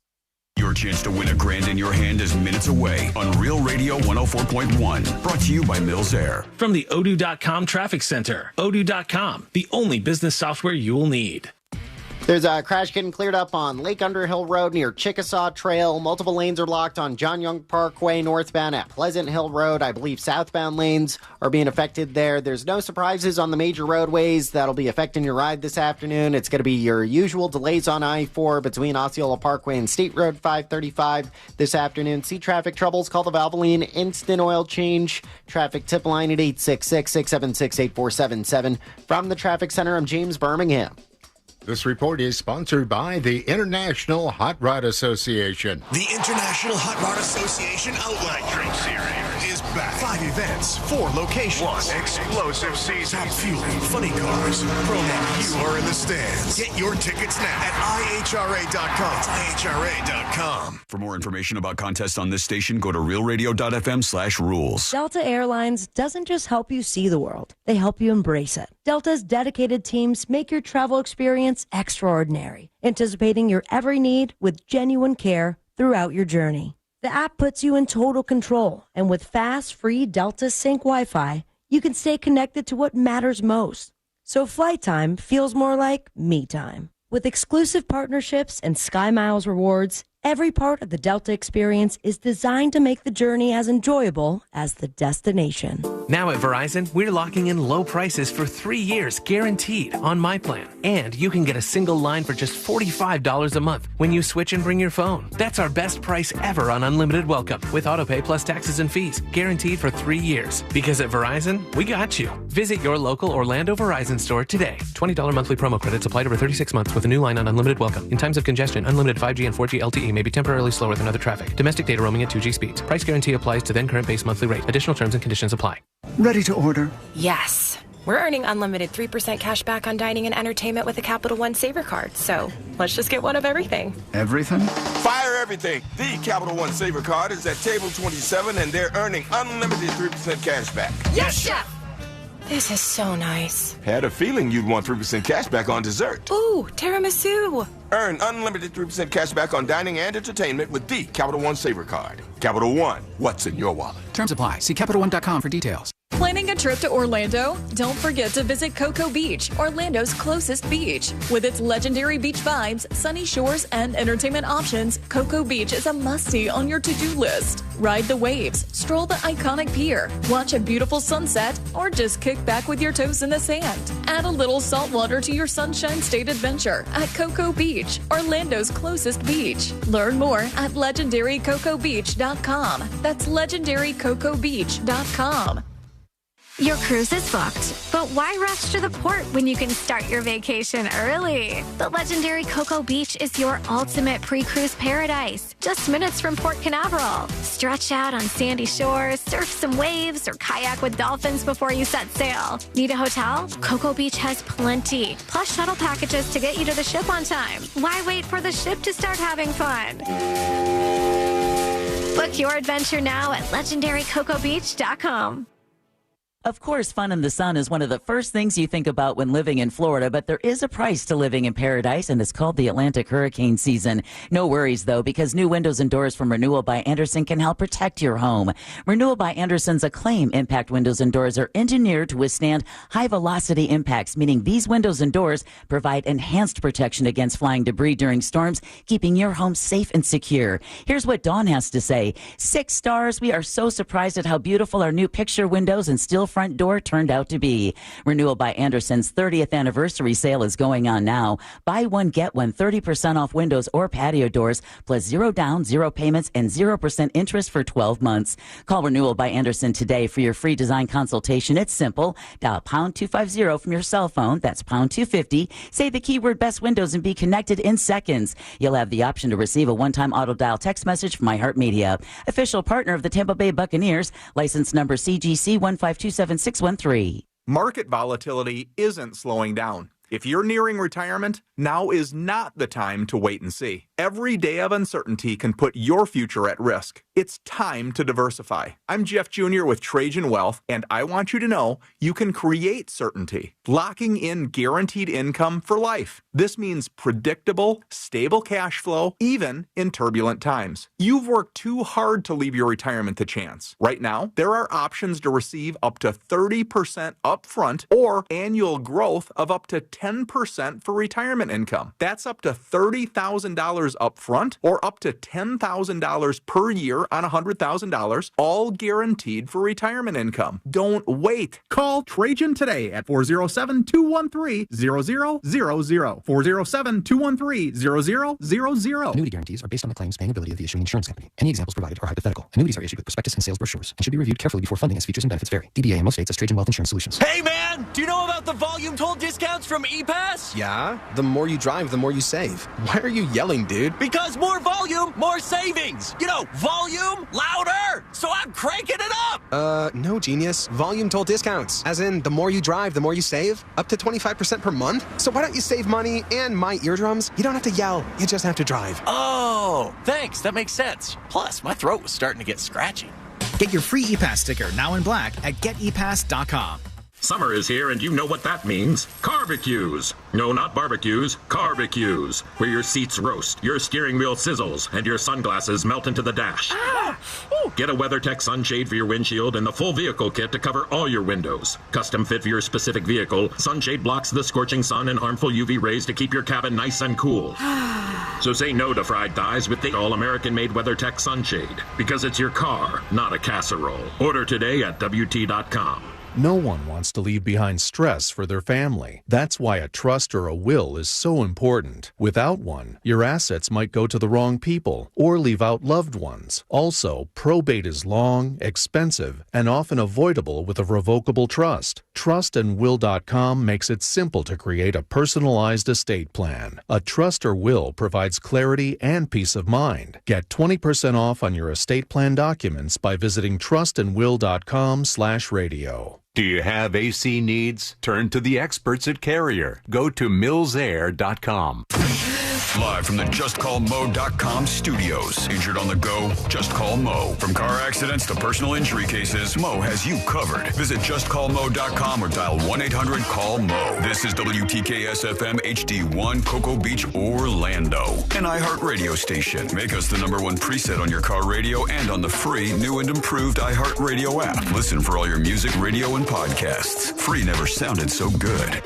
Your chance to win $1,000 in your hand is minutes away on Real Radio 104.1. Brought to you by Mills Air. From the Odoo.com Traffic Center. Odoo.com, the only business software you will need. There's a crash getting cleared up on Lake Underhill Road near Chickasaw Trail. Multiple lanes are blocked on John Young Parkway northbound at Pleasant Hill Road. I believe southbound lanes are being affected there. There's no surprises on the major roadways that'll be affecting your ride this afternoon. It's going to be your usual delays on I-4 between Osceola Parkway and State Road 535 this afternoon. See traffic troubles? Call the Valvoline Instant Oil Change traffic tip line at 866-676-8477. From the Traffic Center, I'm James Birmingham. This report is sponsored by the International Hot Rod Association. The International Hot Rod Association Outlet Drink Series is back. 5 events, 4 locations. 1 explosive season. Top fueling, funny cars, promos. You are in the stands. Get your tickets now at IHRA.com. It's IHRA.com. For more information about contests on this station, go to realradio.fm/rules. Delta Airlines doesn't just help you see the world, they help you embrace it. Delta's dedicated teams make your travel experience extraordinary, anticipating your every need with genuine care throughout your journey. The app puts you in total control, and with fast, free Delta Sync Wi-Fi, you can stay connected to what matters most. So flight time feels more like me time. With exclusive partnerships and Sky Miles rewards, Every part of the Delta experience is designed to make the journey as enjoyable as the destination. Now at Verizon, we're locking in low prices for 3 years guaranteed on my plan. And you can get a single line for just $45 a month when you switch and bring your phone. That's our best price ever on unlimited welcome with autopay plus taxes and fees, guaranteed for 3 years. Because at Verizon, we got you. Visit your local Orlando Verizon store today. $20 monthly promo credits applied over 36 months with a new line on unlimited welcome. In times of congestion, unlimited 5G and 4G LTE may be temporarily slower than other traffic. Domestic data roaming at 2G speeds. Price guarantee applies to then current base monthly rate. Additional terms and conditions apply. Ready to order? Yes. We're earning unlimited 3% cash back on dining and entertainment with the Capital One Saver Card. So let's just get one of everything. Everything? Fire everything. The Capital One Saver Card is at table 27 and they're earning unlimited 3% cash back. Yes, Chef! This is so nice. Had a feeling you'd want 3% cash back on dessert. Ooh, tiramisu. Earn unlimited 3% cash back on dining and entertainment with the Capital One Saver Card. Capital One, what's in your wallet? Terms apply. See CapitalOne.com for details. Planning a trip to Orlando? Don't forget to visit Cocoa Beach, Orlando's closest beach. With its legendary beach vibes, sunny shores, and entertainment options, Cocoa Beach is a must-see on your to-do list. Ride the waves, stroll the iconic pier, watch a beautiful sunset, or just kick back with your toes in the sand. Add a little salt water to your Sunshine State adventure at Cocoa Beach, Orlando's closest beach. Learn more at legendarycocobeach.com. That's legendarycocobeach.com. Your cruise is booked, but why rush to the port when you can start your vacation early? The legendary Cocoa Beach is your ultimate pre-cruise paradise, just minutes from Port Canaveral. Stretch out on sandy shores, surf some waves, or kayak with dolphins before you set sail. Need a hotel? Cocoa Beach has plenty, plus shuttle packages to get you to the ship on time. Why wait for the ship to start having fun? Book your adventure now at legendarycocobeach.com. Of course, fun in the sun is one of the first things you think about when living in Florida, but there is a price to living in paradise, and it's called the Atlantic hurricane season. No worries, though, because new windows and doors from Renewal by Andersen can help protect your home. Renewal by Andersen's Acclaim impact windows and doors are engineered to withstand high-velocity impacts, meaning these windows and doors provide enhanced protection against flying debris during storms, keeping your home safe and secure. Here's what Dawn has to say. 6 stars. We are so surprised at how beautiful our new picture windows and steel front door turned out to be. Renewal by Andersen's 30th anniversary sale is going on now. Buy one, get one, 30% off windows or patio doors, plus 0 down, 0 payments, and 0% interest for 12 months. Call Renewal by Andersen today for your free design consultation. It's simple. Dial pound 250 from your cell phone. That's pound 250. Say the keyword best windows and be connected in seconds. You'll have the option to receive a one-time auto dial text message from iHeartMedia. Official partner of the Tampa Bay Buccaneers. License number CGC 1527613. Market volatility isn't slowing down. If you're nearing retirement, now is not the time to wait and see. Every day of uncertainty can put your future at risk. It's time to diversify. I'm Jeff Jr. with Trajan Wealth, and I want you to know you can create certainty, locking in guaranteed income for life. This means predictable, stable cash flow, even in turbulent times. You've worked too hard to leave your retirement to chance. Right now, there are options to receive up to 30% upfront or annual growth of up to 10% for retirement income. That's up to $30,000 upfront or up to $10,000 per year on $100,000, all guaranteed for retirement income. Don't wait. Call Trajan today at 407-213-0000. 407-213-0000. Annuity guarantees are based on the claims paying ability of the issuing insurance company. Any examples provided are hypothetical. Annuities are issued with prospectus and sales brochures and should be reviewed carefully before funding as features and benefits vary. DBA in most states as Trajan Wealth Insurance Solutions. Hey man, do you know about the volume toll discounts from ePass? Yeah, the more you drive, the more you save. Why are you yelling, dude? Because more volume, more savings. You know, volume, louder. So I'm cranking it up. No, genius. Volume toll discounts. As in, the more you drive, the more you save. Up to 25% per month. So why don't you save money and my eardrums? You don't have to yell. You just have to drive. Oh, thanks. That makes sense. Plus, my throat was starting to get scratchy. Get your free ePass sticker now in black at getepass.com. Summer is here, and you know what that means. Carbecues. No, not barbecues. Carbecues. Where your seats roast, your steering wheel sizzles, and your sunglasses melt into the dash. Get a WeatherTech sunshade for your windshield and the full vehicle kit to cover all your windows. Custom fit for your specific vehicle, sunshade blocks the scorching sun and harmful UV rays to keep your cabin nice and cool. So say no to fried thighs with the all-American made WeatherTech sunshade, because it's your car, not a casserole. Order today at WT.com. No one wants to leave behind stress for their family. That's why a trust or a will is so important. Without one, your assets might go to the wrong people or leave out loved ones. Also, probate is long, expensive, and often avoidable with a revocable trust. Trustandwill.com makes it simple to create a personalized estate plan. A trust or will provides clarity and peace of mind. Get 20% off on your estate plan documents by visiting trustandwill.com/radio. Do you have AC needs? Turn to the experts at Carrier. Go to millsair.com. Live from the JustCallMo.com studios. Injured on the go? Just call Mo. From car accidents to personal injury cases, Mo has you covered. Visit JustCallMo.com or dial 1-800-CALL-MO. This is WTKS-FM HD1 Cocoa Beach, Orlando. An iHeartRadio station. Make us the #1 preset on your car radio and on the free, new and improved iHeartRadio app. Listen for all your music, radio, and podcasts. Free never sounded so good.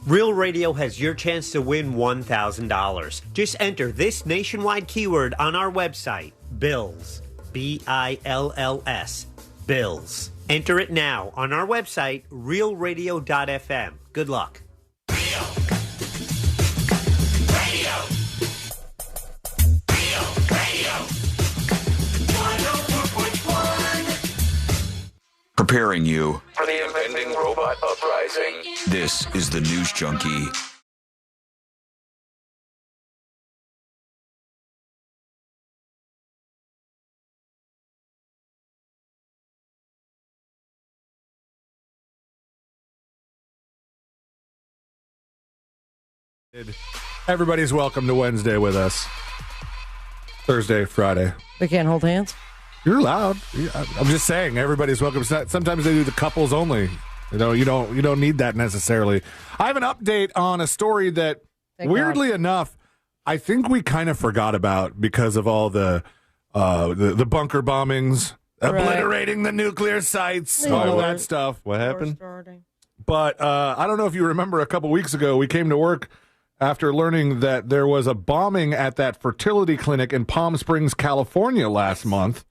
Real Radio has your chance to win $1,000. Just enter this nationwide keyword on our website, BILLS. BILLS. BILLS. Enter it now on our website, realradio.fm. Good luck. Preparing you. For the impending robot uprising. This is the News Junkie. Everybody's welcome to Wednesday with us. Thursday, Friday. We can't hold hands? You're allowed. I'm just saying, everybody's welcome. Sometimes they do the couples only. You don't need that necessarily. I have an update on a story that, weirdly enough, I think we kind of forgot about because of all the bunker bombings, obliterating the nuclear sites, all that stuff. What happened? But I don't know if you remember, a couple weeks ago, we came to work after learning that there was a bombing at that fertility clinic in Palm Springs, California last month.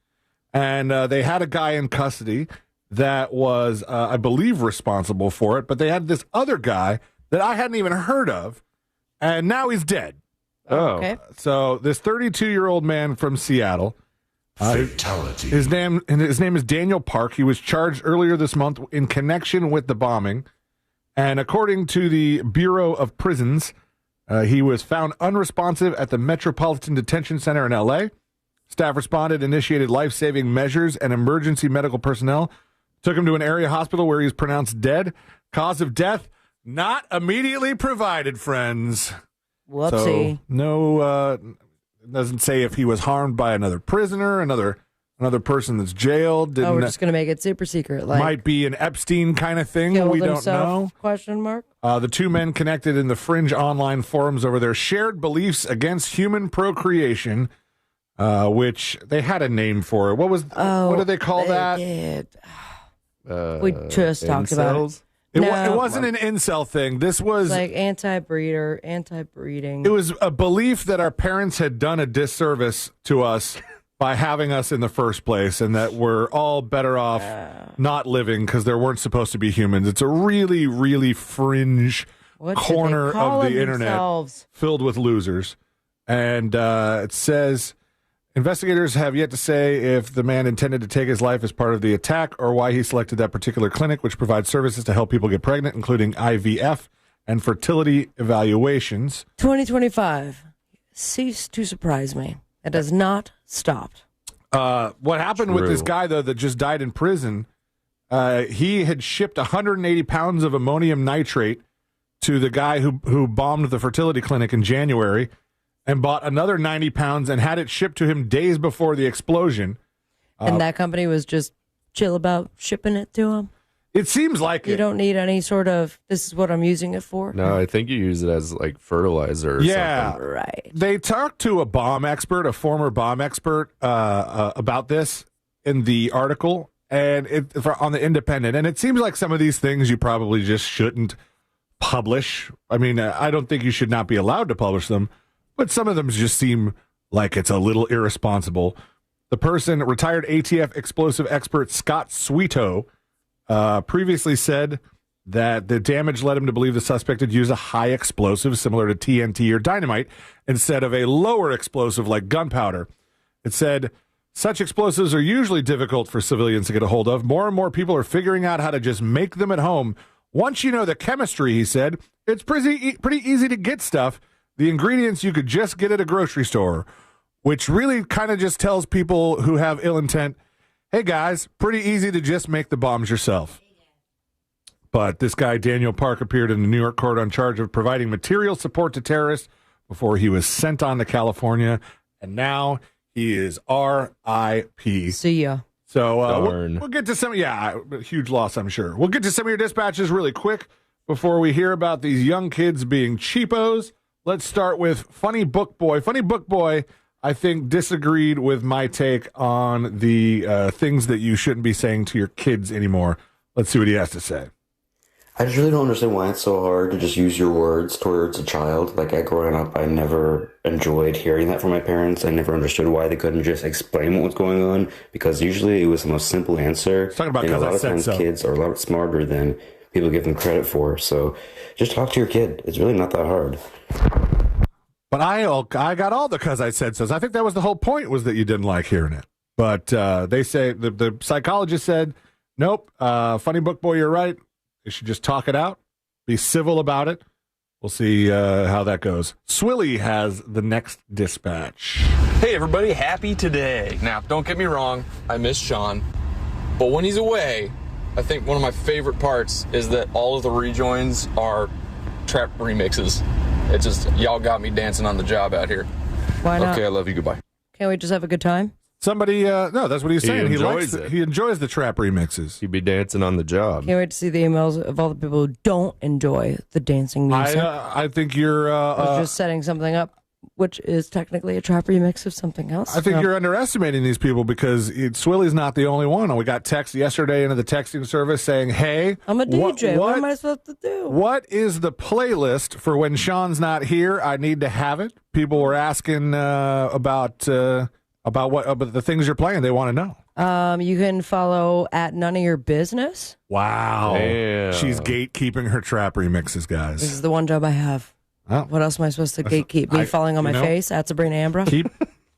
And they had a guy in custody that was, I believe, responsible for it. But they had this other guy that I hadn't even heard of, and now he's dead. Oh. Okay. So this 32-year-old man from Seattle. Fatality. His name is Daniel Park. He was charged earlier this month in connection with the bombing. And according to the Bureau of Prisons, he was found unresponsive at the Metropolitan Detention Center in L.A., Staff responded, initiated life-saving measures, and emergency medical personnel took him to an area hospital where he was pronounced dead. Cause of death not immediately provided, friends. Whoopsie. So, no, it doesn't say if he was harmed by another prisoner, another person that's jailed. We're just going to make it super secret. Like, might be an Epstein kind of thing. Killed We don't himself, know. Question mark. The two men connected in the fringe online forums over their shared beliefs against human procreation. Which they had a name for it. What do they call that? Did. We just talked about it. It wasn't an incel thing. This was like anti-breeder, anti-breeding. It was a belief that our parents had done a disservice to us by having us in the first place, and that we're all better off not living because there weren't supposed to be humans. It's a really, really fringe corner of the internet filled with losers. And it says, investigators have yet to say if the man intended to take his life as part of the attack or why he selected that particular clinic, which provides services to help people get pregnant, including IVF and fertility evaluations. 2025. Cease to surprise me. It has not stopped. What happened with this guy, though, that just died in prison, he had shipped 180 pounds of ammonium nitrate to the guy who bombed the fertility clinic in January, and bought another 90 pounds and had it shipped to him days before the explosion. And that company was just chill about shipping it to him? It seems like you don't need any sort of, this is what I'm using it for? No, I think you use it as like fertilizer or something. Right. They talked to a bomb expert, a former bomb expert, about this in the article and on the Independent. And it seems like some of these things you probably just shouldn't publish. I mean, I don't think you should not be allowed to publish them. but some of them just seem like it's a little irresponsible. The person, retired ATF explosive expert Scott Sweeto, previously said that the damage led him to believe the suspect had used a high explosive similar to TNT or dynamite instead of a lower explosive like gunpowder. It said, such explosives are usually difficult for civilians to get a hold of. More and more people are figuring out how to just make them at home. Once you know the chemistry, he said, it's pretty easy to get stuff. The ingredients you could just get at a grocery store, which really kind of just tells people who have ill intent, hey guys, pretty easy to just make the bombs yourself. But this guy, Daniel Park, appeared in the New York court on charge of providing material support to terrorists before he was sent on to California. And now he is R.I.P. See ya. So we'll get to some, huge loss, I'm sure. We'll get to some of your dispatches really quick before we hear about these young kids being cheapos. Let's start with Funny Book Boy. Funny Book Boy, I think, disagreed with my take on the things that you shouldn't be saying to your kids anymore. Let's see what he has to say. I just really don't understand why it's so hard to just use your words towards a child. Like, growing up, I never enjoyed hearing that from my parents. I never understood why they couldn't just explain what was going on, because usually it was the most simple answer. Talking about, and a lot of times kids are a lot smarter than people give them credit for. So just talk to your kid. It's really not that hard. But I got all the "cause I said so's." I think that was the whole point, was that you didn't like hearing it. But they say, the psychologist said, nope, Funny Book Boy, you're right. You should just talk it out. Be civil about it. We'll see how that goes. Swilly has the next dispatch. Hey, everybody. Happy today. Now, don't get me wrong. I miss Shawn. But when he's away, I think one of my favorite parts is that all of the rejoins are trap remixes. It just, y'all got me dancing on the job out here. Why not? Okay, I love you. Goodbye. Can't we just have a good time? Somebody, no, that's what he's saying. He enjoys the trap remixes. He'd be dancing on the job. Can't wait to see the emails of all the people who don't enjoy the dancing music. I think you're... I was just setting something up, which is technically a trap remix of something else. I think you're underestimating these people, because Swilly's not the only one. We got text yesterday into the texting service saying, hey... I'm a DJ. What am I supposed to do? What is the playlist for when Shawn's not here? I need to have it. People were asking about the things you're playing. They want to know. You can follow at None of Your Business. Wow. Damn. She's gatekeeping her trap remixes, guys. This is the one job I have. Oh. What else am I supposed to gatekeep? Me falling on my face at Sabrina Ambra?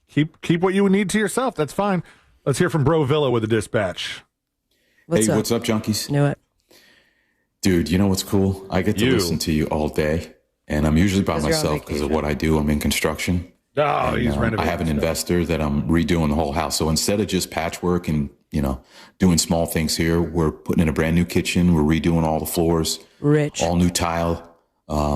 Keep what you need to yourself. That's fine. Let's hear from Bro Villa with a dispatch. What's up? What's up, junkies? Knew it. Dude, you know what's cool? I get to listen to you all day, and I'm usually by myself because of what I do. I'm in construction. Oh, he's renovating. I have an investor that I'm redoing the whole house. So instead of just patchwork and, doing small things here, we're putting in a brand new kitchen. We're redoing all the floors. Rich. All new tile,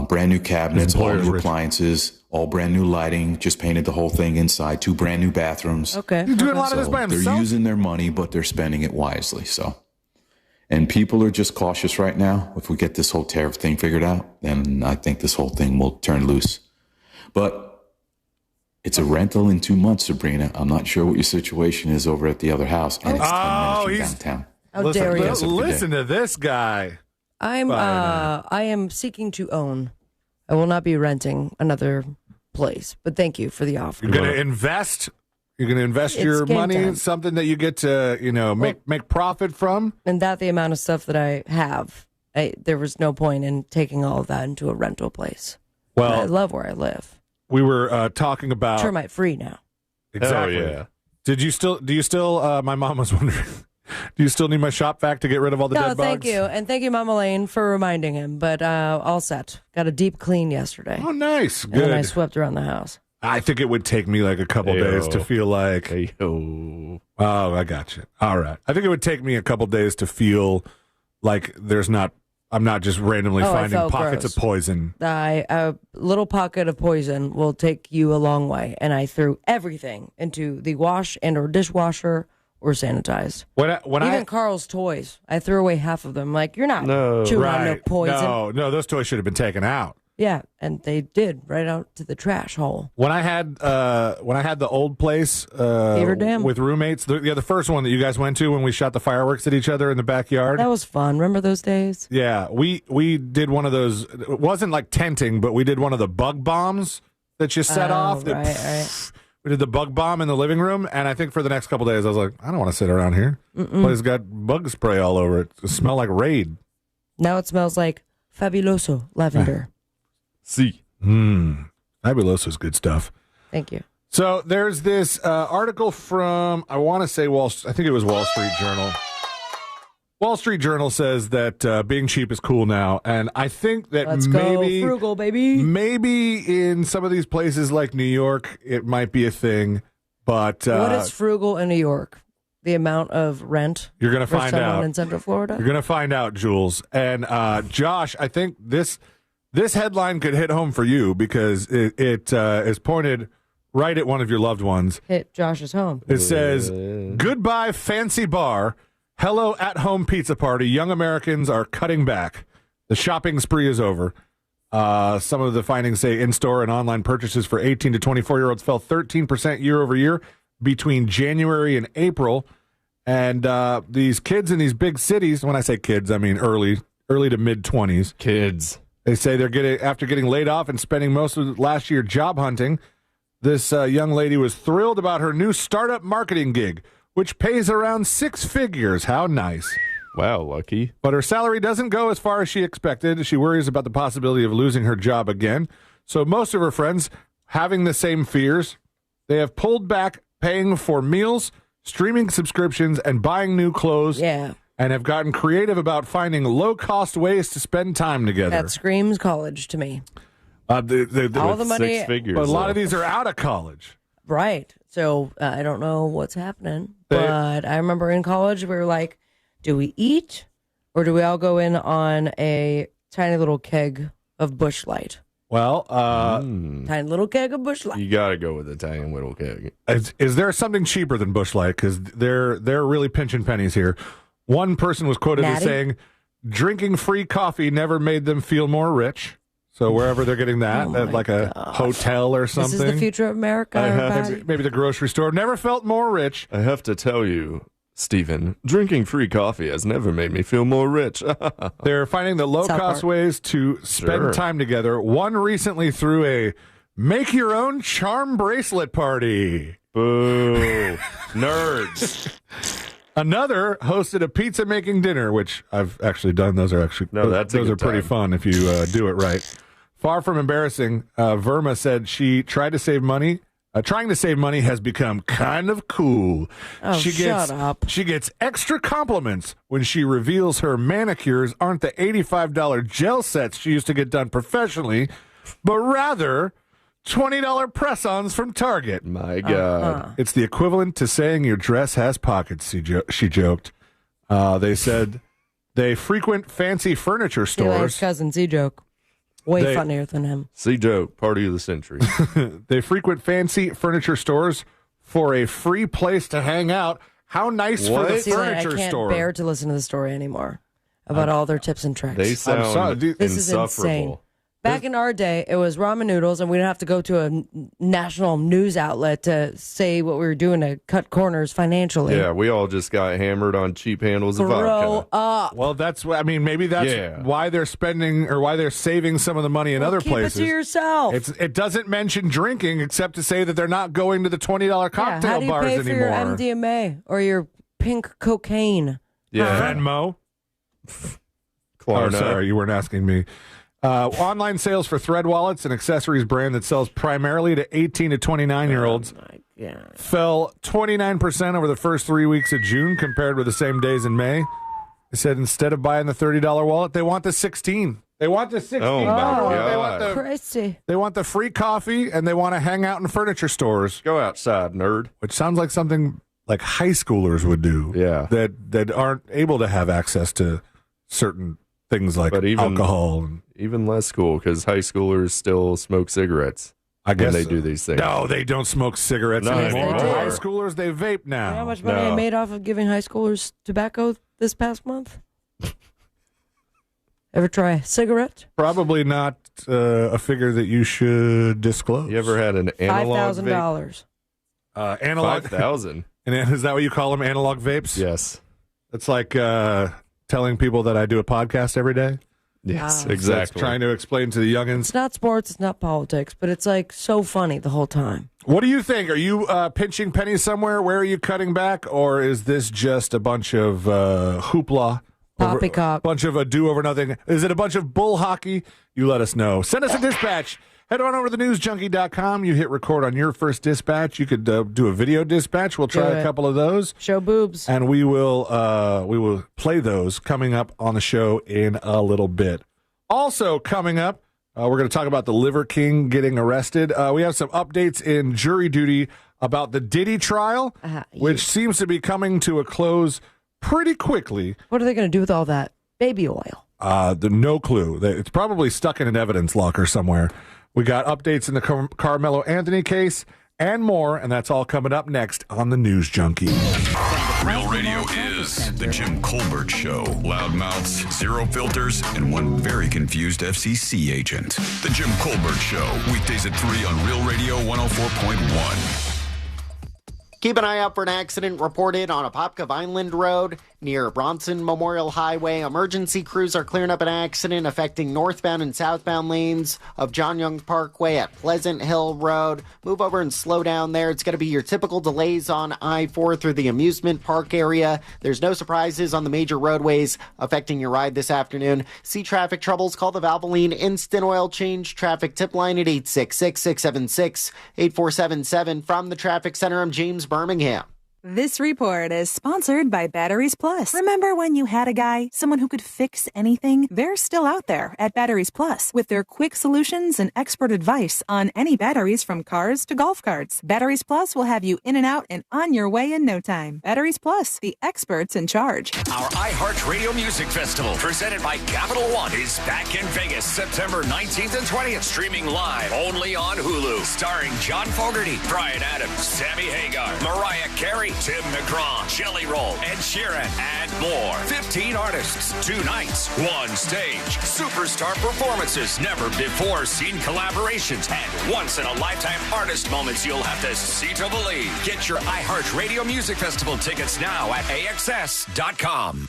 brand new cabinets, all new appliances, all brand new lighting. Just painted the whole thing inside. 2 brand new bathrooms. Okay. He's doing a lot of this by himself. They're using their money, but they're spending it wisely. And people are just cautious right now. If we get this whole tariff thing figured out, then I think this whole thing will turn loose. But it's a rental in 2 months, Sabrina. I'm not sure what your situation is over at the other house, and it's 10 minutes from downtown. How dare you? Listen to this guy. I am seeking to own. I will not be renting another place, but thank you for the offer. You're going to invest. You're going to invest your money in something that you get to, make profit from. And the amount of stuff that I have, there was no point in taking all of that into a rental place. Well, I love where I live. We were talking about termite free now. Exactly. Yeah. Do you still? My mom was wondering. Do you still need my shop vac to get rid of all the dead bugs? No, thank you, and thank you, Mama Lane, for reminding him. But all set. Got a deep clean yesterday. Oh, nice. Good. And I swept around the house. I think it would take me like a couple days to feel like. Oh, I got you. All right. I think it would take me a couple days to feel like I'm not just randomly finding pockets of poison. A little pocket of poison will take you a long way, and I threw everything into the wash and or dishwasher or sanitized. Even Carl's toys, I threw away half of them. Like, you're not chewing on no poison. No, those toys should have been taken out. Yeah, and they did, right out to the trash hole. When I had the old place with roommates, the first one that you guys went to when we shot the fireworks at each other in the backyard. That was fun. Remember those days? Yeah, we did one of those. It wasn't like tenting, but we did one of the bug bombs that you set off. That, Right. We did the bug bomb in the living room, and I think for the next couple days, I was like, I don't want to sit around here. Place got bug spray all over it. It smells like Raid. Now it smells like Fabuloso lavender. See. Fabuloso's good stuff. Thank you. So there's this article from, I want to say I think it was Wall Street Journal. Wall Street Journal says that being cheap is cool now, and I think that Let's maybe go frugal, baby. Maybe in some of these places like New York, it might be a thing. But What is frugal in New York? The amount of rent you're going to for find someone out in Central Florida? You're going to find out, Jules. And Josh, I think this headline could hit home for you because it is pointed right at one of your loved ones. Hit Josh's home. It says, "Goodbye fancy bar. Hello at-home pizza party. Young Americans are cutting back. The shopping spree is over." Some of the findings say in-store and online purchases for 18 to 24-year-olds fell 13% year over year between January and April. And these kids in these big cities, when I say kids, I mean early to mid-20s. Kids. They say after getting laid off and spending most of last year job hunting, this young lady was thrilled about her new startup marketing gig, which pays around 6 figures. How nice. Wow, lucky. But her salary doesn't go as far as she expected. She worries about the possibility of losing her job again. So most of her friends having the same fears. They have pulled back paying for meals, streaming subscriptions, and buying new clothes. Yeah. And have gotten creative about finding low-cost ways to spend time together. That screams college to me. All the money, 6 figures. But a lot of these are out of college. Right. So I don't know what's happening. But I remember in college, we were like, do we eat or do we all go in on a tiny little keg of Busch Light? Well, tiny little keg of Busch Light. You got to go with Italian Whittle keg. Is there something cheaper than Busch Light? Because they're really pinching pennies here. One person was quoted as saying, drinking free coffee never made them feel more rich. So wherever they're getting that, at like a hotel or something. This is the future of America. Maybe the grocery store. Never felt more rich. I have to tell you, Stephen, drinking free coffee has never made me feel more rich. They're finding the low-cost ways to spend time together. One recently threw a make-your-own charm bracelet party. Boo. Nerds. Another hosted a pizza-making dinner, which I've actually done. Those are pretty fun if you do it right. Far from embarrassing, Verma said she tried to save money. Trying to save money has become kind of cool. Oh, shut up. She gets extra compliments when she reveals her manicures aren't the $85 gel sets she used to get done professionally, but rather $20 press-ons from Target. My God. It's the equivalent to saying your dress has pockets, she joked. They said they frequent fancy furniture stores. His cousin C-Joke. Way funnier than him. C-Joke, party of the century. They frequent fancy furniture stores for a free place to hang out. How nice for the furniture I can't store. bear to listen to the story anymore about all their tips and tricks. They sound this is insane. Back in our day, it was ramen noodles, and we didn't have to go to a national news outlet to say what we were doing to cut corners financially. Yeah, we all just got hammered on cheap handles of vodka. Grow up. Well, that's what I mean. Maybe that's why they're spending or why they're saving some of the money in other places. Keep it to yourself. It doesn't mention drinking except to say that they're not going to the $20 cocktail how do you bars pay for anymore. your MDMA or your pink cocaine? Yeah, Venmo. Oh, sorry, you weren't asking me. Online sales for Thread Wallets, an accessories brand that sells primarily to 18 to 29-year-olds, fell 29% over the first 3 weeks of June compared with the same days in May. They said instead of buying the $30 wallet, they want the 16. They want the 16. Oh, my God. Crazy. They want the free coffee, and they want to hang out in furniture stores. Go outside, nerd. Which sounds like something like high schoolers would do. Yeah. That aren't able to have access to certain things like alcohol. Even less cool because high schoolers still smoke cigarettes. I guess they do these things. No, they don't smoke cigarettes anymore. They do. High schoolers, they vape now. You know how much money I made off of giving high schoolers tobacco this past month? Ever try a cigarette? Probably not a figure that you should disclose. You ever had an analog $5,000. Analog 5,000. And is that what you call them? Analog vapes? Yes. It's like telling people that I do a podcast every day. Yes, Wow. exactly. Trying to explain to the youngins. It's not sports, it's not politics, but it's like so funny the whole time. What do you think? Are you pinching pennies somewhere? Where are you cutting back? Or is this just a bunch of hoopla? Poppycock. A bunch of a do over nothing? Is it a bunch of bull hockey? You let us know. Send us a dispatch. Head on over to thenewsjunkie.com. You hit record on your first dispatch. You could do a video dispatch. We'll try a couple of those. Show boobs. And we will play those coming up on the show in a little bit. Also coming up, we're going to talk about the Liver King getting arrested. We have some updates in jury duty about the Diddy trial, which seems to be coming to a close pretty quickly. What are they going to do with all that baby oil? No clue. It's probably stuck in an evidence locker somewhere. We got updates in the Carmelo Anthony case and more, and that's all coming up next on the News Junkie. Real radio is the Jim Colbert Show. Loud mouths, zero filters, and one very confused FCC agent. The Jim Colbert Show, weekdays at 3 on Real Radio 104.1. Keep an eye out for an accident reported on Apopka Vineland Road near Bronson Memorial Highway. Emergency crews are clearing up an accident affecting northbound and southbound lanes of John Young Parkway at Pleasant Hill Road. Move over and slow down there. It's going to be your typical delays on I-4 through the amusement park area. There's no surprises on the major roadways affecting your ride this afternoon. See traffic troubles? Call the Valvoline Instant Oil Change traffic tip line at 866-676-8477. From the Traffic Center, I'm James Birmingham. This report is sponsored by Batteries Plus. Remember when you had a guy, someone who could fix anything? They're still out there at Batteries Plus with their quick solutions and expert advice on any batteries from cars to golf carts. Batteries Plus will have you in and out and on your way in no time. Batteries Plus, the experts in charge. Our iHeartRadio Music Festival, presented by Capital One, is back in Vegas September 19th and 20th, streaming live only on Hulu. Starring John Fogerty, Bryan Adams, Sammy Hagar, Mariah Carey, Tim McGraw, Jelly Roll, Ed Sheeran, and more. 15 artists, 2 nights, 1 stage. Superstar performances, never before seen collaborations, and once-in-a-lifetime artist moments you'll have to see to believe. Get your iHeartRadio Music Festival tickets now at AXS.com.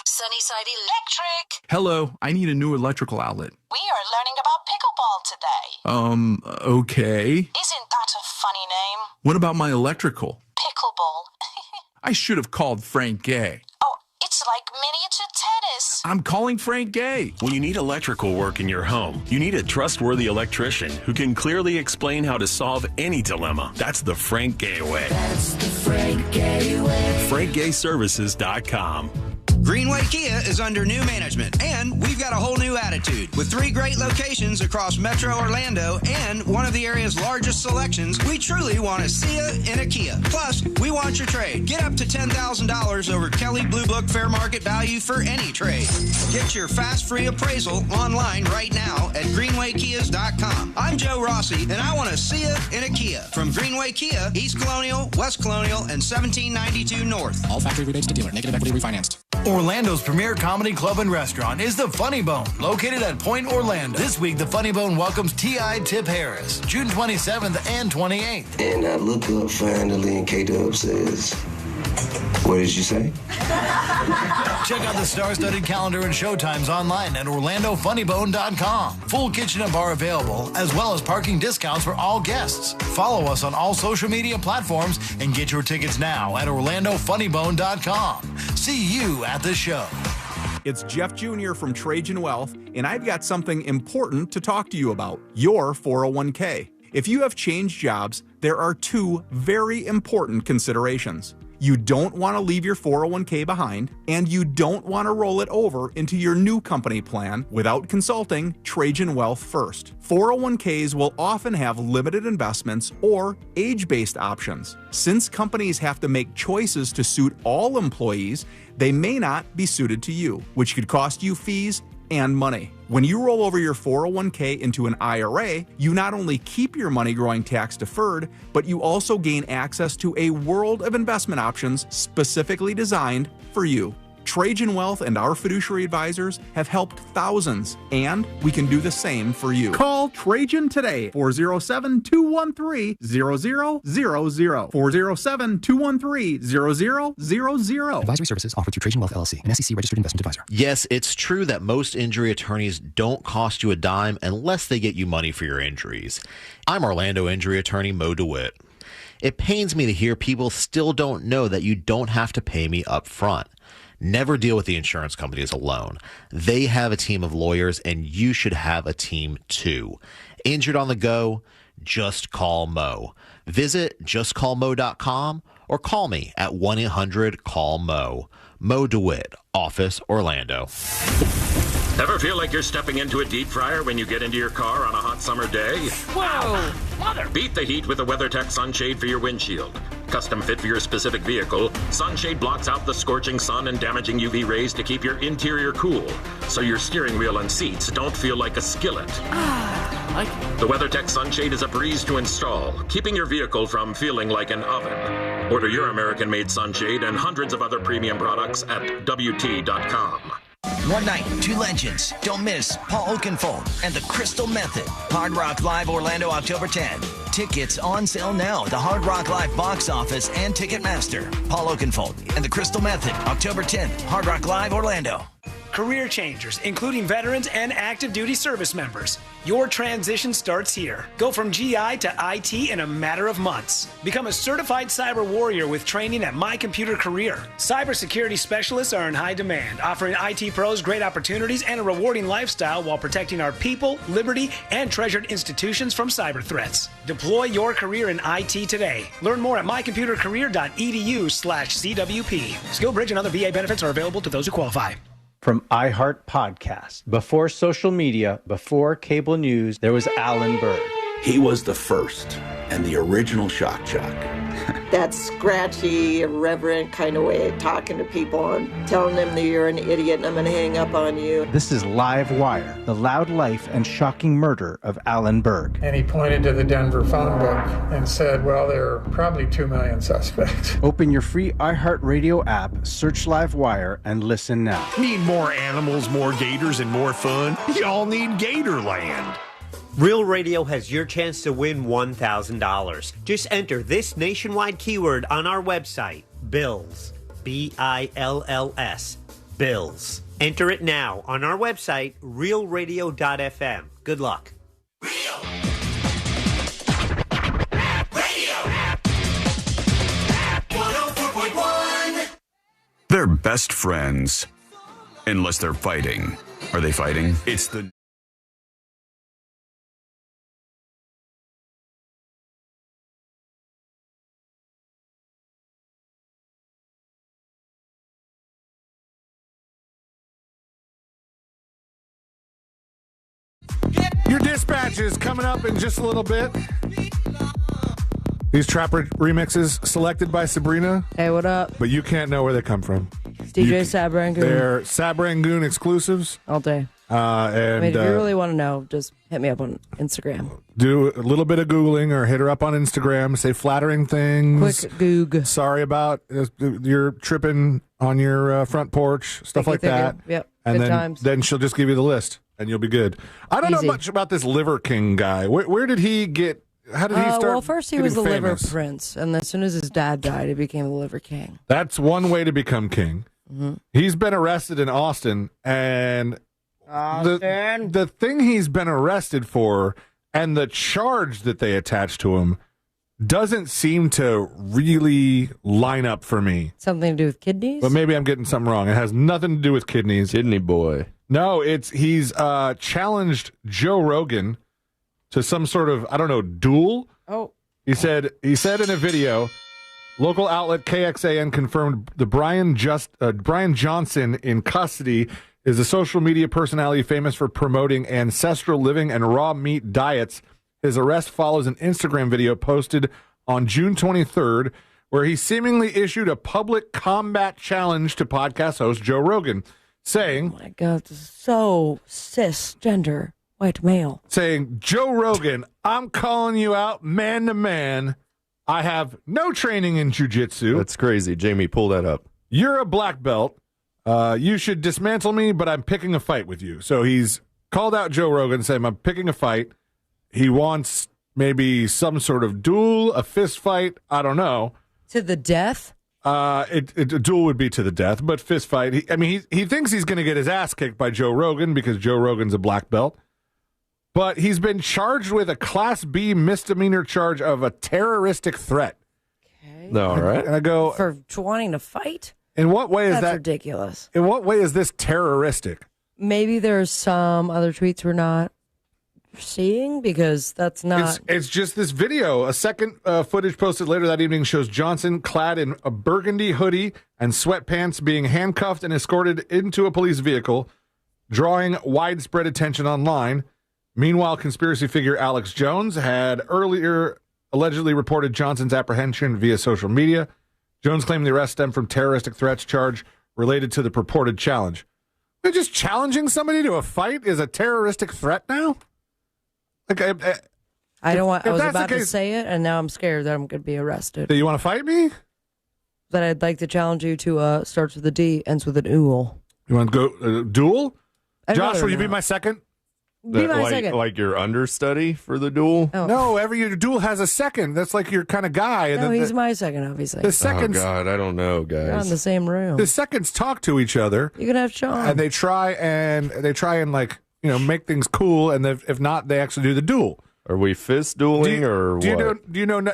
Sunnyside Electric. Hello, I need a new electrical outlet. We are learning about pickleball today. Okay. Isn't that a funny name? What about my electrical? Pickleball. I should have called Frank Gay. Oh, it's like miniature tennis. I'm calling Frank Gay. When you need electrical work in your home, you need a trustworthy electrician who can clearly explain how to solve any dilemma. That's the Frank Gay way. That's the Frank Gay way. FrankGayServices.com. Greenway Kia is under new management, and we've got a whole new attitude. With 3 great locations across Metro Orlando and one of the area's largest selections, we truly want to see you in a Kia. Plus, we want your trade. Get up to $10,000 over Kelly Blue Book fair market value for any trade. Get your fast free appraisal online right now at greenwaykias.com. I'm Joe Rossi, and I want to see you in a Kia. From Greenway Kia, East Colonial, West Colonial, and 1792 North. All factory rebates to dealer. Negative equity refinanced. Orlando's premier comedy club and restaurant is the Funny Bone, located at Point Orlando. This week, the Funny Bone welcomes T.I. Tip Harris, June 27th and 28th. And I look up finally, and K-Dub says, "What did you say?" Check out the star-studded calendar and showtimes online at OrlandoFunnyBone.com. Full kitchen and bar available, as well as parking discounts for all guests. Follow us on all social media platforms and get your tickets now at OrlandoFunnyBone.com. See you at the show. It's Jeff Jr. from Trajan Wealth, and I've got something important to talk to you about, your 401k. If you have changed jobs, there are 2 very important considerations. You don't want to leave your 401k behind, and you don't want to roll it over into your new company plan without consulting Trajan Wealth first. 401ks will often have limited investments or age-based options. Since companies have to make choices to suit all employees, they may not be suited to you, which could cost you fees and money. When you roll over your 401k into an IRA, you not only keep your money growing tax deferred, but you also gain access to a world of investment options specifically designed for you. Trajan Wealth and our fiduciary advisors have helped thousands, and we can do the same for you. Call Trajan today, 407-213-0000. 407-213-0000. Advisory services offered through Trajan Wealth LLC, an SEC registered investment advisor. Yes, it's true that most injury attorneys don't cost you a dime unless they get you money for your injuries. I'm Orlando injury attorney Mo DeWitt. It pains me to hear people still don't know that you don't have to pay me up front. Never deal with the insurance companies alone. They have a team of lawyers, and you should have a team too. Injured on the go? Just call Mo. Visit justcallmo.com or call me at 1-800-CALL-MO. Mo DeWitt, Office, Orlando. Ever feel like you're stepping into a deep fryer when you get into your car on a hot summer day? Whoa! Mother! Beat the heat with a WeatherTech Sunshade for your windshield. Custom fit for your specific vehicle, Sunshade blocks out the scorching sun and damaging UV rays to keep your interior cool, so your steering wheel and seats don't feel like a skillet. The WeatherTech Sunshade is a breeze to install, keeping your vehicle from feeling like an oven. Order your American-made Sunshade and hundreds of other premium products at WT.com. One night, two legends. Don't miss Paul Oakenfold and the Crystal Method. Hard Rock Live Orlando, October 10. Tickets on sale now at the Hard Rock Live box office and Ticketmaster. Paul Oakenfold and the Crystal Method, October 10th. Hard Rock Live Orlando. Career changers, including veterans and active duty service members. Your transition starts here. Go from GI to IT in a matter of months. Become a certified cyber warrior with training at My Computer Career. Cybersecurity specialists are in high demand, offering IT pros great opportunities and a rewarding lifestyle while protecting our people, liberty, and treasured institutions from cyber threats. Deploy your career in IT today. Learn more at mycomputercareer.edu/CWP. SkillBridge and other VA benefits are available to those who qualify. From iHeart Podcast. Before social media, before cable news, there was Alan Berg. He was the first and the original shock jock. That scratchy, irreverent kind of way of talking to people and telling them that you're an idiot and I'm going to hang up on you. This is Live Wire, the loud life and shocking murder of Alan Berg. And he pointed to the Denver phone book and said, well, there are probably 2 million suspects. Open your free iHeartRadio app, search Live Wire, and listen now. Need more animals, more gators, and more fun? Y'all need Gatorland. Real Radio has your chance to win $1,000. Just enter this nationwide keyword on our website, BILLS. BILLS. BILLS. Enter it now on our website, realradio.fm. Good luck. They're best friends. Unless they're fighting. Are they fighting? It's the... Your dispatch is coming up in just a little bit. These trapper remixes selected by Sabrina. Hey, what up? But you can't know where they come from. It's DJ Sabrangoon. They're Sabrangoon exclusives. All day. And I mean, if you really want to know, just hit me up on Instagram. Do a little bit of Googling or hit her up on Instagram. Say flattering things. Quick Goog. Sorry about you're tripping on your front porch, stuff like that. Yep. And Good times. then she'll just give you the list, and you'll be good. I don't know much about this Liver King guy. Where did he get... How did he start? Well, first he was the famous? Liver Prince, and as soon as his dad died, he became the Liver King. That's one way to become king. Mm-hmm. He's been arrested in Austin, and the thing he's been arrested for and the charge that they attached to him doesn't seem to really line up for me. Something to do with kidneys? But maybe I'm getting something wrong. It has nothing to do with kidneys. Kidney boy. No, he's challenged Joe Rogan to some sort of, I don't know, duel. Oh. He said in a video, local outlet KXAN confirmed the Brian Johnson in custody is a social media personality famous for promoting ancestral living and raw meat diets. His arrest follows an Instagram video posted on June 23rd where he seemingly issued a public combat challenge to podcast host Joe Rogan, saying, oh my God, this is so cisgender white male. Saying, Joe Rogan, I'm calling you out man to man. I have no training in jiu-jitsu. That's crazy. Jamie, pull that up. You're a black belt. You should dismantle me, but I'm picking a fight with you. So he's called out Joe Rogan saying, I'm picking a fight. He wants maybe some sort of duel, a fist fight. I don't know. To the death? A duel would be to the death, but fist fight. He thinks he's going to get his ass kicked by Joe Rogan because Joe Rogan's a black belt. But he's been charged with a Class B misdemeanor charge of a terroristic threat. Okay. All right. And I go, for wanting to fight? In what way is That's that ridiculous? In what way is this terroristic? Maybe there's some other tweets we're not seeing because that's not. It's just this video. A second footage posted later that evening shows Johnson clad in a burgundy hoodie and sweatpants being handcuffed and escorted into a police vehicle, drawing widespread attention online. Meanwhile, conspiracy figure Alex Jones had earlier allegedly reported Johnson's apprehension via social media. Jones claimed the arrest stemmed from terroristic threats charge related to the purported challenge. They're just challenging somebody to a fight is a terroristic threat now? I don't want. I was about to say it, and now I'm scared that I'm going to be arrested. Do you want to fight me? That I'd like to challenge you to starts with a D, ends with an ool. You want to go duel? Josh, will you be not. my second? Be my second. Like your understudy for the duel? Oh. No, every duel has a second. That's like your kind of guy. No, he's my second, obviously. The seconds. Oh God, I don't know, guys. We're in the same room. The seconds talk to each other. You can have Shawn, and they try and like make things cool. And if not, they actually do the duel. Are we fist dueling or do what? You know? The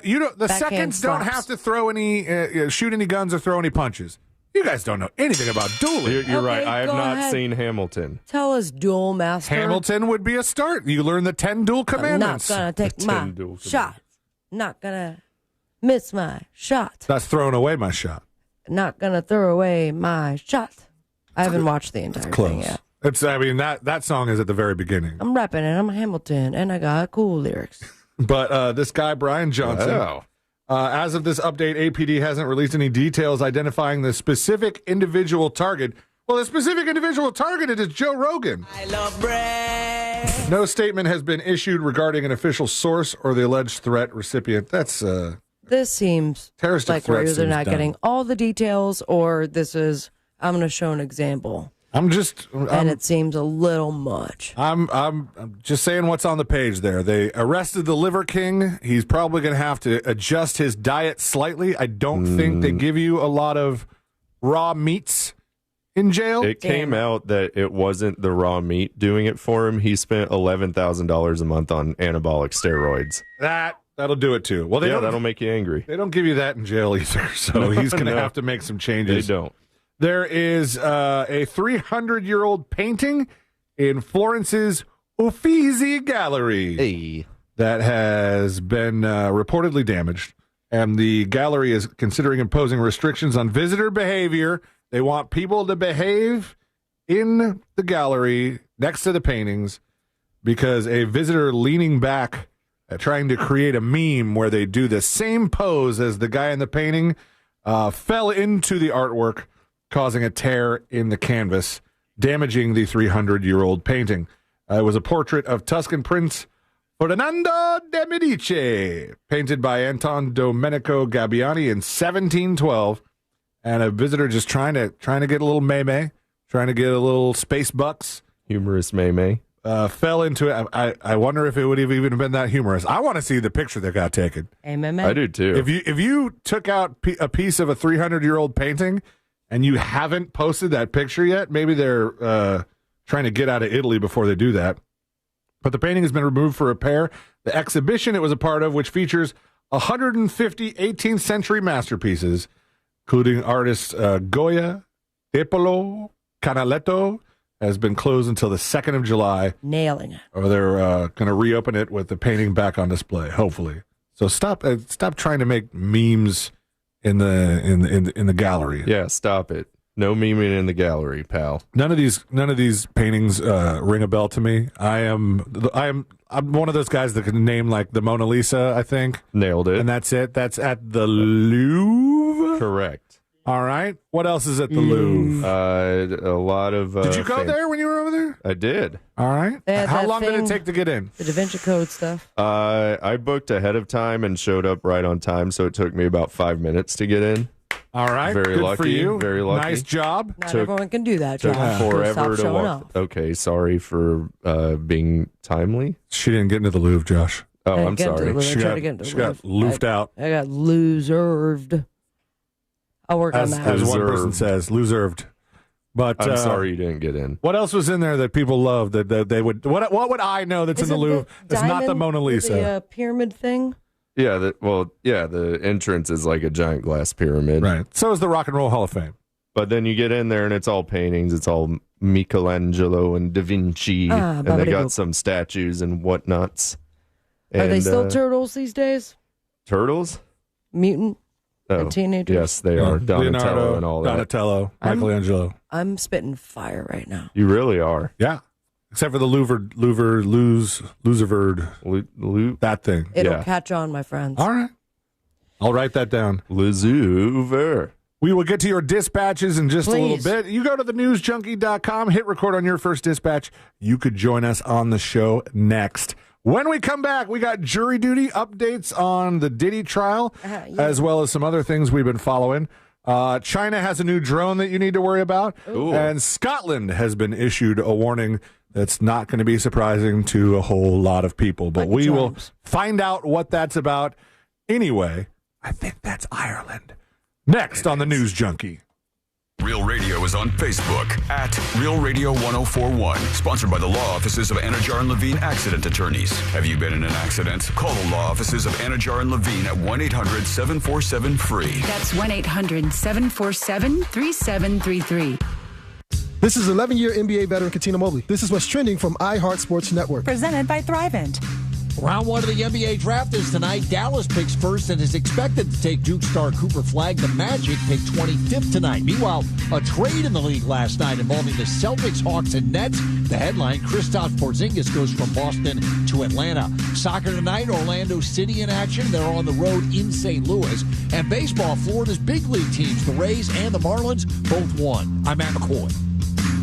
Backhand seconds don't slaps. have to throw any, shoot any guns or throw any punches. You guys don't know anything about dueling. You're right. Okay, I have go not ahead. seen Hamilton. Tell us, duel master. Hamilton would be a start. You learn the 10 duel commandments. I'm not gonna take my shot. Not gonna miss my shot. That's throwing away my shot. Not gonna throw away my shot. I haven't watched the entire thing yet. That song is at the very beginning. I'm rapping and I'm Hamilton and I got cool lyrics. But this guy, Brian Johnson, Wow. As of this update, APD hasn't released any details identifying the specific individual target. Well, the specific individual targeted is Joe Rogan. I love bread. No statement has been issued regarding an official source or the alleged threat recipient. That's This seems terroristic like we're threat either seems not dumb. getting all the details or this is, I'm going to show an example. I'm it seems a little much. I'm just saying what's on the page there. They arrested the Liver King. He's probably going to have to adjust his diet slightly. I don't think they give you a lot of raw meats in jail. It came out that it wasn't the raw meat doing it for him. He spent $11,000 a month on anabolic steroids. That'll do it too. Well, that'll make you angry. They don't give you that in jail either, so he's going to have to make some changes. They don't. There is a 300-year-old painting in Florence's Uffizi Gallery that has been reportedly damaged, and the gallery is considering imposing restrictions on visitor behavior. They want people to behave in the gallery next to the paintings because a visitor leaning back trying to create a meme where they do the same pose as the guy in the painting fell into the artwork, causing a tear in the canvas, damaging the 300-year-old painting. It was a portrait of Tuscan Prince Ferdinando de' Medici, painted by Anton Domenico Gabbiani in 1712. And a visitor just trying to get a little meme, trying to get a little space bucks. Humorous meme. Fell into it. I wonder if it would have even been that humorous. I want to see the picture that got taken. Amen. I do too. If you took out a piece of a 300-year-old painting and you haven't posted that picture yet, maybe they're trying to get out of Italy before they do that. But the painting has been removed for repair. The exhibition it was a part of, which features 150 18th century masterpieces, including artists Goya, Tiepolo, Canaletto, has been closed until the 2nd of July. Nailing it. Or they're going to reopen it with the painting back on display, hopefully. So stop trying to make memes in the gallery. Yeah, stop it. No memeing in the gallery, pal. None of these paintings ring a bell to me. I'm one of those guys that can name like the Mona Lisa, I think. Nailed it. And that's it. That's at the Louvre. Correct. All right. What else is at the Louvre? A lot of. Did you go there when you were over there? I did. All right. How long did it take to get in? The Da Vinci Code stuff. I booked ahead of time and showed up right on time, so it took me about 5 minutes to get in. All right. Very Good lucky. for you. Very lucky. Nice job. Not everyone can do that, Took Josh. forever Stop to showing walk. off. Okay, sorry for being timely. She didn't get into the Louvre, Josh. Oh, I I'm get into sorry. the Louvre. I She tried got, to get into the she got Louvre. loofed out. I got loserved. I'll work on As that. one person says, loserved. But I'm sorry you didn't get in. What else was in there that people love that they would? What would I know that's Is in the it Louvre? It's not the diamond Mona with Lisa. The pyramid thing. Yeah, the entrance is like a giant glass pyramid. Right. So is the Rock and Roll Hall of Fame. But then you get in there and it's all paintings. It's all Michelangelo and Da Vinci, and they got some statues and whatnots. Are they And, still turtles these days? turtles? Mutant and teenagers? Yes, they are. Donatello Leonardo, and all that. Donatello, Michelangelo. I'm spitting fire right now. You really are. Yeah. Except for the Louvre, that thing. It'll catch on, my friends. All right. I'll write that down. Louvre. We will get to your dispatches in just a little Please. bit. You go to thenewsjunkie.com, hit record on your first dispatch. You could join us on the show next. When we come back, we got jury duty updates on the Diddy trial, as well as some other things we've been following. China has a new drone that you need to worry about. Ooh. And Scotland has been issued a warning that's not going to be surprising to a whole lot of people. But we will find out what that's about. Anyway, I think that's Ireland. Next on the News Junkie. Real Radio is on Facebook at Real Radio 1041. Sponsored by the law offices of Anajar and Levine Accident Attorneys. Have you been in an accident? Call the law offices of Anajar and Levine at 1-800-747-FREE. That's 1-800-747-3733. This is 11-year NBA veteran Katina Mobley. This is what's trending from iHeart Sports Network. Presented by Thrivent. Round one of the NBA draft is tonight. Dallas picks first and is expected to take Duke star Cooper Flagg. The Magic pick 25th tonight. Meanwhile, a trade in the league last night involving the Celtics, Hawks, and Nets. The headline, Kristaps Porzingis goes from Boston to Atlanta. Soccer tonight, Orlando City in action. They're on the road in St. Louis. And baseball, Florida's big league teams, the Rays and the Marlins, both won. I'm Matt McCoy.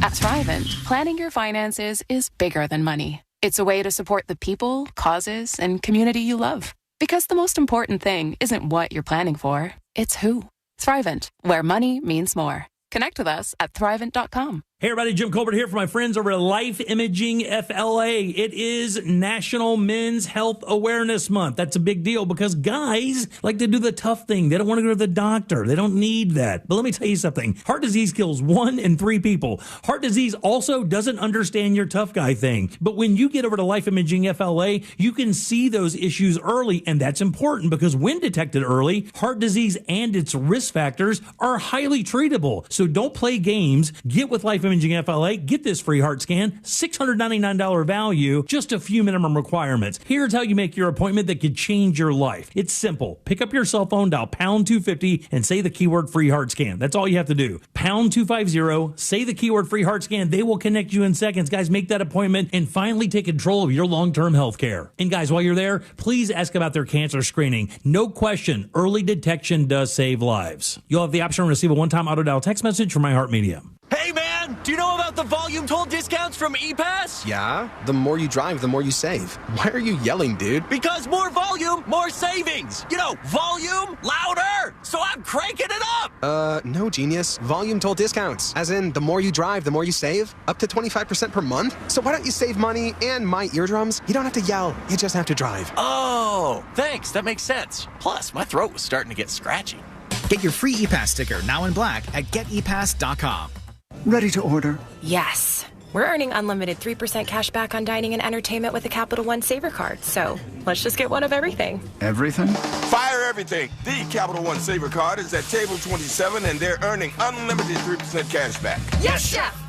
At Thrivent, planning your finances is bigger than money. It's a way to support the people, causes, and community you love. Because the most important thing isn't what you're planning for, it's who. Thrivent, where money means more. Connect with us at Thrivent.com. Hey everybody, Jim Colbert here for my friends over at Life Imaging FLA. It is National Men's Health Awareness Month. That's a big deal because guys like to do the tough thing. They don't want to go to the doctor. They don't need that. But let me tell you something. Heart disease kills 1 in 3 people. Heart disease also doesn't understand your tough guy thing. But when you get over to Life Imaging FLA, you can see those issues early, and that's important because when detected early, heart disease and its risk factors are highly treatable. So don't play games. Get with Life Imaging FLA. Get this free heart scan, $699 value, just a few minimum requirements. Here's how you make your appointment that could change your life. It's simple. Pick up your cell phone, dial pound 250, and say the keyword free heart scan. That's all you have to do. Pound 250, say the keyword free heart scan. They will connect you in seconds. Guys, make that appointment and finally take control of your long-term health care. And guys, while you're there, please ask about their cancer screening. No question, early detection does save lives. You'll have the option to receive a one-time auto dial text message from iHeartMedia. Hey man, do you know about the volume toll discounts from ePass? Yeah, the more you drive, the more you save. Why are you yelling, dude? Because more volume, more savings. You know, volume, louder. So I'm cranking it up. No, genius. Volume toll discounts. As in, the more you drive, the more you save. Up to 25% per month. So why don't you save money and my eardrums? You don't have to yell. You just have to drive. Oh, thanks. That makes sense. Plus, my throat was starting to get scratchy. Get your free ePass sticker now in black at getepass.com. Ready to order? Yes. We're earning unlimited 3% cash back on dining and entertainment with a Capital One Saver card. So let's just get one of everything. Everything? Fire everything. The Capital One Saver card is at table 27 and they're earning unlimited 3% cash back. Yes, Chef!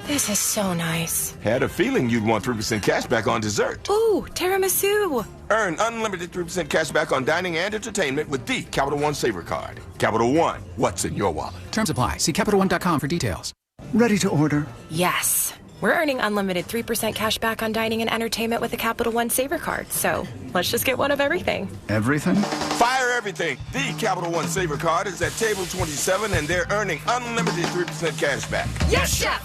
This is so nice. Had a feeling you'd want 3% cash back on dessert. Ooh, tiramisu. Earn unlimited 3% cash back on dining and entertainment with the Capital One Saver card. Capital One, what's in your wallet? Terms apply. See CapitalOne.com for details. Ready to order? Yes. We're earning unlimited 3% cash back on dining and entertainment with a Capital One Saver card. So let's just get one of everything. Everything? Fire everything. The Capital One Saver card is at table 27 and they're earning unlimited 3% cash back. Yes, Chef!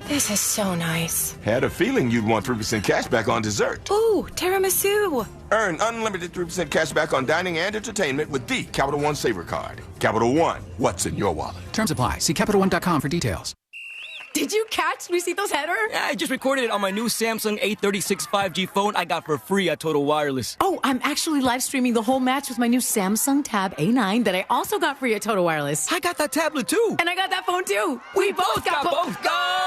This is so nice. Had a feeling you'd want 3% cash back on dessert. Ooh, tiramisu. Earn unlimited 3% cash back on dining and entertainment with the Capital One Saver Card. Capital One, what's in your wallet? Terms apply. See CapitalOne.com for details. Did you catch Luisito's header? Yeah, I just recorded it on my new Samsung A36 5G phone I got for free at Total Wireless. Oh, I'm actually live streaming the whole match with my new Samsung Tab A9 that I also got free at Total Wireless. I got that tablet too. And I got that phone too. We both got both. Go!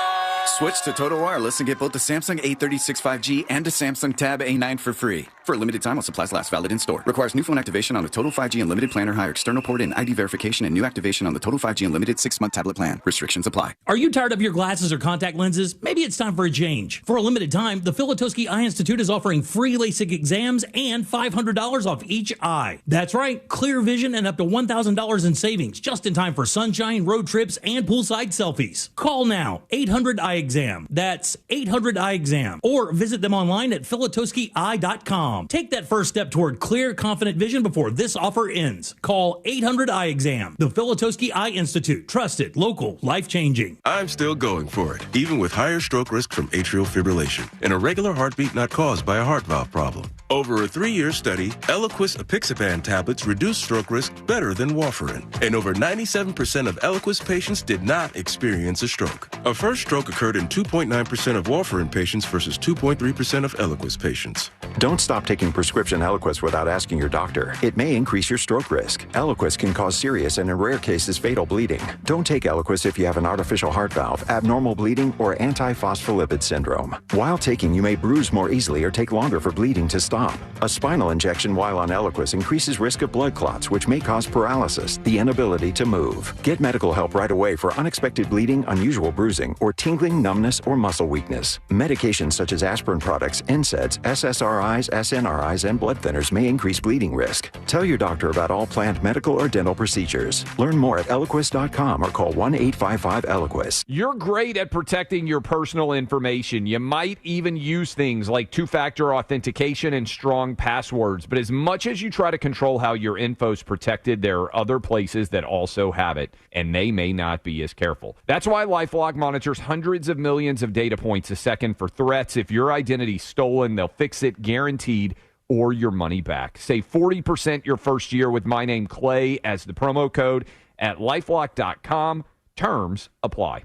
Switch to Total Wireless and get both the Samsung A36 5G and the Samsung Tab A9 for free. For a limited time while supplies last, valid in store. Requires new phone activation on a Total 5G Unlimited plan or higher external port and ID verification and new activation on the Total 5G Unlimited 6-month tablet plan. Restrictions apply. Are you tired of your glasses or contact lenses? Maybe it's time for a change. For a limited time, the Filatowski Eye Institute is offering free LASIK exams and $500 off each eye. That's right, clear vision and up to $1,000 in savings, just in time for sunshine, road trips, and poolside selfies. Call now, 800-EYE-EXAM. That's 800-EYE-EXAM. Or visit them online at filatowskieye.com. Take that first step toward clear, confident vision before this offer ends. Call 800-EYE-EXAM. The Filatowski Eye Institute. Trusted, local, life-changing. I'm still going for it, even with higher stroke risk from atrial fibrillation and a regular heartbeat not caused by a heart valve problem. Over a 3-year study, Eliquis apixaban tablets reduced stroke risk better than warfarin, and over 97% of Eliquis patients did not experience a stroke. A first stroke occurred in 2.9% of warfarin patients versus 2.3% of Eliquis patients. Don't stop taking prescription Eliquis without asking your doctor. It may increase your stroke risk. Eliquis can cause serious and in rare cases fatal bleeding. Don't take Eliquis if you have an artificial heart valve, abnormal bleeding, or antiphospholipid syndrome. While taking, you may bruise more easily or take longer for bleeding to stop. A spinal injection while on Eliquis increases risk of blood clots, which may cause paralysis, the inability to move. Get medical help right away for unexpected bleeding, unusual bruising, or tingling, numbness, or muscle weakness. Medications such as aspirin products, NSAIDs, SSRIs, SNRIs, and blood thinners may increase bleeding risk. Tell your doctor about all planned medical or dental procedures. Learn more at Eliquis.com or call 1-855-ELIQUIS. You're great at protecting your personal information. You might even use things like two-factor authentication and strong passwords. But as much as you try to control how your info's protected, there are other places that also have it, and they may not be as careful. That's why LifeLock monitors hundreds of millions of data points a second for threats. If your identity's stolen, they'll fix it guaranteed, or your money back. Save 40% your first year with my name Clay as the promo code at LifeLock.com. Terms apply.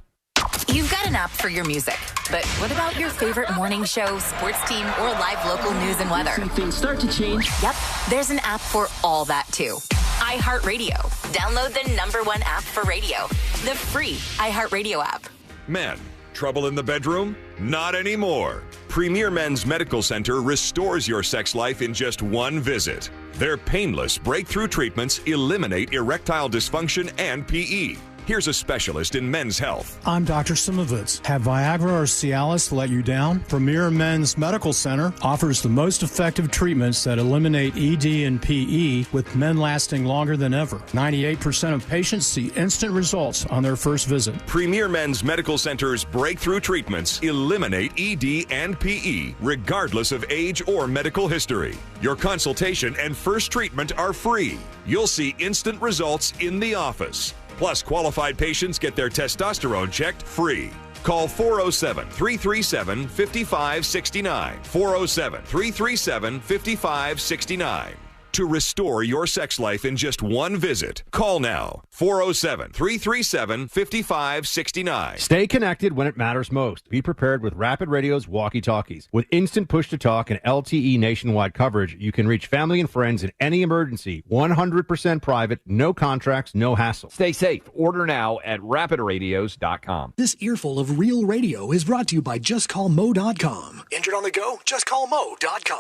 You've got an app for your music, but what about your favorite morning show, sports team, or live local news and weather? Things start to change. Yep, there's an app for all that too. iHeartRadio. Download the #1 app for radio, the free iHeartRadio app. Men, trouble in the bedroom? Not anymore. Premier Men's Medical Center restores your sex life in just one visit. Their painless breakthrough treatments eliminate erectile dysfunction and PE. Here's a specialist in men's health. I'm Dr. Simovitz. Have Viagra or Cialis let you down? Premier Men's Medical Center offers the most effective treatments that eliminate ED and PE, with men lasting longer than ever. 98% of patients see instant results on their first visit. Premier Men's Medical Center's breakthrough treatments eliminate ED and PE, regardless of age or medical history. Your consultation and first treatment are free. You'll see instant results in the office. Plus, qualified patients get their testosterone checked free. Call 407-337-5569. 407-337-5569. To restore your sex life in just one visit, call now. 407-337-5569. Stay connected when it matters most. Be prepared with Rapid Radio's walkie-talkies. With instant push-to-talk and LTE nationwide coverage, you can reach family and friends in any emergency. 100% private, no contracts, no hassle. Stay safe. Order now at rapidradios.com. This earful of real radio is brought to you by JustCallMo.com. Injured on the go? JustCallMo.com.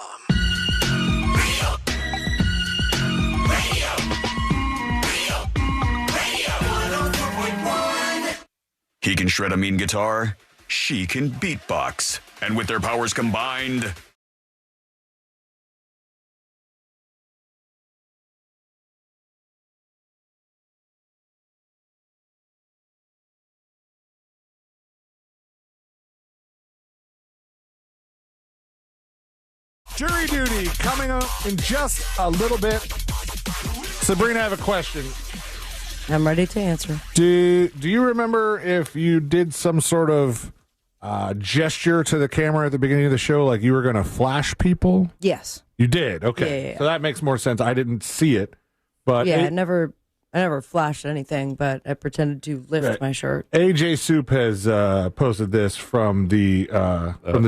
He can shred a mean guitar, she can beatbox. And with their powers combined... Jury duty coming up in just a little bit. Sabrina, I have a question. I'm ready to answer. Do you remember if you did some sort of gesture to the camera at the beginning of the show like you were going to flash people? Yes. You did? Okay. Yeah. So that makes more sense. I didn't see it. But yeah, I never flashed anything, but I pretended to lift my shirt. AJ Soup has posted this from the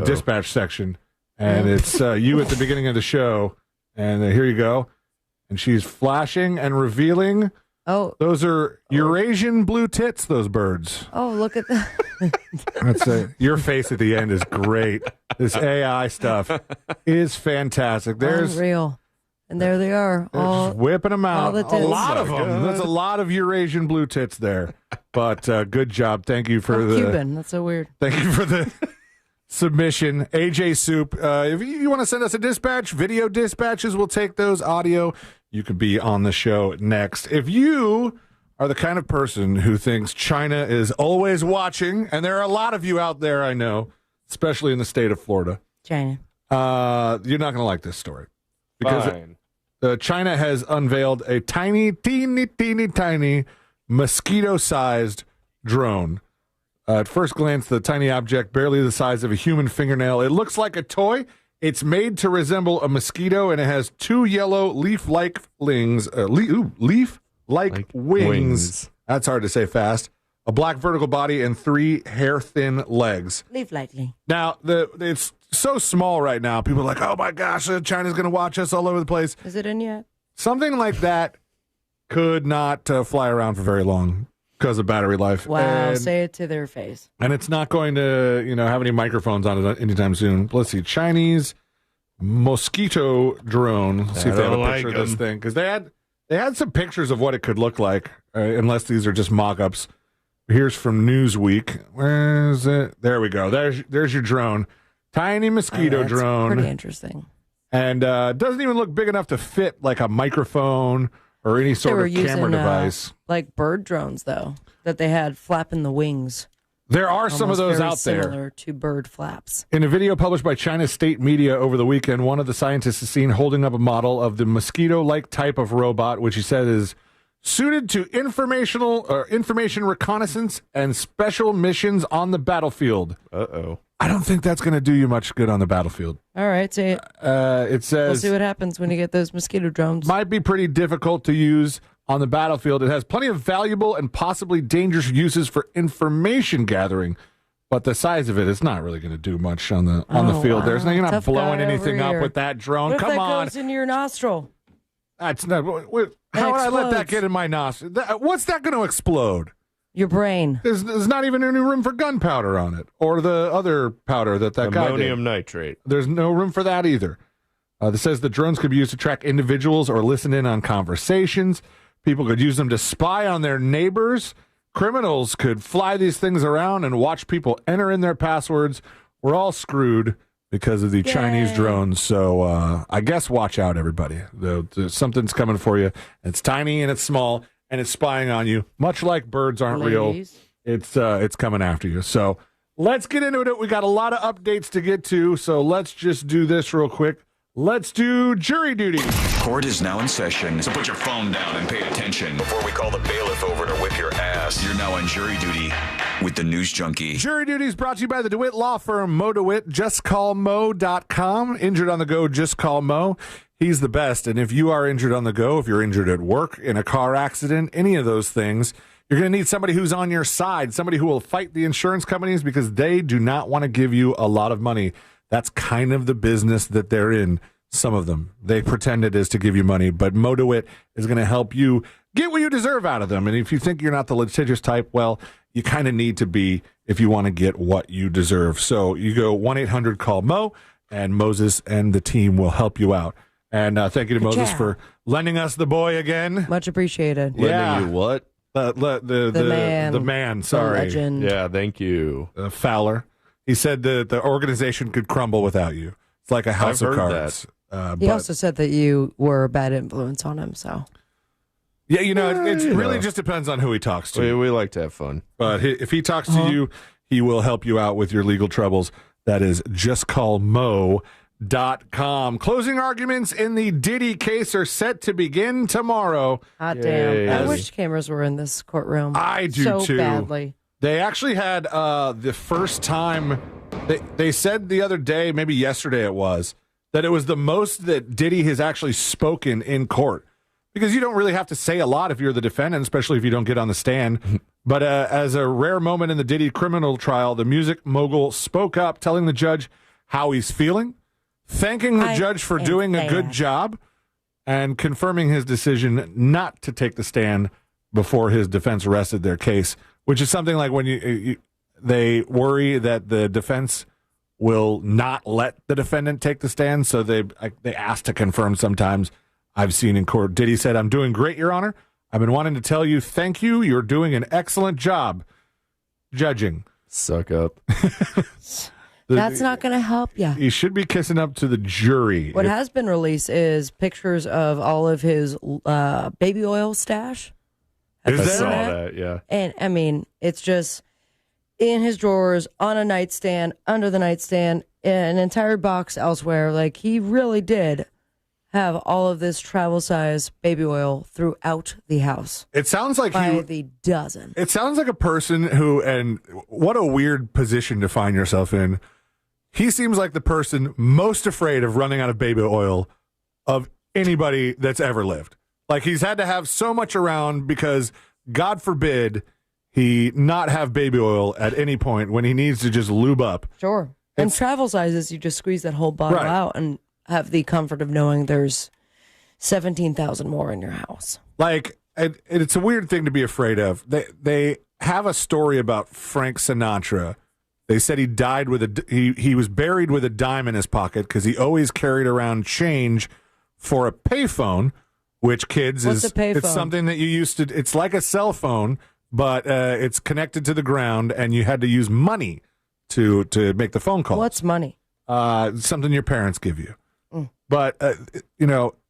dispatch section, and it's you at the beginning of the show, and here you go. And she's flashing and revealing. Oh. Those are Eurasian blue tits, those birds. Oh, look at that. That's your face at the end is great. This AI stuff is fantastic. There's unreal. And there they are. Just whipping them out. The a lot of them. That's a lot of Eurasian blue tits there. But good job. Thank you for the Cuban. That's so weird. Thank you for the submission. AJ Soup. If you want to send us a dispatch, video dispatches, we'll take those. Audio, you could be on the show next. If you are the kind of person who thinks China is always watching, and there are a lot of you out there, I know, especially in the state of Florida. China. You're not going to like this story. Because China has unveiled a teeny, tiny mosquito-sized drone. At first glance, the tiny object, barely the size of a human fingernail. It looks like a toy. It's made to resemble a mosquito, and it has two yellow leaf-like wings. Wings. That's hard to say fast. A black vertical body and 3 hair-thin legs. Leaf-likely. Now, it's so small right now. People are like, oh my gosh, China's going to watch us all over the place. Is it in yet? Something like that could not fly around for very long because of battery life. Wow, say it to their face. And it's not going to, have any microphones on it anytime soon. Let's see, Chinese mosquito drone. Let's see if they have a picture of this thing. Because they had some pictures of what it could look like, unless these are just mock-ups. Here's from Newsweek. Where is it? There we go. There's your drone. Tiny mosquito drone. Pretty interesting. And doesn't even look big enough to fit like a microphone or any sort of camera device. Like bird drones, though, that they had flapping the wings. There are some of those out there. Similar to bird flaps. In a video published by China's state media over the weekend, one of the scientists is seen holding up a model of the mosquito-like type of robot, which he said is suited to information reconnaissance and special missions on the battlefield. Uh-oh. I don't think that's going to do you much good on the battlefield. All right, say it. It says... We'll see what happens when you get those mosquito drones. Might be pretty difficult to use on the battlefield. It has plenty of valuable and possibly dangerous uses for information gathering, but the size of it is not really going to do much on the field. Wow. You're not Tough blowing guy anything over up here. with that drone. What if Come that on. goes in your nostril? That's not. How would I let that get in my nostril? What's that going to explode? Your brain. There's not even any room for gunpowder on it, or the other powder that guy did. Ammonium nitrate. There's no room for that either. This says the drones could be used to track individuals or listen in on conversations. People could use them to spy on their neighbors. Criminals could fly these things around and watch people enter in their passwords. We're all screwed because of the Chinese drones. So I guess watch out, everybody. Something's coming for you. It's tiny and it's small. And it's spying on you, much like birds aren't real. It's coming after you. So let's get into it. We got a lot of updates to get to, so let's just do this real quick. Let's do jury duty. Court is now in session, so put your phone down and pay attention. Before we call the bailiff over to whip your ass, you're now on jury duty with the News Junkie. Jury duty is brought to you by the DeWitt Law Firm, Mo DeWitt, justcallmo.com. Injured on the go, just call Mo. He's the best, and if you are injured on the go, if you're injured at work, in a car accident, any of those things, you're going to need somebody who's on your side, somebody who will fight the insurance companies because they do not want to give you a lot of money. That's kind of the business that they're in, some of them. They pretend it is to give you money, but Mo DeWitt is going to help you get what you deserve out of them. And if you think you're not the litigious type, well, you kind of need to be if you want to get what you deserve. So you go 1-800-CALL-MO, and Moses and the team will help you out. And thank you to Moses for lending us the boy again. Much appreciated. Lending you what? The man. The man, sorry. The legend. Yeah, thank you. Fowler. He said the organization could crumble without you. It's like a house of cards. He also said that you were a bad influence on him, so. Yeah, it really just depends on who he talks to. We like to have fun. But if he talks to you, he will help you out with your legal troubles. That is justcallmo.com. Closing arguments in the Diddy case are set to begin tomorrow. Hot damn. I wish cameras were in this courtroom. I do so too. badly. They actually had the first time, they said the other day, maybe yesterday it was, that it was the most that Diddy has actually spoken in court. Because you don't really have to say a lot if you're the defendant, especially if you don't get on the stand. But as a rare moment in the Diddy criminal trial, the music mogul spoke up, telling the judge how he's feeling, thanking the judge for doing a good job, and confirming his decision not to take the stand before his defense rested their case, which is something like when they worry that the defense will not let the defendant take the stand, so they ask to confirm sometimes. I've seen in court. Diddy said, "I'm doing great, Your Honor. I've been wanting to tell you thank you. You're doing an excellent job judging." Suck up. That's not going to help you. He should be kissing up to the jury. What has been released is pictures of all of his baby oil stash. I saw that, yeah. And, I mean, it's just in his drawers, on a nightstand, under the nightstand, an entire box elsewhere. Like, he really did have all of this travel-size baby oil throughout the house. It sounds like by the dozen. It sounds like a person who, and what a weird position to find yourself in. He seems like the person most afraid of running out of baby oil of anybody that's ever lived. Like, he's had to have so much around because, God forbid, he not have baby oil at any point when he needs to just lube up. Sure. And travel sizes, you just squeeze that whole bottle out and have the comfort of knowing there's 17,000 more in your house. Like, it's a weird thing to be afraid of. They have a story about Frank Sinatra. They said he died with he was buried with a dime in his pocket because he always carried around change for a payphone, which kids What's a payphone? It's something that you used to. It's like a cell phone, but it's connected to the ground, and you had to use money to make the phone call. What's money? Something your parents give you. But,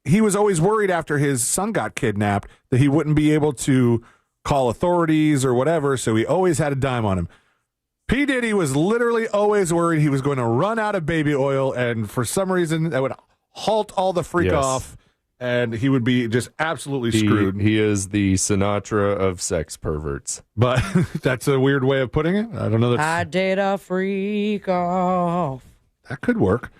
he was always worried after his son got kidnapped that he wouldn't be able to call authorities or whatever, so he always had a dime on him. P. Diddy was literally always worried he was going to run out of baby oil, and for some reason that would halt all the freak off, and he would be just absolutely screwed. He is the Sinatra of sex perverts. But that's a weird way of putting it. I don't know. I did a freak off. That could work.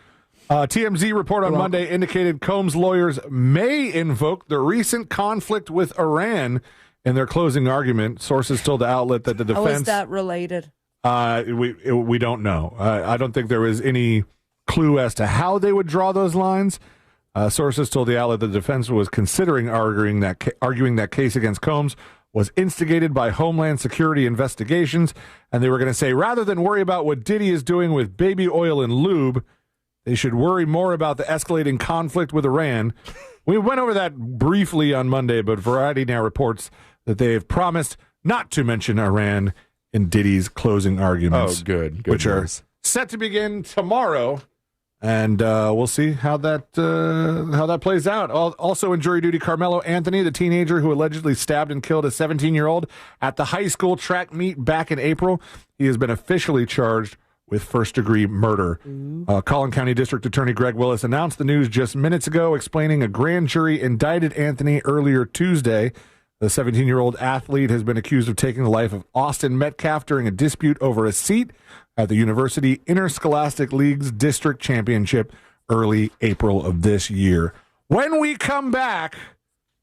TMZ report on Monday indicated Combs' lawyers may invoke the recent conflict with Iran in their closing argument. Sources told the outlet that the defense... How is that related? We don't know. I don't think there was any clue as to how they would draw those lines. Sources told the outlet the defense was considering arguing that case against Combs was instigated by Homeland Security investigations, and they were going to say, rather than worry about what Diddy is doing with baby oil and lube, they should worry more about the escalating conflict with Iran. We went over that briefly on Monday, but Variety now reports that they have promised not to mention Iran in Diddy's closing arguments. Oh, good which news. are set to begin tomorrow, and we'll see how that plays out. Also in jury duty, Carmelo Anthony, the teenager who allegedly stabbed and killed a 17-year-old at the high school track meet back in April, he has been officially charged with first-degree murder. Collin County District Attorney Greg Willis announced the news just minutes ago, explaining a grand jury indicted Anthony earlier Tuesday. The 17-year-old athlete has been accused of taking the life of Austin Metcalf during a dispute over a seat at the University Interscholastic League's district championship early April of this year. When we come back,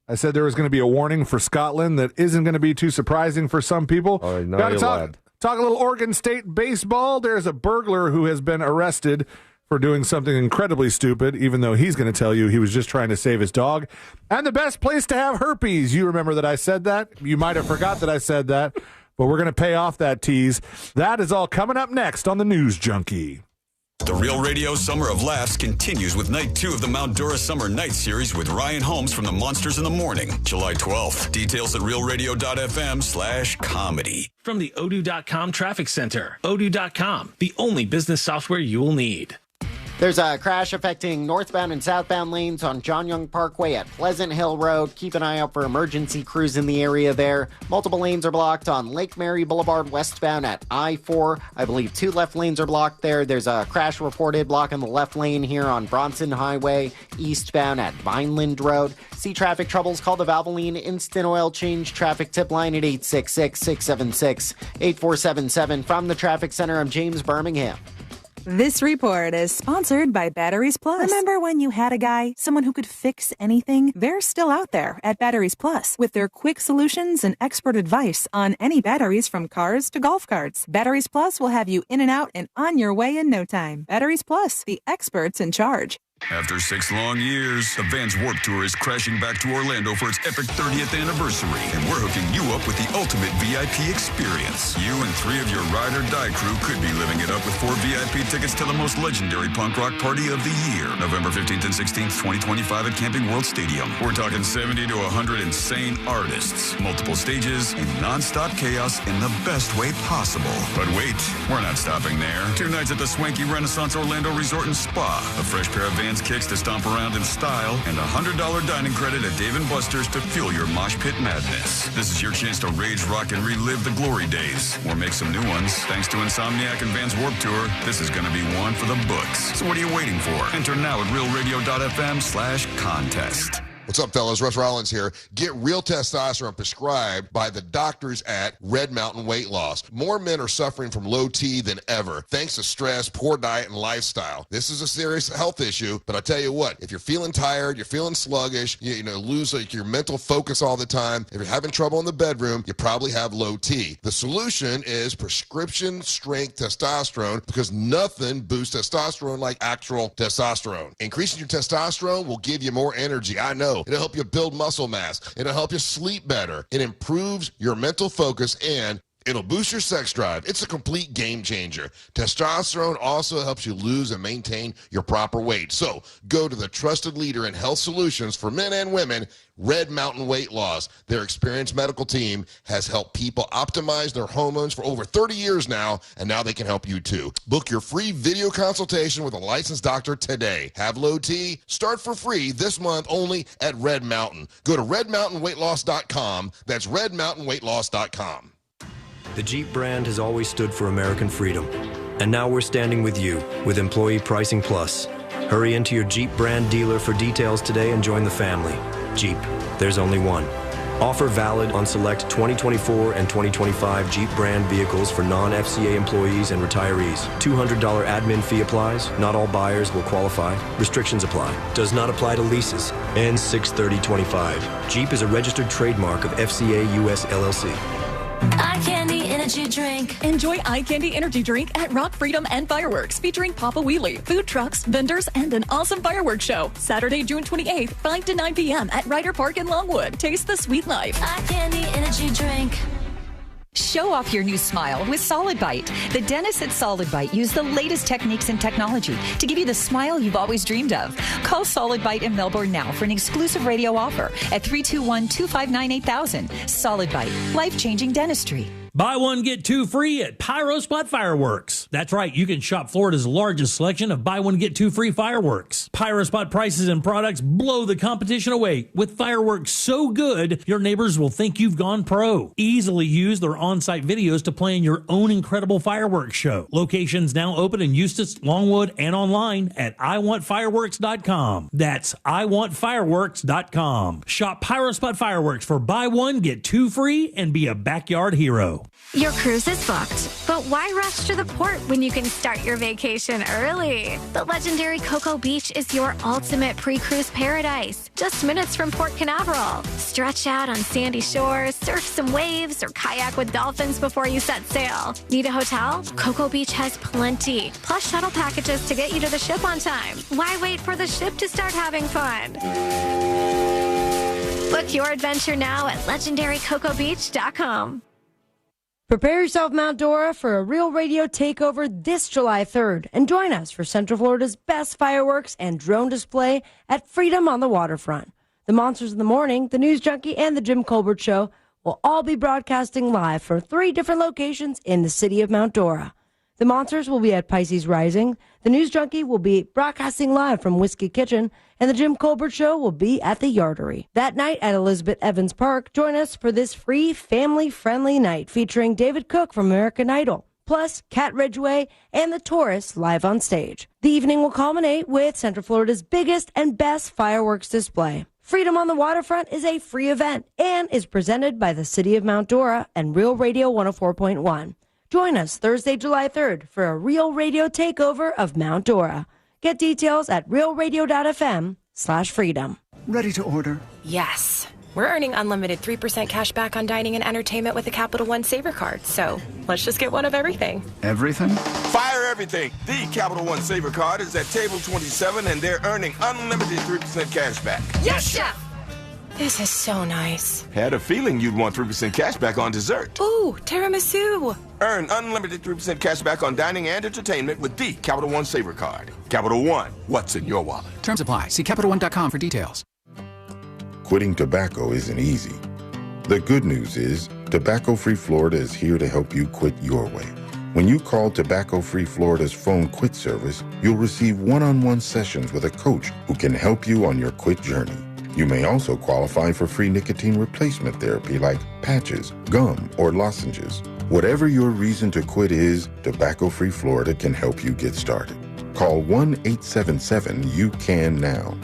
I said there was going to be a warning for Scotland that isn't going to be too surprising for some people. Oh, no, Gotta you're talk, allowed. Talk a little Oregon State baseball. There's a burglar who has been arrested for doing something incredibly stupid, even though he's going to tell you he was just trying to save his dog. And the best place to have herpes. You remember that I said that? You might have forgot that I said that, but we're going to pay off that tease. That is all coming up next on the News Junkie. The Real Radio Summer of Laughs continues with Night 2 of the Mount Dora Summer Night Series with Ryan Holmes from the Monsters in the Morning, July 12th. Details at realradio.fm/comedy. From the Odoo.com Traffic Center, Odoo.com, the only business software you will need. There's a crash affecting northbound and southbound lanes on John Young Parkway at Pleasant Hill Road. Keep an eye out for emergency crews in the area there. Multiple lanes are blocked on Lake Mary Boulevard westbound at I-4. I believe 2 left lanes are blocked there. There's a crash reported blocking the left lane here on Bronson Highway eastbound at Vineland Road. See traffic troubles, call the Valvoline Instant Oil Change traffic tip line at 866-676-8477. From the Traffic Center, I'm James Birmingham. This report is sponsored by Batteries Plus. Remember when you had a guy, someone who could fix anything? They're still out there at Batteries Plus with their quick solutions and expert advice on any batteries from cars to golf carts. Batteries Plus will have you in and out and on your way in no time. Batteries Plus, the experts in charge. After 6 long years, the Vans Warped Tour is crashing back to Orlando for its epic 30th anniversary, and we're hooking you up with the ultimate VIP experience. You and 3 of your ride or die crew could be living it up with 4 VIP tickets to the most legendary punk rock party of the year, November 15th and 16th, 2025 at Camping World Stadium. We're talking 70 to 100 insane artists, multiple stages, and non-stop chaos in the best way possible. But wait, we're not stopping there. 2 nights at the swanky Renaissance Orlando Resort and Spa, a fresh pair of Vans kicks to stomp around in style, and a $100 dining credit at Dave & Buster's to fuel your mosh pit madness. This is your chance to rage, rock, and relive the glory days, or make some new ones. Thanks to Insomniac and Vans Warped Tour, this is going to be one for the books. So what are you waiting for? Enter now at realradio.fm/contest. What's up, fellas? Russ Rollins here. Get real testosterone prescribed by the doctors at Red Mountain Weight Loss. More men are suffering from low T than ever, thanks to stress, poor diet, and lifestyle. This is a serious health issue, but I tell you what, if you're feeling tired, you're feeling sluggish, you lose your mental focus all the time, if you're having trouble in the bedroom, you probably have low T. The solution is prescription strength testosterone, because nothing boosts testosterone like actual testosterone. Increasing your testosterone will give you more energy. I know. It'll help you build muscle mass. It'll help you sleep better. It improves your mental focus, and it'll boost your sex drive. It's a complete game changer. Testosterone also helps you lose and maintain your proper weight. So go to the trusted leader in health solutions for men and women, Red Mountain Weight Loss. Their experienced medical team has helped people optimize their hormones for over 30 years now, and now they can help you too. Book your free video consultation with a licensed doctor today. Have low T? Start for free this month only at Red Mountain. Go to redmountainweightloss.com. That's redmountainweightloss.com. The Jeep brand has always stood for American freedom. And now we're standing with you with Employee Pricing Plus. Hurry into your Jeep brand dealer for details today and join the family. Jeep, there's only one. Offer valid on select 2024 and 2025 Jeep brand vehicles for non-FCA employees and retirees. $200 admin fee applies. Not all buyers will qualify. Restrictions apply. Does not apply to leases. Ends 6/30/25. Jeep is a registered trademark of FCA US LLC. Eye Candy Energy Drink. Enjoy Eye Candy Energy Drink at Rock Freedom and Fireworks, featuring Papa Wheelie, food trucks, vendors, and an awesome fireworks show. Saturday, June 28th, 5 to 9 p.m. at Ryder Park in Longwood. Taste the sweet life. Eye Candy Energy Drink. Show off your new smile with Solid Bite. The dentists at Solid Bite use the latest techniques and technology to give you the smile you've always dreamed of. Call Solid Bite in Melbourne now for an exclusive radio offer at 321-259-8000. Solid Bite, life-changing dentistry. Buy one, get 2 free at Pyro Spot Fireworks. That's right, you can shop Florida's largest selection of buy one, get 2 free fireworks. Pyro Spot prices and products blow the competition away with fireworks so good, your neighbors will think you've gone pro. Easily use their on-site videos to plan your own incredible fireworks show. Locations now open in Eustis, Longwood, and online at iwantfireworks.com. That's iwantfireworks.com. Shop Pyro Spot Fireworks for buy one, get 2 free, and be a backyard hero. Your cruise is booked, but why rush to the port when you can start your vacation early? The legendary Cocoa Beach is your ultimate pre-cruise paradise, just minutes from Port Canaveral. Stretch out on sandy shores, surf some waves, or kayak with dolphins before you set sail. Need a hotel? Cocoa Beach has plenty, plus shuttle packages to get you to the ship on time. Why wait for the ship to start having fun? Book your adventure now at legendarycocobeach.com. Prepare yourself, Mount Dora, for a Real Radio takeover this July 3rd. And join us for Central Florida's best fireworks and drone display at Freedom on the Waterfront. The Monsters in the Morning, the News Junkie, and the Jim Colbert Show will all be broadcasting live from 3 different locations in the city of Mount Dora. The Monsters will be at Pisces Rising. The News Junkie will be broadcasting live from Whiskey Kitchen. And the Jim Colbert Show will be at the Yardery. That night at Elizabeth Evans Park, join us for this free family-friendly night featuring David Cook from American Idol, plus Kat Ridgway and the Taurus live on stage. The evening will culminate with Central Florida's biggest and best fireworks display. Freedom on the Waterfront is a free event and is presented by the City of Mount Dora and Real Radio 104.1. Join us Thursday, July 3rd for a Real Radio takeover of Mount Dora. Get details at realradio.fm/freedom. Ready to order? Yes. We're earning unlimited 3% cash back on dining and entertainment with the Capital One Saver card. So let's just get one of everything. Everything? Fire everything. The Capital One Saver card is at table 27 and they're earning unlimited 3% cash back. Yes, Chef! This is so nice. Had a feeling you'd want 3% cash back on dessert. Ooh, tiramisu. Earn unlimited 3% cash back on dining and entertainment with the Capital One Saver card. Capital One, what's in your wallet? Terms apply. See CapitalOne.com for details. Quitting tobacco isn't easy. The good news is, Tobacco Free Florida is here to help you quit your way. When you call Tobacco Free Florida's phone quit service, you'll receive one-on-one sessions with a coach who can help you on your quit journey. You may also qualify for free nicotine replacement therapy like patches, gum, or lozenges. Whatever your reason to quit is, Tobacco Free Florida can help you get started. Call 1-877-YOU-CAN-NOW.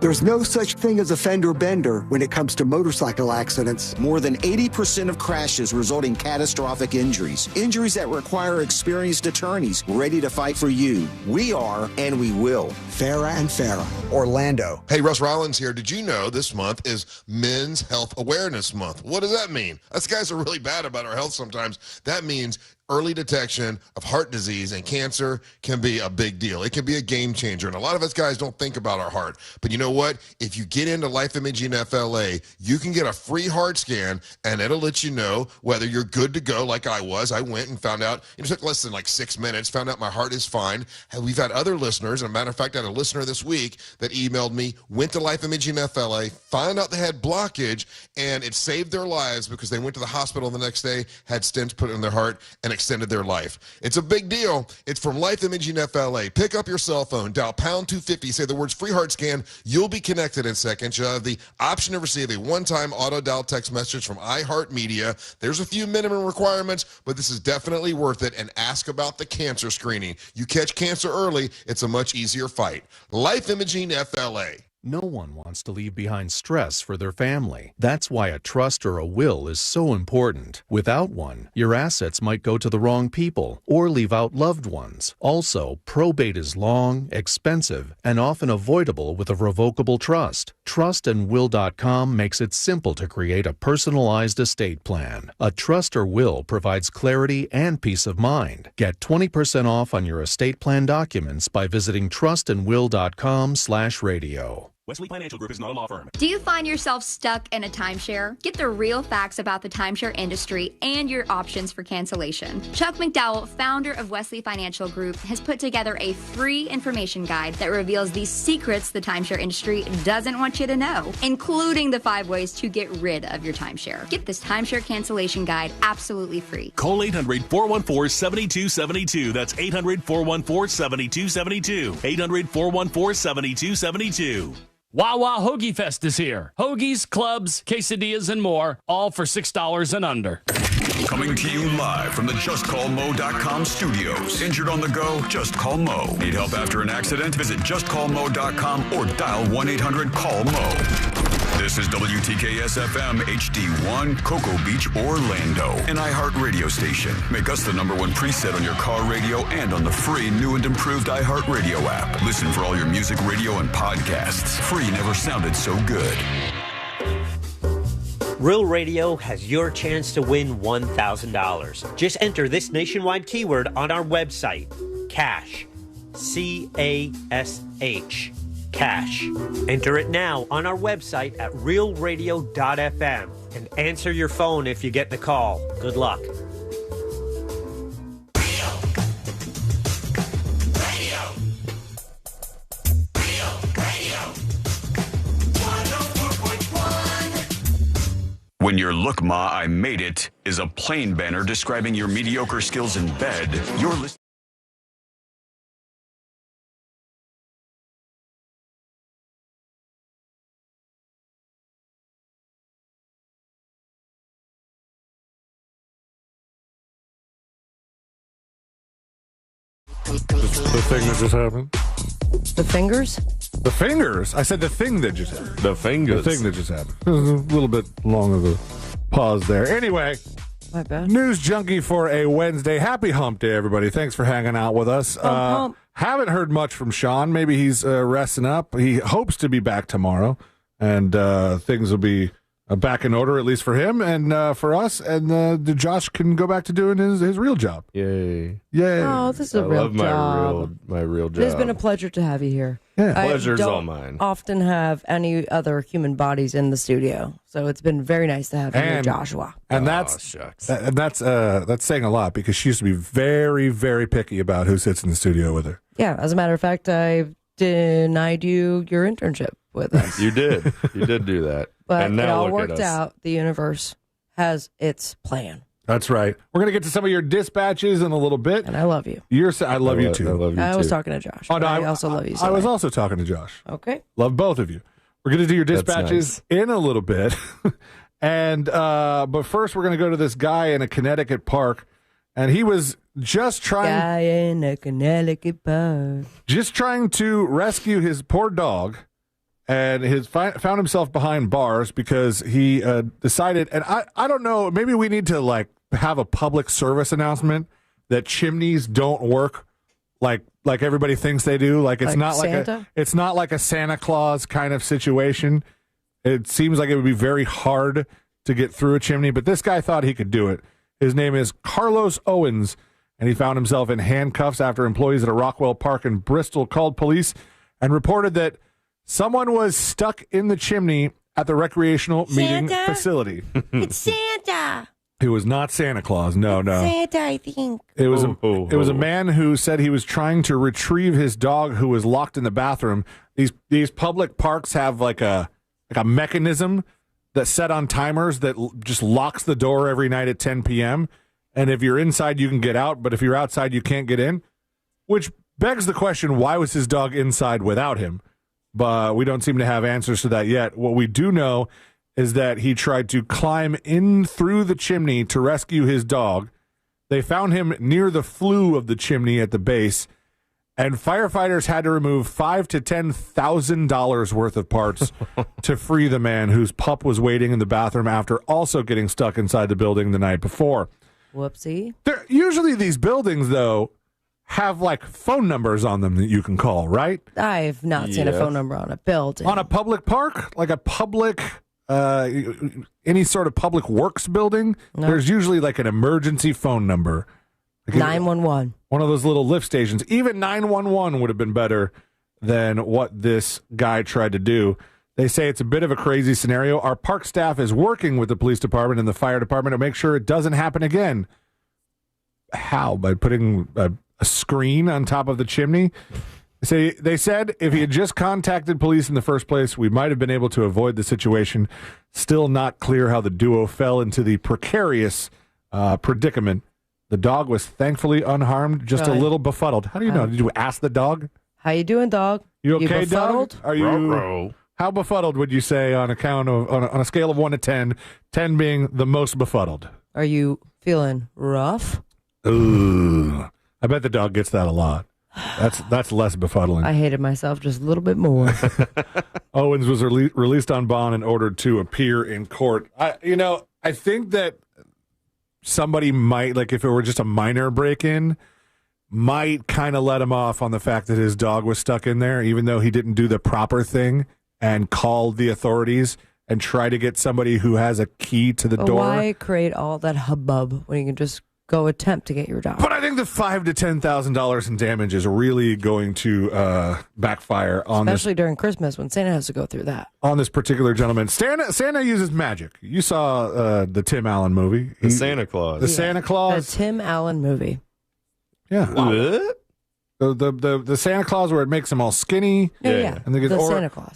There's no such thing as a fender bender when it comes to motorcycle accidents. More than 80% of crashes result in catastrophic injuries. Injuries that require experienced attorneys ready to fight for you. We are, and we will. Farah and Farah. Orlando. Hey, Russ Rollins here. Did you know this month is Men's Health Awareness Month? What does that mean? Us guys are really bad about our health sometimes. That means early detection of heart disease and cancer can be a big deal. It can be a game changer. And a lot of us guys don't think about our heart. But you know what? If you get into Life Imaging FLA, you can get a free heart scan and it'll let you know whether you're good to go like I was. I went and found out, it took less than like 6 minutes, found out my heart is fine. And we've had other listeners, and a matter of fact, I had a listener this week that emailed me, went to Life Imaging FLA, found out they had blockage, and it saved their lives because they went to the hospital the next day, had stents put in their heart, and extended their life. It's a big deal. It's from Life Imaging FLA. Pick up your cell phone, dial pound 250, say the words free heart scan. You'll be connected in seconds. You'll have the option to receive a one-time auto dial text message from iHeartMedia. There's a few minimum requirements, but this is definitely worth it. And ask about the cancer screening. You catch cancer early, it's a much easier fight. Life Imaging FLA. No one wants to leave behind stress for their family. That's why a trust or a will is so important. Without one, your assets might go to the wrong people or leave out loved ones. Also, probate is long, expensive, and often avoidable with a revocable trust. Trustandwill.com makes it simple to create a personalized estate plan. A trust or will provides clarity and peace of mind. Get 20% off on your estate plan documents by visiting trustandwill.com/radio. Wesley Financial Group is not a law firm. Do you find yourself stuck in a timeshare? Get the real facts about the timeshare industry and your options for cancellation. Chuck McDowell, founder of Wesley Financial Group, has put together a free information guide that reveals the secrets the timeshare industry doesn't want you to know, including the 5 ways to get rid of your timeshare. Get this timeshare cancellation guide absolutely free. Call 800-414-7272. That's 800-414-7272. 800-414-7272. Wawa Hoagie Fest is here. Hoagies, clubs, quesadillas, and more, all for $6 and under. Coming to you live from the JustCallMo.com studios. Injured on the go? Just call Mo. Need help after an accident? Visit JustCallMo.com or dial 1-800-CALL-MO. This is WTKS-FM HD1, Cocoa Beach, Orlando. An iHeart radio station. Make us the #1 preset on your car radio and on the free new and improved iHeart radio app. Listen for all your music, radio, and podcasts. Free never sounded so good. Real Radio has your chance to win $1,000. Just enter this nationwide keyword on our website, CASH. C-A-S-H. Cash. Enter it now on our website at realradio.fm and answer your phone if you get the call. Good luck. When your "Look, Ma, I made it" is a plain banner describing your mediocre skills in bed, you're listening. The thing that just happened. The fingers? The fingers. I said the thing that just happened. The fingers. The thing that just happened. It was a little bit long of a pause there. Anyway, my bad. News junkie for a Wednesday. Happy Hump Day, everybody. Thanks for hanging out with us. Hump. Haven't heard much from Shawn. Maybe he's resting up. He hopes to be back tomorrow, and things will be back in order, at least for him and for us. And Josh can go back to doing his real job. Yay. Yay. Oh, this is a real job. My real job. It has been a pleasure to have you here. Yeah. Pleasure's I all don't mine. often have any other human bodies in the studio, so it's been very nice to have you here, Joshua. And that's saying a lot, because she used to be very, very picky about who sits in the studio with her. Yeah, as a matter of fact, I denied you your internship with us. You did. You did do that. But and now it all look worked at us. out. The universe has its plan. That's right. We're going to get to some of your dispatches in a little bit. And I love you. I love you too. I love you I too. was talking to Josh. Oh, no, I also love you. I was also talking to Josh. Okay. Love both of you. We're going to do your That's dispatches in a little bit. And but first we're going to go to this guy in a Connecticut park, and he was just trying to rescue his poor dog, and found himself behind bars because he decided, and I don't know, maybe we need to have a public service announcement that chimneys don't work like everybody thinks they do. It's not Santa? It's not like a Santa Claus kind of situation. It seems like it would be very hard to get through a chimney, but this guy thought he could do it. His name is Carlos Owens, and he found himself in handcuffs after employees at a Rockwell Park in Bristol called police and reported that someone was stuck in the chimney at the recreational meeting facility. It's Santa. It was not Santa Claus. No. Santa, I think. It was a man who said he was trying to retrieve his dog who was locked in the bathroom. These public parks have like a mechanism that's set on timers that just locks the door every night at 10 p.m. And if you're inside, you can get out, but if you're outside, you can't get in. Which begs the question, why was his dog inside without him? But we don't seem to have answers to that yet. What we do know is that he tried to climb in through the chimney to rescue his dog. They found him near the flue of the chimney at the base, and firefighters had to remove $5,000 to $10,000 worth of parts to free the man whose pup was waiting in the bathroom after also getting stuck inside the building the night before. Whoopsie. Usually these buildings, though, have phone numbers on them that you can call, right? I've not seen a phone number on a building. On a public park? Like a public... any sort of public works building, there's usually an emergency phone number. 911. One of those little lift stations. Even 911 would have been better than what this guy tried to do. They say it's a bit of a crazy scenario. Our park staff is working with the police department and the fire department to make sure it doesn't happen again. How? By putting a screen on top of the chimney? They said if he had just contacted police in the first place, we might have been able to avoid the situation. Still not clear how the duo fell into the precarious predicament. The dog was thankfully unharmed, just a little befuddled. How do you know? Did you ask the dog? How you doing, dog? You okay, befuddled? dog? Are you? How befuddled would you say on a scale of 1 to 10? 10 being the most befuddled. Are you feeling rough? Ooh, I bet the dog gets that a lot. That's less befuddling. I hated myself just a little bit more. Owens was released on bond and ordered to appear in court. I think that somebody might, if it were just a minor break-in, might kind of let him off on the fact that his dog was stuck in there, even though he didn't do the proper thing and called the authorities and try to get somebody who has a key to the door. Why create all that hubbub when you can just go attempt to get your dog? But I think the $5,000 to $10,000 in damage is really going to backfire on especially during Christmas when Santa has to go through that. On this particular gentleman. Santa uses magic. You saw the Tim Allen movie. The Santa Claus. The Santa Claus. The Tim Allen movie. Yeah. What? The Santa Claus where it makes them all skinny. Yeah. And they get, The Santa Claus.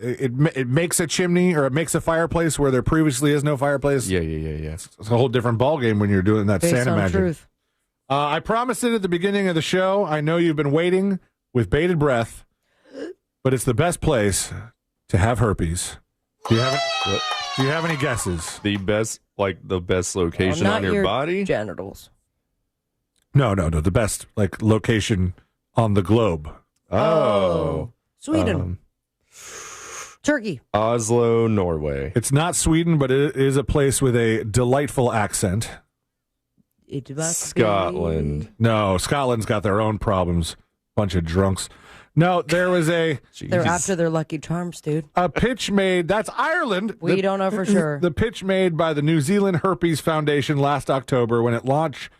It makes a chimney or it makes a fireplace where there previously is no fireplace. Yeah. It's a whole different ballgame when you're doing that Based Santa on magic. truth. I promised it at the beginning of the show. I know you've been waiting with bated breath, but it's the best place to have herpes. Do you have any guesses? The best location Not on your body? genitals. No. The best location on the globe. Oh. Sweden. Turkey. Oslo, Norway. It's not Sweden, but it is a place with a delightful accent. It must Scotland. No, Scotland's got their own problems. Bunch of drunks. No, there was They're after their Lucky Charms, dude. a pitch made. That's Ireland. We don't know for sure. The pitch made by the New Zealand Herpes Foundation last October when it launched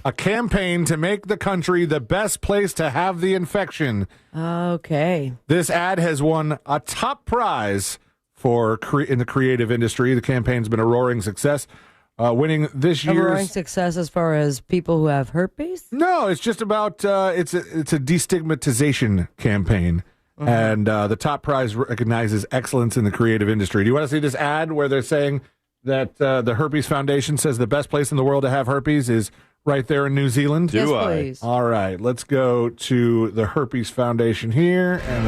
a campaign to make the country the best place to have the infection. Okay. This ad has won a top prize in the creative industry. The campaign's been a roaring success. Winning this A roaring year's success as far as people who have herpes? No, it's just about it's a destigmatization campaign, and the top prize recognizes excellence in the creative industry. Do you want to see this ad where they're saying that the Herpes Foundation says the best place in the world to have herpes is right there in New Zealand? Yes, please. All right, let's go to the Herpes Foundation here and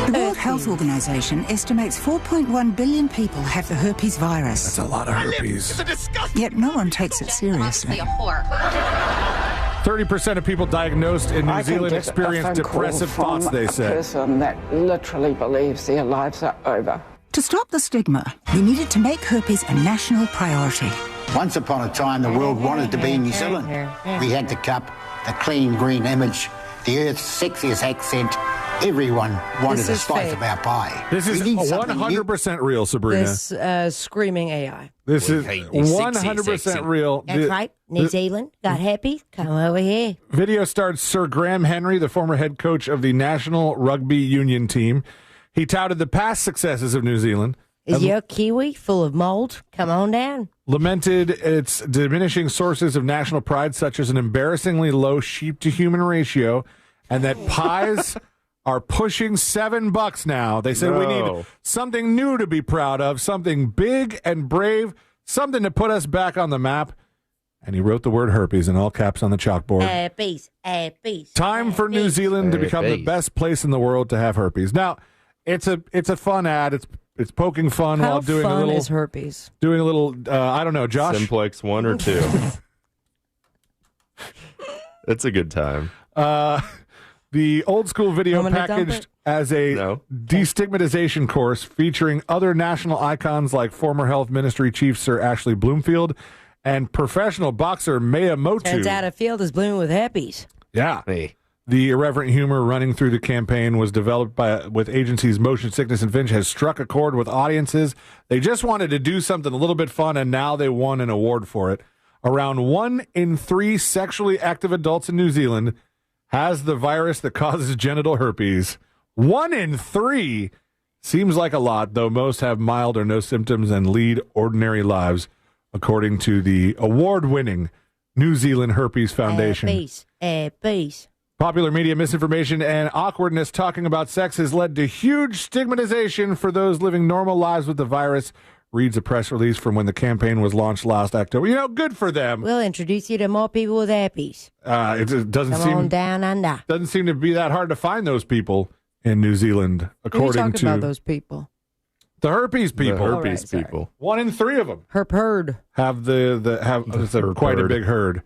The World Health Organization estimates 4.1 billion people have the herpes virus. That's a lot of herpes. Yet no one takes it seriously. 30% of people diagnosed in New Zealand experience depressive thoughts, they A say. person that literally believes their lives are over. To stop the stigma, we needed to make herpes a national priority. Once upon a time, the world wanted to be in New Zealand. We had the cup, the clean green image, the Earth's sexiest accent. Everyone wanted a slice of our pie. This is We need something 100% real, Sabrina. This screaming AI. This is 100% real. That's right. New Zealand got happy. Come over here. Video stars Sir Graham Henry, the former head coach of the National Rugby Union team. He touted the past successes of New Zealand. Is your kiwi full of mold? Come on down. Lamented its diminishing sources of national pride, such as an embarrassingly low sheep-to-human ratio, and that pies are pushing $7 now. They said we need something new to be proud of, something big and brave, something to put us back on the map. And he wrote the word herpes in all caps on the chalkboard. Herpes. Time for New Zealand to become the best place in the world to have herpes. Now, it's a fun ad. It's poking fun How while doing fun a little is herpes? Doing a little I don't know, Josh. Simplex 1 or 2. It's a good time. The old school video Want me to dump packaged it? as a destigmatization course featuring other national icons like former health ministry chief Sir Ashley Bloomfield and professional boxer Miyamoto. Turns out a field is blooming with herpes. Yeah. The irreverent humor running through the campaign was developed with agencies Motion Sickness and Finch has struck a chord with audiences. They just wanted to do something a little bit fun, and now they won an award for it. Around 1 in 3 sexually active adults in New Zealand has the virus that causes genital herpes. 1 in 3 seems like a lot, though most have mild or no symptoms and lead ordinary lives, according to the award-winning New Zealand Herpes Foundation. Herpes. Popular media misinformation and awkwardness talking about sex has led to huge stigmatization for those living normal lives with the virus, reads a press release from when the campaign was launched last October. You know, good for them. We'll introduce you to more people with herpes. It doesn't Come seem on down under. doesn't seem to be that hard to find those people in New Zealand, What are you according talking to about those people? the herpes people. The herpes people. 1 in 3 of them Herp herd. have it's quite a big herd.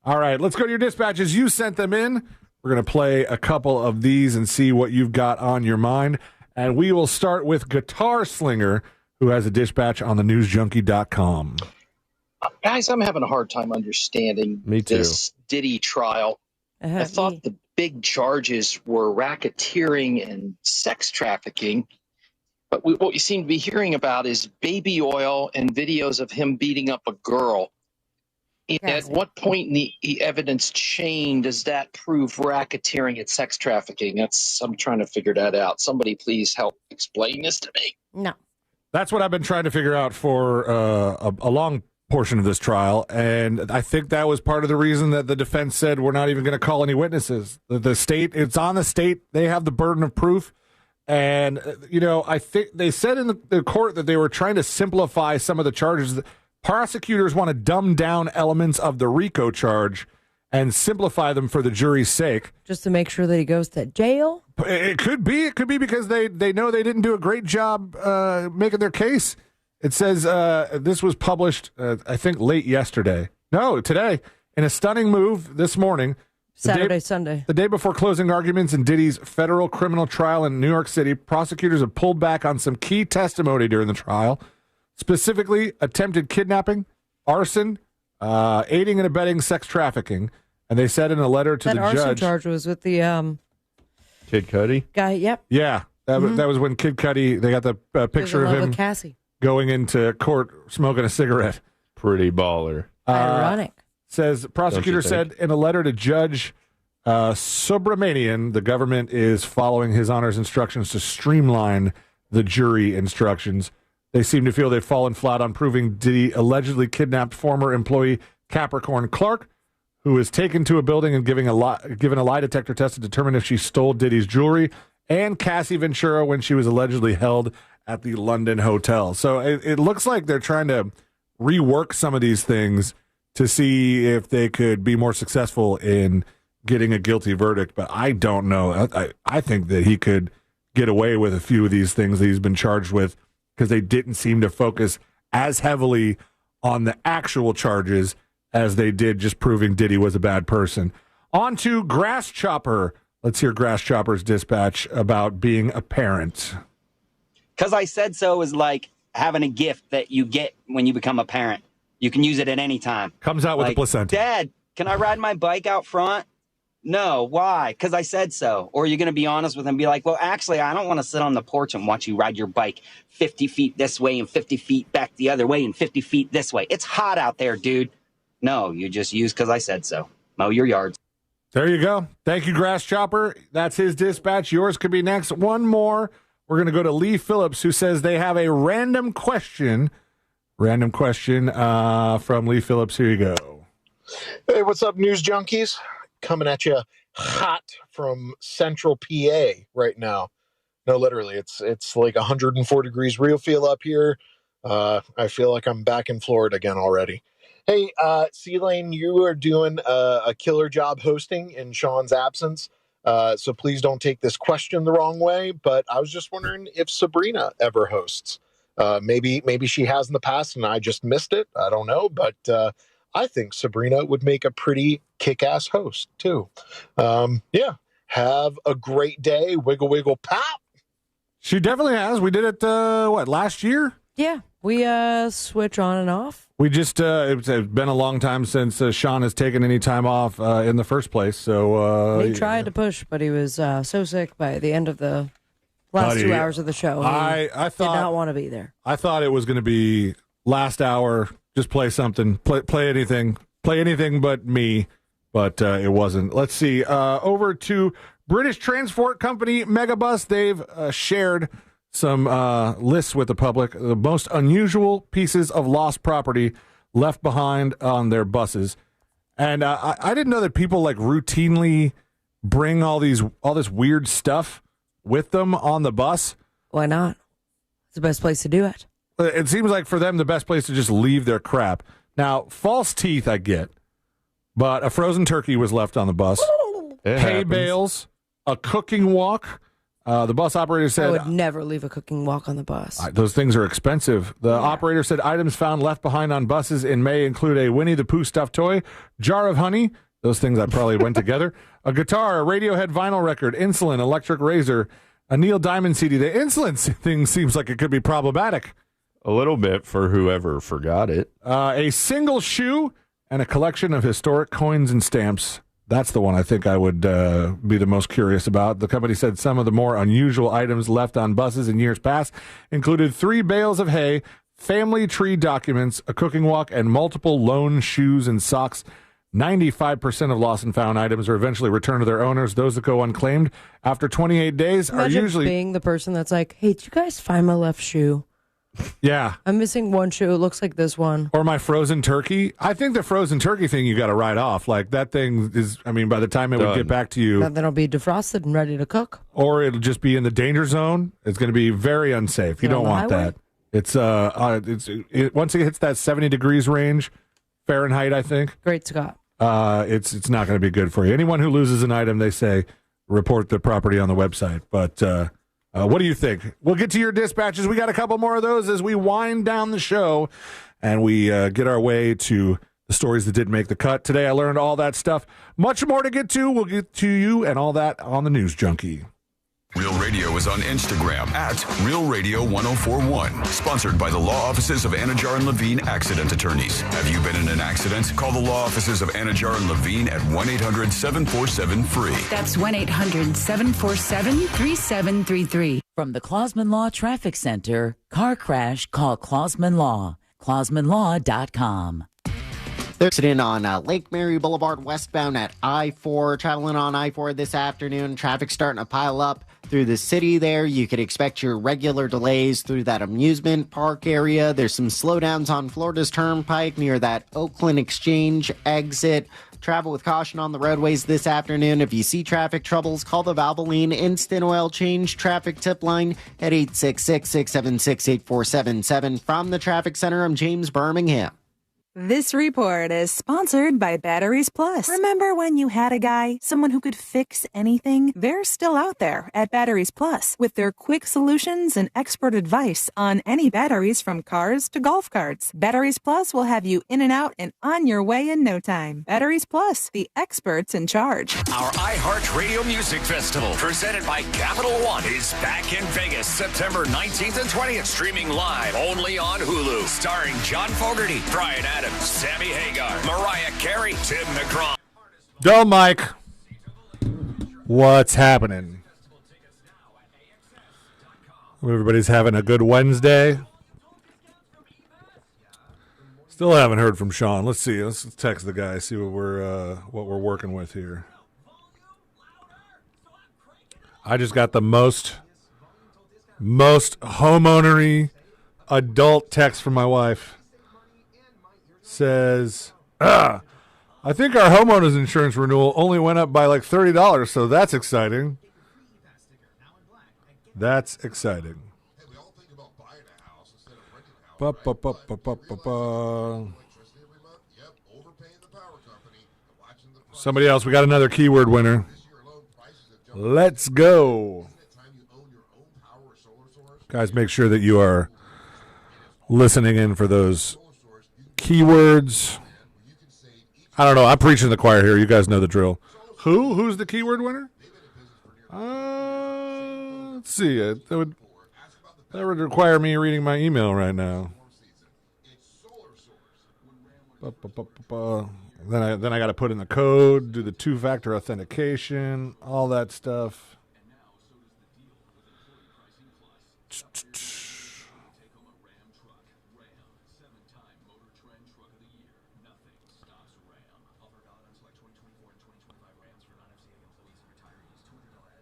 All right, let's go to your dispatches. You sent them in. We're going to play a couple of these and see what you've got on your mind. And we will start with Guitar Slinger, who has a dispatch on the newsjunkie.com. Guys, I'm having a hard time understanding this Diddy trial. I thought the big charges were racketeering and sex trafficking. But what we seem to be hearing about is baby oil and videos of him beating up a girl. At what point in the evidence chain does that prove racketeering and sex trafficking? I'm trying to figure that out. Somebody please help explain this to me. No. That's what I've been trying to figure out for a long portion of this trial, and I think that was part of the reason that the defense said we're not even going to call any witnesses. The state, it's on the state. They have the burden of proof. And, I think they said in the court that they were trying to simplify some of the charges. Prosecutors want to dumb down elements of the RICO charge and simplify them for the jury's sake. Just to make sure that he goes to jail? It could be. It could be because they know they didn't do a great job making their case. It says this was published, I think, late yesterday. No, today. In a stunning move this morning. Sunday. The day before closing arguments in Diddy's federal criminal trial in New York City, prosecutors have pulled back on some key testimony during the trial, specifically attempted kidnapping, arson, aiding and abetting sex trafficking. And they said in a letter to the judge... That arson charge was with the... Kid Cudi? Guy, yep. Yeah, that was when Kid Cudi, they got the picture of him with Cassie. Going into court smoking a cigarette. Pretty baller. Ironic. Says prosecutor said in a letter to Judge Subramanian, the government is following his honor's instructions to streamline the jury instructions. They seem to feel they've fallen flat on proving Diddy allegedly kidnapped former employee Capricorn Clark, who was taken to a building and given a lie detector test to determine if she stole Diddy's jewelry, and Cassie Ventura when she was allegedly held at the London hotel. So it looks like they're trying to rework some of these things to see if they could be more successful in getting a guilty verdict. But I don't know. I think that he could get away with a few of these things that he's been charged with because they didn't seem to focus as heavily on the actual charges as they did just proving Diddy was a bad person. On to Grass Chopper. Let's hear Grass Chopper's dispatch about being a parent. Because I said so is like having a gift that you get when you become a parent. You can use it at any time. Comes out with a placenta. Dad, can I ride my bike out front? No. Why? Because I said so. Or you're going to be honest with him and be like, well, actually, I don't want to sit on the porch and watch you ride your bike 50 feet this way and 50 feet back the other way and 50 feet this way. It's hot out there, dude. No, you just use because I said so. Mow your yards. There you go. Thank you, Grass Chopper. That's his dispatch. Yours could be next. One more. We're going to go to Lee Phillips, who says they have a random question. Random question from Lee Phillips. Here you go. Hey, what's up, news junkies? Coming at you hot from central PA right now. No, literally, it's like 104 degrees real feel up here. I feel like I'm back in Florida again already. Hey, C-Lane, you are doing a killer job hosting in Shawn's absence. So please don't take this question the wrong way. But I was just wondering if Sabrina ever hosts. Maybe she has in the past and I just missed it. I don't know. But I think Sabrina would make a pretty kick-ass host, too. Yeah. Have a great day. Wiggle, wiggle, pop. She definitely has. We did it, last year? Yeah. We switch on and off. We just, it's been a long time since Shawn has taken any time off in the first place. So he tried to push, but he was so sick by the end of the last 2 hours of the show. I thought, did not want to be there. I thought it was going to be last hour, just play something, play anything but me, but it wasn't. Let's see. Over to British transport company Megabus. They've shared some lists with the public, the most unusual pieces of lost property left behind on their buses. And I didn't know that people like routinely bring all this weird stuff with them on the bus. Why not? It's the best place to do it. It seems like for them the best place to just leave their crap. Now, false teeth I get, but a frozen turkey was left on the bus. Hay bales, a cooking wok. The bus operator said, I would never leave a cooking wok on the bus. Those things are expensive. The operator said items found left behind on buses in May include a Winnie the Pooh stuffed toy, jar of honey. Those things I probably went together. A guitar, a Radiohead vinyl record, insulin, electric razor, a Neil Diamond CD. The insulin thing seems like it could be problematic. A little bit for whoever forgot it. A single shoe and a collection of historic coins and stamps. That's the one I think I would be the most curious about. The company said some of the more unusual items left on buses in years past included 3 bales of hay, family tree documents, a cooking wok, and multiple loan shoes and socks. 95% of lost and found items are eventually returned to their owners. Those that go unclaimed after 28 days Imagine are usually being the person that's like, hey, did you guys find my left shoe? Yeah. I'm missing one shoe. It looks like this one. Or my frozen turkey. I think the frozen turkey thing you got to write off. Like that thing is, I mean, by the time it would get back to you. Then it'll be defrosted and ready to cook. Or it'll just be in the danger zone. It's going to be very unsafe. You don't want that. It's once it hits that 70 degrees range, Fahrenheit, I think. Great Scott. It's not going to be good for you. Anyone who loses an item, they say, report the property on the website. But what do you think? We'll get to your dispatches. We got a couple more of those as we wind down the show and we get our way to the stories that didn't make the cut. Today I learned all that stuff. Much more to get to. We'll get to you and all that on the News Junkie. Real Radio is on Instagram at Real Radio 1041. Sponsored by the law offices of Anajar and Levine Accident Attorneys. Have you been in an accident? Call the law offices of Anajar and Levine at 1-800-747-FREE. That's 1-800-747-3733. From the Clausman Law Traffic Center, car crash, call Clausman Law. ClausmanLaw.com. There's an accident on Lake Mary Boulevard westbound at I-4. Traveling on I-4 this afternoon. Traffic starting to pile up through the city there. You could expect your regular delays through that amusement park area. There's some slowdowns on Florida's Turnpike near that Oakland Exchange exit. Travel with caution on the roadways this afternoon. If you see traffic troubles, call the Valvoline Instant Oil Change Traffic Tip Line at 866-676-8477. From the Traffic Center, I'm James Birmingham. This report is sponsored by Batteries Plus. Remember when you had a guy, someone who could fix anything? They're still out there at Batteries Plus with their quick solutions and expert advice on any batteries from cars to golf carts. Batteries Plus will have you in and out and on your way in no time. Batteries Plus, the experts in charge. Our iHeartRadio Music Festival, presented by Capital One, is back in Vegas September 19th and 20th, streaming live only on Hulu. Starring John Fogerty, Bryan Adams, Sammy Hagar, Mariah Carey, Tim McGraw. Go, Mike. What's happening? Hope everybody's having a good Wednesday. Still haven't heard from Shawn. Let's see. Let's text the guy. See what we're working with here. I just got the most homeowner-y adult text from my wife. Says, I think our homeowners insurance renewal only went up by like $30, so that's exciting. That's exciting. Somebody else, we got another keyword winner. Let's go. Guys, make sure that you are listening in for those keywords. I don't know. I'm preaching to the choir here. You guys know the drill. Who's the keyword winner? Let's see. That would require me reading my email right now. Then I got to put in the code, do the two-factor authentication, all that stuff.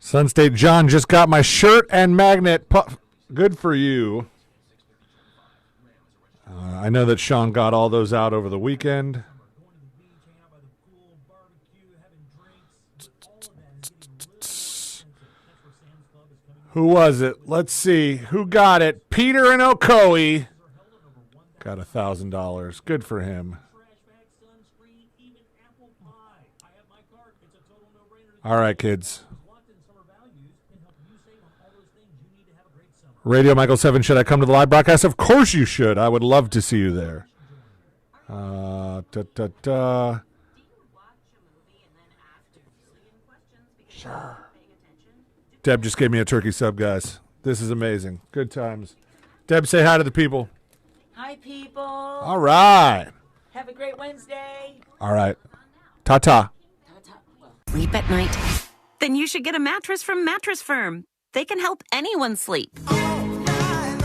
Sun State John just got my shirt and magnet. Good for you. I know that Shawn got all those out over the weekend. Who was it? Let's see. Who got it? Peter and Ocoee. Got $1,000. Good for him. All right, kids. Radio Michael 7, should I come to the live broadcast? Of course you should. I would love to see you there. Sure. Deb just gave me a turkey sub, guys. This is amazing. Good times. Deb, say hi to the people. Hi, people. All right. Have a great Wednesday. All right. Ta-ta. Sleep at night? Then you should get a mattress from Mattress Firm. They can help anyone sleep.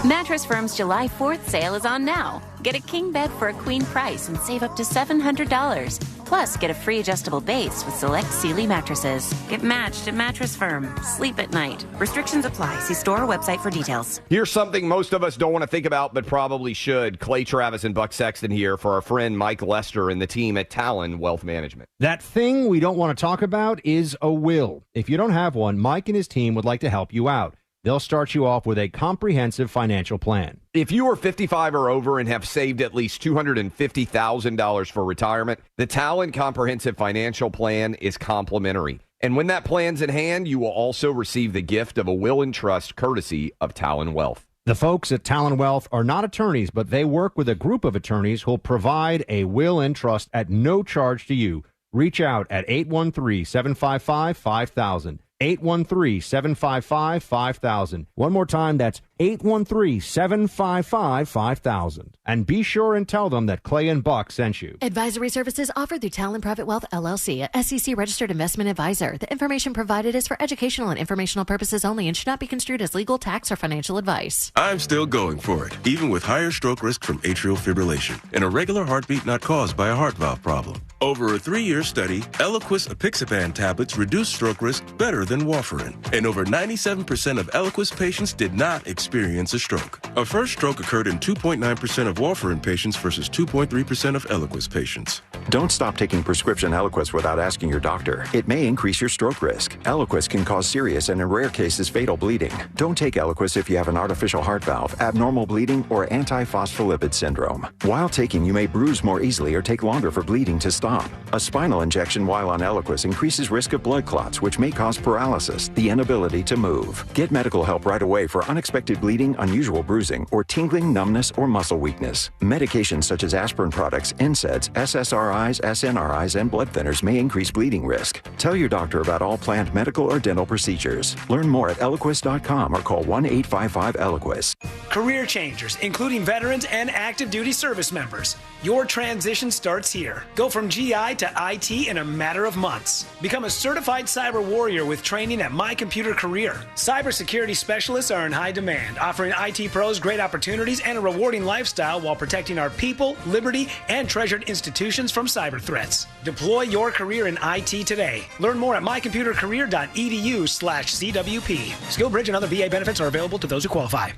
Mattress Firm's July 4th sale is on now. Get a king bed for a queen price and save up to $700. Plus, Plus, get a free adjustable base with select Sealy mattresses. Get matched at Mattress Firm. Sleep at night. Restrictions apply. See store or website for details. Here's something most of us don't want to think about, but probably should. Clay Travis and Buck Sexton here for our friend Mike Lester and the team at Talon Wealth Management. That thing we don't want to talk about is a will. If you don't have one, Mike and his team would like to help you out. They'll start you off with a comprehensive financial plan. If you are 55 or over and have saved at least $250,000 for retirement, the Talon Comprehensive Financial Plan is complimentary. And when that plan's in hand, you will also receive the gift of a will and trust courtesy of Talon Wealth. The folks at Talon Wealth are not attorneys, but they work with a group of attorneys who'll provide a will and trust at no charge to you. Reach out at 813-755-5000. 813-755-5000. One more time, that's 813-755-5000. And be sure and tell them that Clay and Buck sent you. Advisory services offered through Talon Private Wealth, LLC, a SEC registered investment advisor. The information provided is for educational and informational purposes only and should not be construed as legal, tax, or financial advice. I'm still going for it, even with higher stroke risk from atrial fibrillation, an irregular heartbeat not caused by a heart valve problem. Over a 3-year study, Eliquis apixaban tablets reduced stroke risk better than warfarin, and over 97% of Eliquis patients did not experience a stroke. A first stroke occurred in 2.9% of warfarin patients versus 2.3% of Eliquis patients. Don't stop taking prescription Eliquis without asking your doctor. It may increase your stroke risk. Eliquis can cause serious and in rare cases fatal bleeding. Don't take Eliquis if you have an artificial heart valve, abnormal bleeding, or antiphospholipid syndrome. While taking, you may bruise more easily or take longer for bleeding to stop. A spinal injection while on Eliquis increases risk of blood clots, which may cause paralysis, the inability to move. Get medical help right away for unexpected bleeding, unusual bruising, or tingling, numbness, or muscle weakness. Medications such as aspirin products, NSAIDs, SSRIs, SNRIs, and blood thinners may increase bleeding risk. Tell your doctor about all planned medical or dental procedures. Learn more at Eliquis.com or call 1-855-ELIQUIS. Career changers, including veterans and active duty service members. Your transition starts here. Go from GI to IT in a matter of months. Become a certified cyber warrior with training at My Computer Career. Cybersecurity specialists are in high demand, offering IT pros great opportunities and a rewarding lifestyle while protecting our people, liberty, and treasured institutions from cyber threats. Deploy your career in IT today. Learn more at mycomputercareer.edu/CWP. SkillBridge and other VA benefits are available to those who qualify.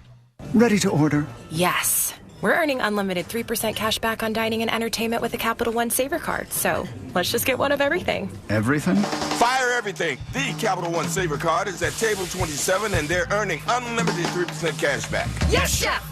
Ready to order? Yes. We're earning unlimited 3% cash back on dining and entertainment with a Capital One Saver card. So let's just get one of everything. Everything? Fire everything. The Capital One Saver card is at table 27, and they're earning unlimited 3% cash back. Yes, Chef!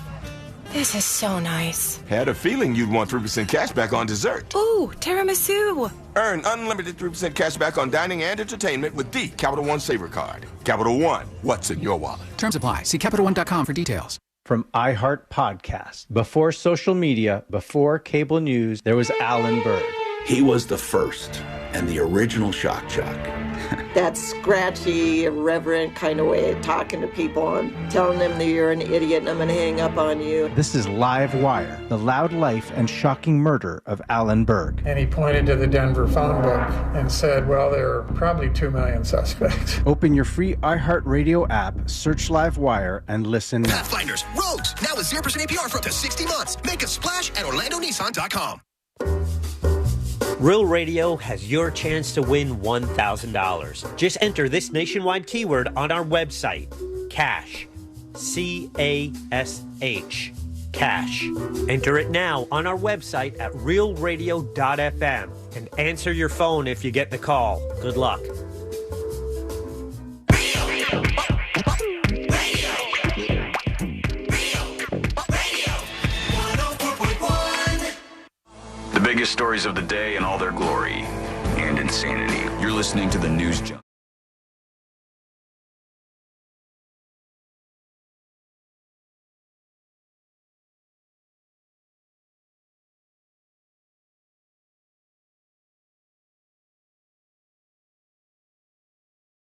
This is so nice. Had a feeling you'd want 3% cash back on dessert. Ooh, tiramisu. Earn unlimited 3% cash back on dining and entertainment with the Capital One Saver card. Capital One, what's in your wallet? Terms apply. See CapitalOne.com for details. From iHeart Podcast. Before social media, before cable news, there was Alan Berg. He was the first and the original shock jock. That scratchy, irreverent kind of way of talking to people and telling them that you're an idiot and I'm going to hang up on you. This is Live Wire, the loud life and shocking murder of Alan Berg. And he pointed to the Denver phone book and said, well, there are probably 2 million suspects. Open your free iHeartRadio app, search Live Wire, and listen now. Pathfinders, Rogues, now with 0% APR for up to 60 months. Make a splash at OrlandoNissan.com. Real Radio has your chance to win $1,000. Just enter this nationwide keyword on our website, CASH. C-A-S-H. Cash. Enter it now on our website at realradio.fm and answer your phone if you get the call. Good luck. The biggest stories of the day in all their glory and insanity. You're listening to the News Jump.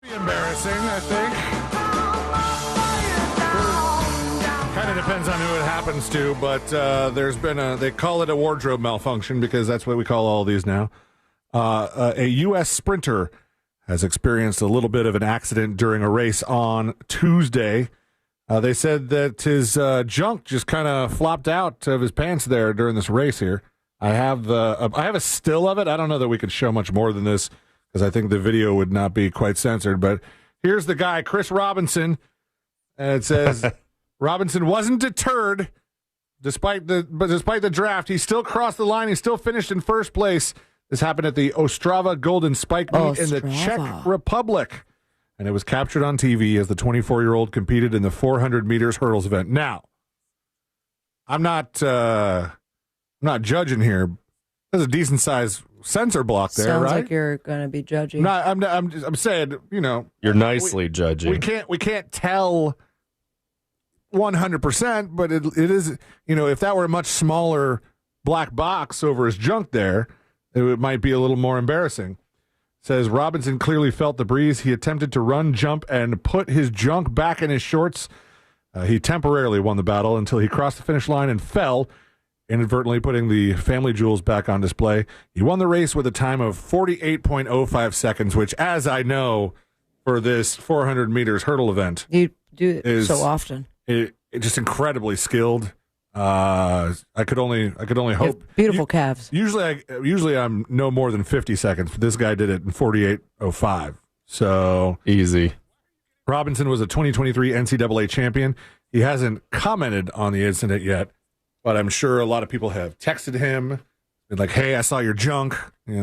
Embarrassing, I think. Kind of depends on who it happens to, but there's been they call it a wardrobe malfunction because that's what we call all these now. A U.S. sprinter has experienced a little bit of an accident during a race on Tuesday. They said that his junk just kind of flopped out of his pants there during this race here. I have a still of it. I don't know that we could show much more than this because I think the video would not be quite censored. But here's the guy, Chris Robinson, and it says Robinson wasn't deterred despite the draft. He still crossed the line. He still finished in first place. This happened at the Ostrava Golden Spike meet in the Czech Republic, and it was captured on TV as the 24-year-old competed in the 400 meters hurdles event. Now, I'm not judging here. There's a decent sized censor block there, Sounds right? like you're going to be judging. I'm saying, you're nicely judging. We can't tell 100%, but it is, if that were a much smaller black box over his junk there, it might be a little more embarrassing. It says Robinson clearly felt the breeze. He attempted to run, jump, and put his junk back in his shorts. He temporarily won the battle until he crossed the finish line and fell, inadvertently putting the family jewels back on display. He won the race with a time of 48.05 seconds, which, as I know, for this 400 meters hurdle event, you do it so often. It just incredibly skilled. I could only hope. Beautiful calves. Usually I'm no more than 50 seconds, but this guy did it in 48.05. So easy. Robinson was a 2023 NCAA champion. He hasn't commented on the incident yet, but I'm sure a lot of people have texted him, been like, "Hey, I saw your junk,"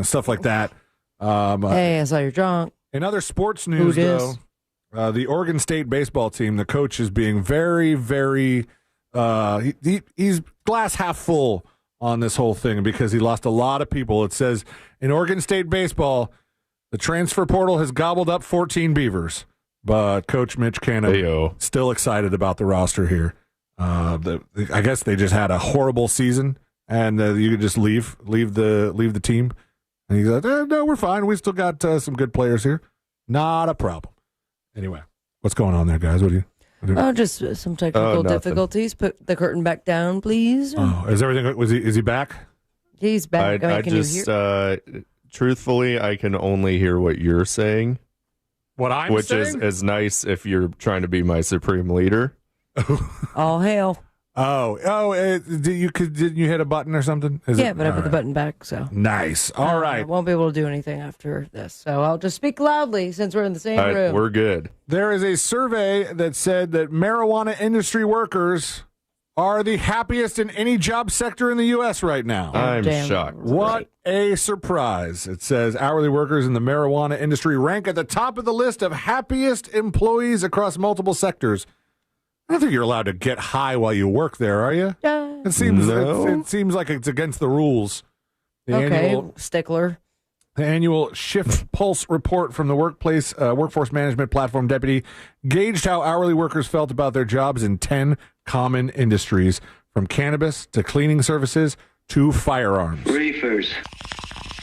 stuff like that. Hey, I saw your junk. In other sports news, though, the Oregon State baseball team, the coach is being very, very. He's glass half full on this whole thing because he lost a lot of people. It says in Oregon State baseball, the transfer portal has gobbled up 14 Beavers, but Coach Mitch Canham still excited about the roster here. I guess they just had a horrible season, and you could just leave the team. And he's like, no, we're fine. We've still got some good players here. Not a problem. Anyway, what's going on there, guys? What do you? Oh, just some technical difficulties. Put the curtain back down, please. Oh, is everything? Is he back? He's back. Truthfully, I can only hear what you're saying. What I'm saying? Which is nice if you're trying to be my supreme leader. All hail. Didn't you hit a button or something? But I put the button back, so. Nice. All right. I won't be able to do anything after this, so I'll just speak loudly since we're in the same room. We're good. There is a survey that said that marijuana industry workers are the happiest in any job sector in the U.S. right now. I'm shocked. What a surprise. It says hourly workers in the marijuana industry rank at the top of the list of happiest employees across multiple sectors. I don't think you're allowed to get high while you work there, are you? It seems it seems like it's against the rules. Stickler. The annual Shift Pulse report from the workforce management platform Deputy gauged how hourly workers felt about their jobs in 10 common industries, from cannabis to cleaning services to firearms. Reefers.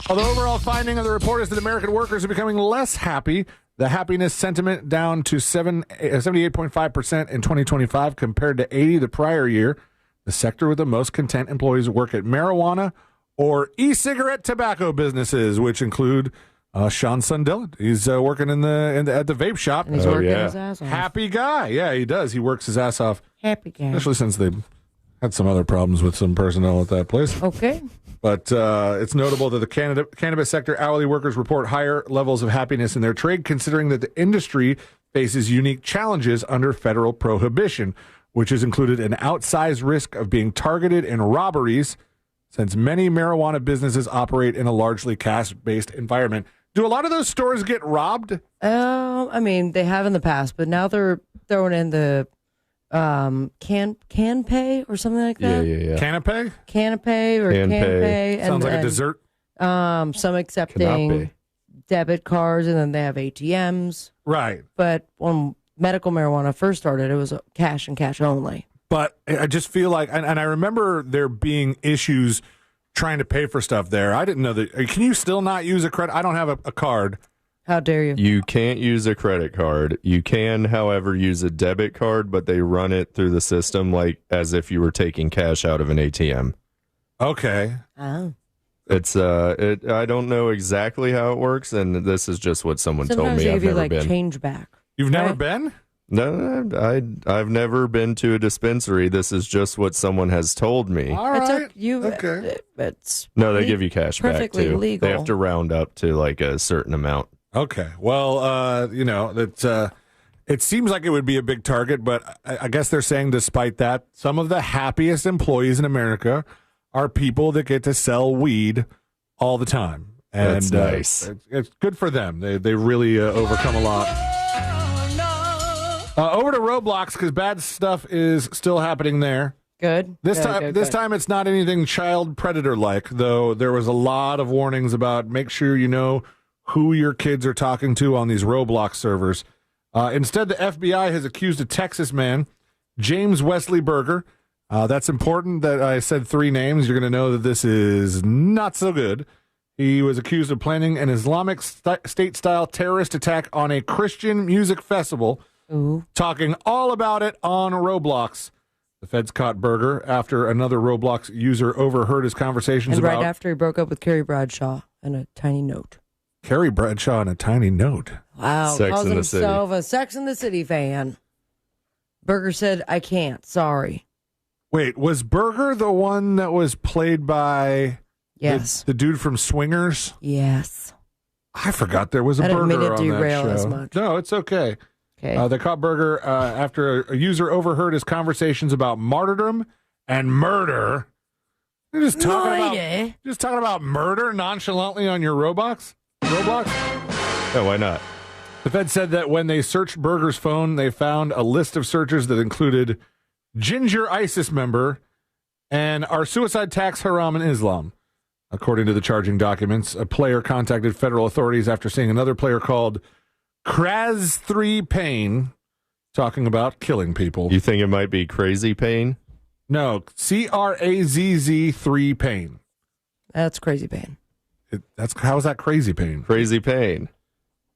The overall finding of the report is that American workers are becoming less happy. The happiness sentiment down to 78.5% in 2025 compared to 80% the prior year. The sector with the most content employees work at marijuana or e-cigarette tobacco businesses, which include Shawn's son Dylan. He's working at the vape shop. And he's working his ass off. Happy guy. Yeah, he does. He works his ass off. Happy guy. Especially since they had some other problems with some personnel at that place. Okay. But it's notable that the cannabis sector hourly workers report higher levels of happiness in their trade, considering that the industry faces unique challenges under federal prohibition, which has included an outsized risk of being targeted in robberies, since many marijuana businesses operate in a largely cash-based environment. Do a lot of those stores get robbed? I mean, they have in the past, but now they're throwing in the can pay or something like that. Yeah. Canapé? Canapé or can pay. Sounds like a dessert. Some accepting debit cards, and then they have ATMs. Right. But when medical marijuana first started, it was cash and cash only. But I just feel like, and I remember there being issues trying to pay for stuff there. I didn't know that. Can you still not use a credit? I don't have a card. How dare you? You can't use a credit card. You can, however, use a debit card, but they run it through the system like as if you were taking cash out of an ATM. Okay. Oh. It's I don't know exactly how it works, and this is just what someone told me. Sometimes I've they never give you been. Change back. You've never been? No, I've never been to a dispensary. This is just what someone has told me. All right. Okay. It's No, they give you cash back perfectly too. legal. They have to round up to like a certain amount. Okay. Well, it seems like it would be a big target, but I guess they're saying despite that, some of the happiest employees in America are people that get to sell weed all the time. And That's nice. It's good for them. They really overcome a lot. Over to Roblox because bad stuff is still happening there. Good. This time it's not anything child predator like, though there was a lot of warnings about make sure you know who your kids are talking to on these Roblox servers. Instead, the FBI has accused a Texas man, James Wesley Berger. That's important that I said 3 names. You're going to know that this is not so good. He was accused of planning an Islamic State-style terrorist attack on a Christian music festival. Ooh. Talking all about it on Roblox. The feds caught Berger after another Roblox user overheard his conversations and about... right after he broke up with Carrie Bradshaw and a tiny note. Carrie Bradshaw and a tiny note. Wow. Sex calls in the himself a Sex in the City fan. Berger said, I can't. Sorry. Wait, was Berger the one that was played by... Yes. The dude from Swingers? Yes. I forgot there was a I didn't Berger mean to on that derail show. as much. No, it's okay. Okay. They caught Berger after a user overheard his conversations about martyrdom and murder. You're just talking about murder nonchalantly on your Roblox? Yeah, why not? The Fed said that when they searched Berger's phone, they found a list of searches that included Ginger ISIS member and are suicide tax haram in Islam. According to the charging documents, a player contacted federal authorities after seeing another player called Kraz3 Payne talking about killing people. You think it might be Crazy Pain? No, Crazz3 Payne. That's Crazy Pain. How is that Crazy Pain? Crazy Pain.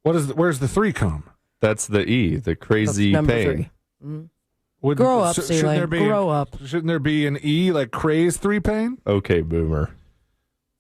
Where's the 3 come? That's the E, the Crazy That's number Pain. 3. Mm-hmm. Grow up, Celine. Grow up. Shouldn't there be an E like Craz3 Payne? Okay, boomer.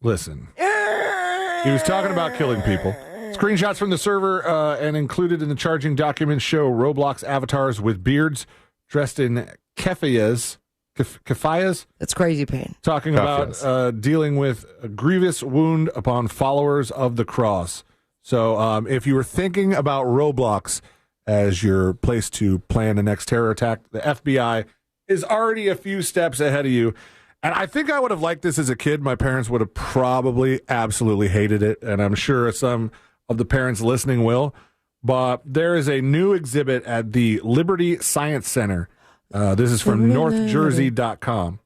Listen. He was talking about killing people. Screenshots from the server and included in the charging documents show Roblox avatars with beards dressed in keffiyehs. That's Crazy Pain. Talking about dealing with a grievous wound upon followers of the cross. So if you were thinking about Roblox as your place to plan the next terror attack, the FBI is already a few steps ahead of you. And I think I would have liked this as a kid. My parents would have probably absolutely hated it. And I'm sure some of the parents listening will. But there is a new exhibit at the Liberty Science Center. This is from NorthJersey.com.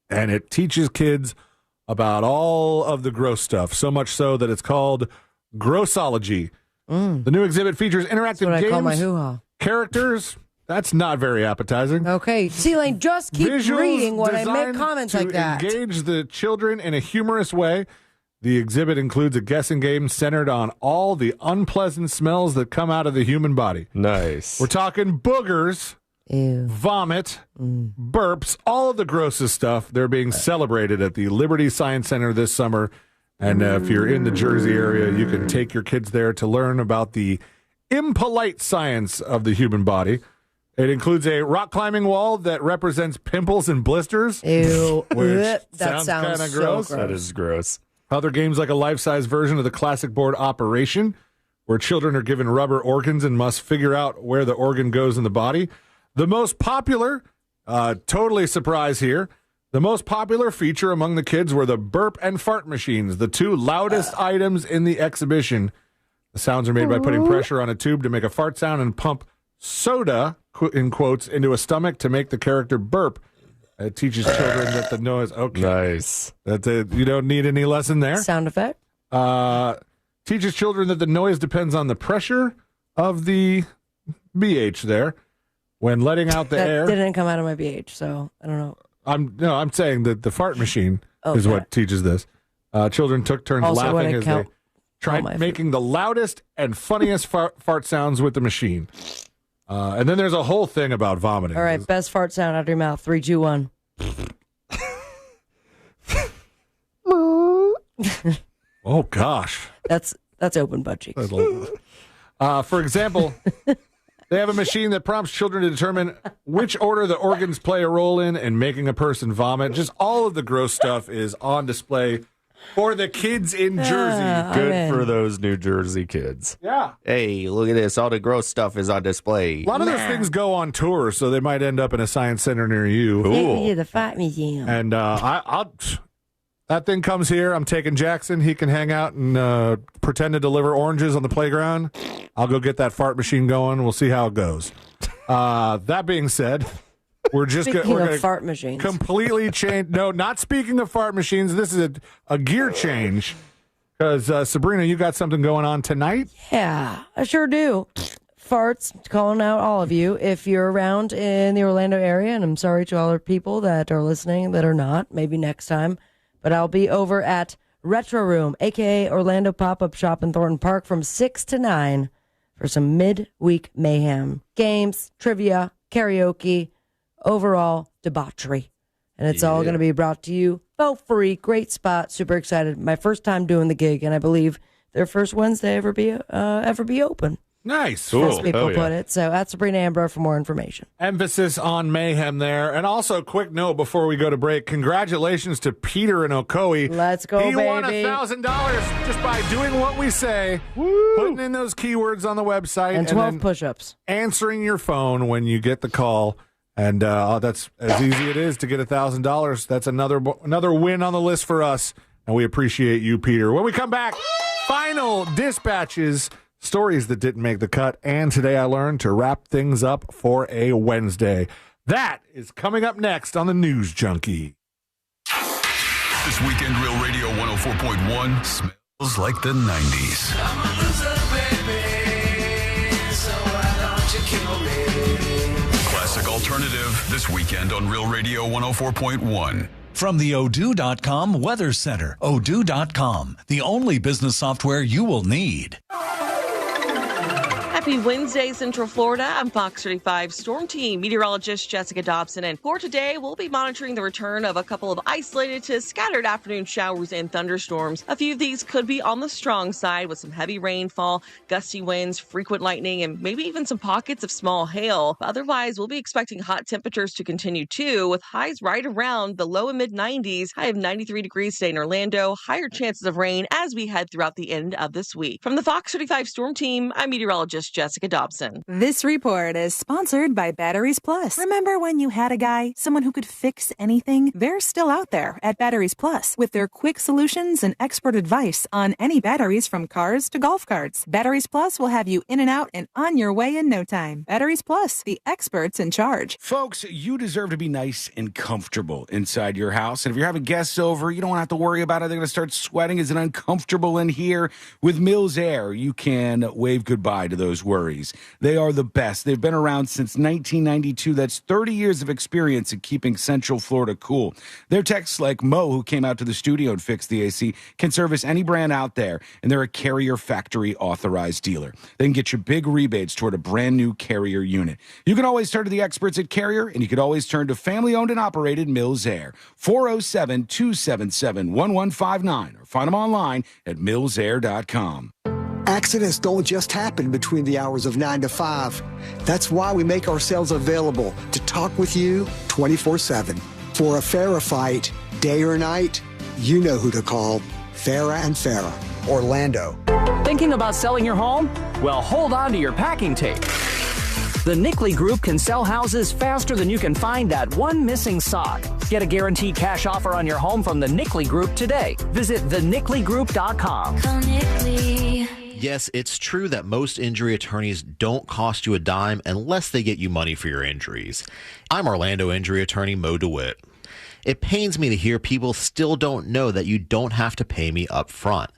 And it teaches kids about all of the gross stuff. So much so that it's called Grossology. The new exhibit features interactive That's what games, I call my hoo-ha. Characters. That's not very appetizing. Okay, Celine, just keep Visuals reading when I designed make comments to like that. Engage the children in a humorous way. The exhibit includes a guessing game centered on all the unpleasant smells that come out of the human body. Nice. We're talking boogers, vomit, burps, all of the grossest stuff. They're being celebrated at the Liberty Science Center this summer. And if you're in the Jersey area, you can take your kids there to learn about the impolite science of the human body. It includes a rock climbing wall that represents pimples and blisters. Ew. Which That sounds kind of so gross. That is gross. Other games like a life-size version of the classic board Operation, where children are given rubber organs and must figure out where the organ goes in the body. The most popular, totally surprise here, the most popular feature among the kids were the burp and fart machines, the 2 loudest items in the exhibition. The sounds are made by putting pressure on a tube to make a fart sound and pump soda, in quotes, into a stomach to make the character burp. It teaches children that the noise... Okay. Nice. You don't need any lesson there. Sound effect? Teaches children that the noise depends on the pressure of the BH there. When letting out the air... That didn't come out of my BH, so I don't know. I'm saying that the fart machine is what teaches this. Children took turns Also, laughing as they tried making the loudest and funniest fart sounds with the machine. And then there's a whole thing about vomiting. All right, best fart sound out of your mouth. 3, 2, 1. Oh gosh, that's open butt cheeks. For example, They have a machine that prompts children to determine which order the organs play a role in making a person vomit. Just all of the gross stuff is on display for the kids in Jersey. Good for those New Jersey kids. Yeah. Hey, look at this. All the gross stuff is on display. A lot of those things go on tour, so they might end up in a science center near you. Yeah, the Fart Museum. And that thing comes here. I'm taking Jackson. He can hang out and pretend to deliver oranges on the playground. I'll go get that fart machine going. We'll see how it goes. That being said, we're just Speaking going of to fart machines. completely change. No, not speaking of fart machines. This is a gear change because Sabrina, you got something going on tonight. Yeah, I sure do. Farts, calling out all of you. If you're around in the Orlando area, and I'm sorry to all the people that are listening that are not, maybe next time, but I'll be over at Retro Room, a.k.a. Orlando Pop-Up Shop in Thornton Park from 6 to 9 for some midweek mayhem. Games, trivia, karaoke, overall debauchery. And it's all going to be brought to you for free. Great spot. Super excited. My first time doing the gig, and I believe their first Wednesday ever be open. Nice. As people put it. So at Sabrina Amber for more information. Emphasis on mayhem there. And also, quick note before we go to break, congratulations to Peter and Ocoee. Let's go, he baby. won $1,000 just by doing what we say, putting in those keywords on the website. And 12 then push-ups. Answering your phone when you get the call. And that's as easy it is to get $1,000. That's another win on the list for us. And we appreciate you, Peter. When we come back, final dispatches. Stories that didn't make the cut, and today I learned to wrap things up for a Wednesday. That is coming up next on the News Junkie. This weekend, Real Radio 104.1 smells like the 90s. I'm a loser, baby, so why don't you kill me? Classic alternative this weekend on Real Radio 104.1. From the Odoo.com Weather Center, Odoo.com, the only business software you will need. Happy Wednesday, Central Florida. I'm Fox 35 Storm Team meteorologist Jessica Dobson. And for today, we'll be monitoring the return of a couple of isolated to scattered afternoon showers and thunderstorms. A few of these could be on the strong side with some heavy rainfall, gusty winds, frequent lightning, and maybe even some pockets of small hail. But otherwise, we'll be expecting hot temperatures to continue too, with highs right around the low and mid 90s. High of 93 degrees today in Orlando. Higher chances of rain as we head throughout the end of this week. From the Fox 35 Storm Team, I'm meteorologist Jessica Dobson. This report is sponsored by Batteries Plus. Remember when you had a guy, someone who could fix anything? They're still out there at Batteries Plus with their quick solutions and expert advice on any batteries from cars to golf carts. Batteries Plus will have you in and out and on your way in no time. Batteries Plus, the experts in charge. Folks, you deserve to be nice and comfortable inside your house. And if you're having guests over, you don't have to worry about it. They're going to start sweating. Is it uncomfortable in here? With Mills Air, you can wave goodbye to those worries. They are the best. They've been around since 1992. That's 30 years of experience in keeping Central Florida cool. Their techs like Mo, who came out to the studio and fixed the AC, can service any brand out there, and they're a Carrier factory authorized dealer. They can get you big rebates toward a brand new Carrier unit. You can always turn to the experts at Carrier, and you can always turn to family-owned and operated Mills Air. 407-277-1159, or find them online at millsair.com. Accidents don't just happen between the hours of 9 to 5. That's why we make ourselves available to talk with you 24/7. For a Farah fight, day or night, you know who to call. Farah and Farah, Orlando. Thinking about selling your home? Well, hold on to your packing tape. The Nickley Group can sell houses faster than you can find that one missing sock. Get a guaranteed cash offer on your home from the Nickley Group today. Visit thenickley.com. Call Nickley. Yes, it's true that most injury attorneys don't cost you a dime unless they get you money for your injuries. I'm Orlando injury attorney Mo DeWitt. It pains me to hear people still don't know that you don't have to pay me up front.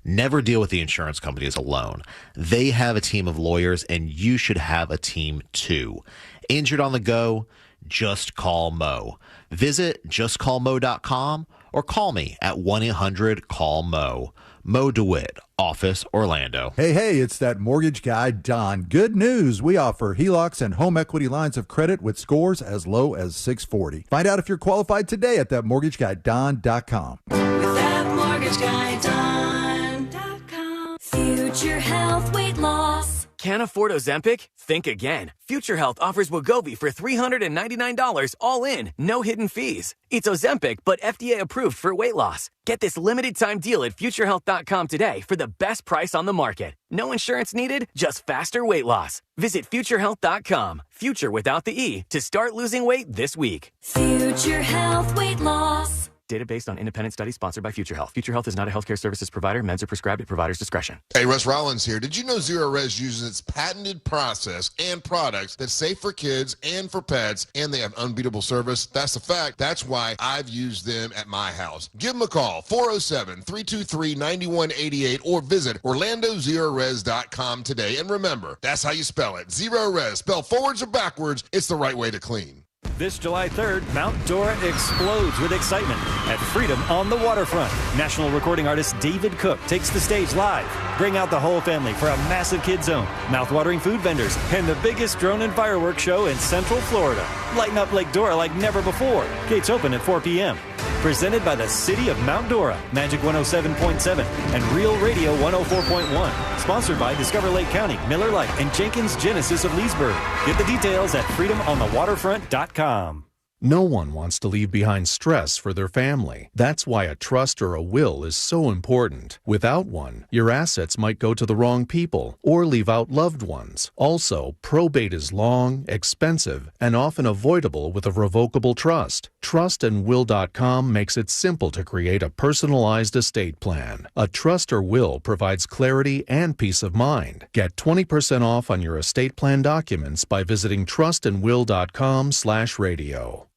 Never deal with the insurance companies alone. They have a team of lawyers, and you should have a team too. Injured on the go? Just call Mo. Visit justcallmo.com or call me at 1-800-CALL-MO. Mo DeWitt, Office, Orlando. Hey, it's that mortgage guy, Don. Good news. We offer HELOCs and home equity lines of credit with scores as low as 640. Find out if you're qualified today at thatmortgageguyDon.com. With thatmortgageguyDon.com. Future health, weight loss, Can't afford Ozempic? Think again. Future Health offers Wegovy for $399 all in, no hidden fees. It's Ozempic, but FDA approved for weight loss. Get this limited time deal at futurehealth.com today for the best price on the market. No insurance needed, just faster weight loss. Visit futurehealth.com, future without the E, to start losing weight this week. Future Health Weight Loss. Data based on independent study sponsored by Future Health. Future Health is not a healthcare services provider. Meds are prescribed at provider's discretion. Hey, Russ Rollins here. Did you know Zero Res uses its patented process and products that's safe for kids and for pets, and they have unbeatable service? That's a fact. That's why I've used them at my house. Give them a call, 407-323-9188, or visit OrlandoZeroRes.com today. And remember, that's how you spell it. Zero Res. Spelled forwards or backwards, it's the right way to clean. This July 3rd, Mount Dora explodes with excitement at Freedom on the Waterfront. National recording artist David Cook takes the stage live. Bring out the whole family for a massive kid zone, mouth-watering food vendors, and the biggest drone and fireworks show in Central Florida. Lighten up Lake Dora like never before. Gates open at 4 p.m. Presented by the City of Mount Dora, Magic 107.7, and Real Radio 104.1. Sponsored by Discover Lake County, Miller Lite, and Jenkins Genesis of Leesburg. Get the details at freedomonthewaterfront.com. No one wants to leave behind stress for their family. That's why a trust or a will is so important. Without one, your assets might go to the wrong people or leave out loved ones. Also, probate is long, expensive, and often avoidable with a revocable trust. Trustandwill.com makes it simple to create a personalized estate plan. A trust or will provides clarity and peace of mind. Get 20% off on your estate plan documents by visiting trustandwill.com/radio.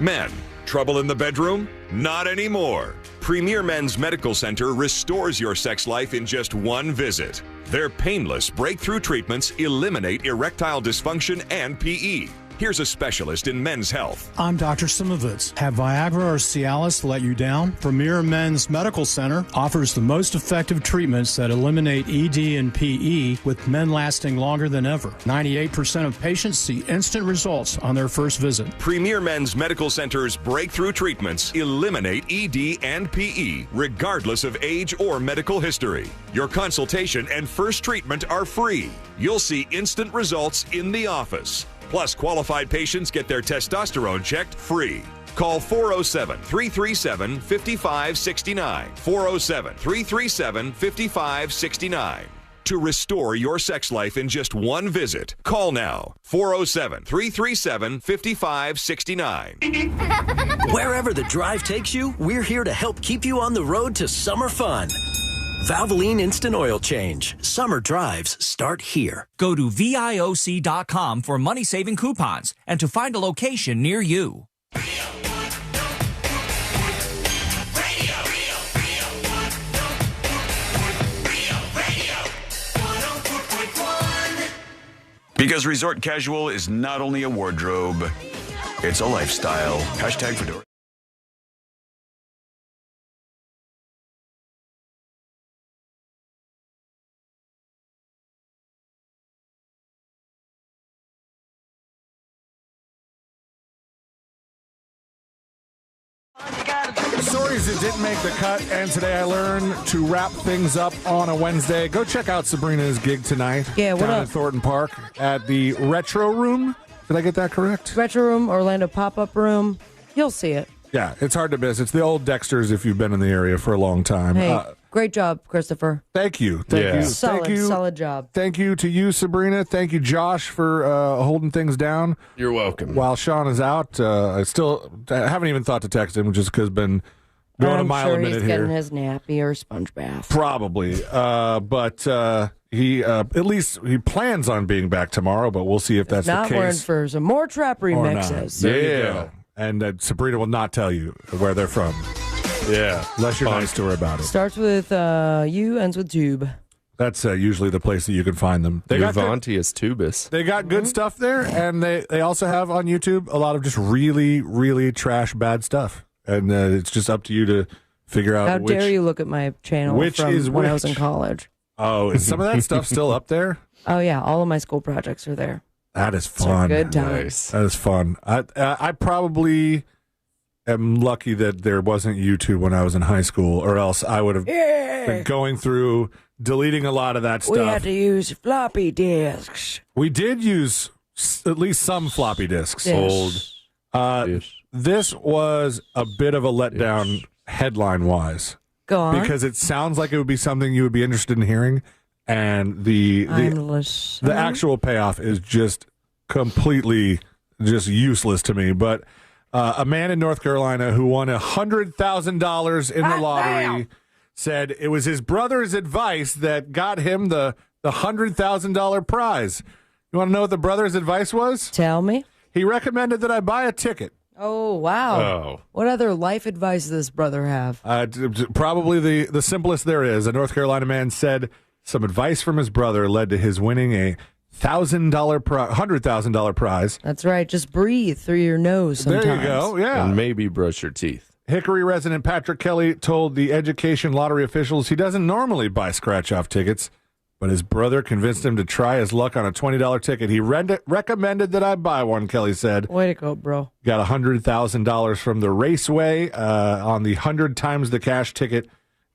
Men, trouble in the bedroom? Not anymore. Premier Men's Medical Center restores your sex life in just one visit. Their painless breakthrough treatments eliminate erectile dysfunction and PE. Here's a specialist in men's health. I'm Dr. Simovitz. Have Viagra or Cialis let you down? Premier Men's Medical Center offers the most effective treatments that eliminate ED and PE, with men lasting longer than ever. 98% of patients see instant results on their first visit. Premier Men's Medical Center's breakthrough treatments eliminate ED and PE, regardless of age or medical history. Your consultation and first treatment are free. You'll see instant results in the office. Plus, qualified patients get their testosterone checked free. Call 407-337-5569. 407-337-5569. To restore your sex life in just one visit, call now. 407-337-5569. Wherever the drive takes you, we're here to help keep you on the road to summer fun. Valvoline Instant Oil Change. Summer drives start here. Go to VIOC.com for money-saving coupons and to find a location near you. Because resort casual is not only a wardrobe, it's a lifestyle. Hashtag Fedora. Stories that didn't make the cut, and today I learned to wrap things up on a Wednesday. Go check out Sabrina's gig tonight. Yeah, what down up? at Thornton Park at the Retro Room. Did I get that correct? Retro Room, Orlando Pop-Up Room. You'll see it. Yeah, it's hard to miss. It's the old Dexter's if you've been in the area for a long time. Hey, great job, Christopher. Thank you. Thank you. Solid job. Thank you to you, Sabrina. Thank you, Josh, for holding things down. You're welcome. While Shawn is out, I haven't even thought to text him just because been going a mile a minute he's here. getting his nappy or sponge bath. Probably. But he at least he plans on being back tomorrow, but we'll see if that's Not the case. wearing for some more trap remixes. There you go. And Sabrina will not tell you where they're from. Yeah. Unless you're nice to her about it. Starts with U, ends with tube. That's usually the place that you can find them. Uvantius tubus. They got good stuff there, and they also have on YouTube a lot of just really, really trash bad stuff. And it's just up to you to figure out How which. dare you look at my channel which from is when I was in which. college. Oh, is some of that stuff still up there? Oh, yeah. All of my school projects are there. That is It's a fun. good time. Nice. That is fun. I probably am lucky that there wasn't YouTube when I was in high school, or else I would have been going through, deleting a lot of that stuff. We had to use floppy disks. We did use at least some floppy disks. Yes. Old. This was a bit of a letdown headline-wise. Go on. Because it sounds like it would be something you would be interested in hearing, and the actual payoff is just completely just useless to me. But a man in North Carolina who won $100,000 in the lottery said it was his brother's advice that got him the $100,000 prize. You want to know what the brother's advice was? Tell me. He recommended that I buy a ticket. Oh, wow. Oh. What other life advice does this brother have? Probably the simplest there is. A North Carolina man said some advice from his brother led to his winning a $100,000 prize. That's right. Just breathe through your nose sometimes. There you go. Yeah. And maybe brush your teeth. Hickory resident Patrick Kelly told the education lottery officials he doesn't normally buy scratch-off tickets, but his brother convinced him to try his luck on a $20 ticket. He recommended that I buy one, Kelly said. Way to go, bro. Got $100,000 from the Raceway on the 100 times the cash ticket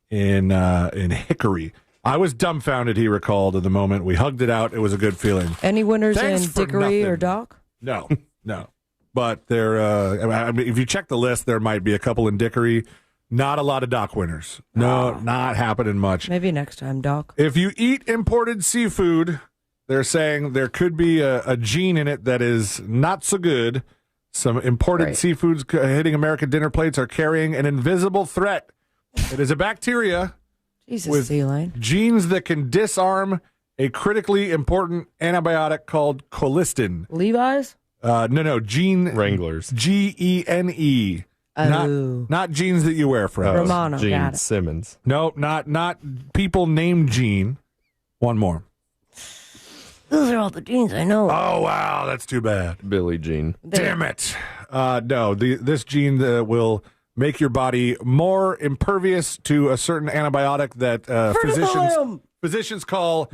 in Hickory. I was dumbfounded, he recalled, at the moment. We hugged it out. It was a good feeling. Any winners Thanks in for Dickory or nothing. Dock? No. But there, I mean, if you check the list, there might be a couple in Dickory. Not a lot of Dock winners. No, not happening much. Maybe next time, Doc. If you eat imported seafood, they're saying there could be a gene in it that is not so good. Some imported seafoods hitting American dinner plates are carrying an invisible threat. It is a bacteria with genes that can disarm a critically important antibiotic called colistin. Levi's? No, gene Wranglers. Gene. Not jeans that you wear, friends. Romano, Gene got it. Simmons. No, not people named Gene. One more. Those are all the genes I know. Oh, wow, that's too bad. Billy Jean. Damn it. No, this gene will make your body more impervious to a certain antibiotic that physicians call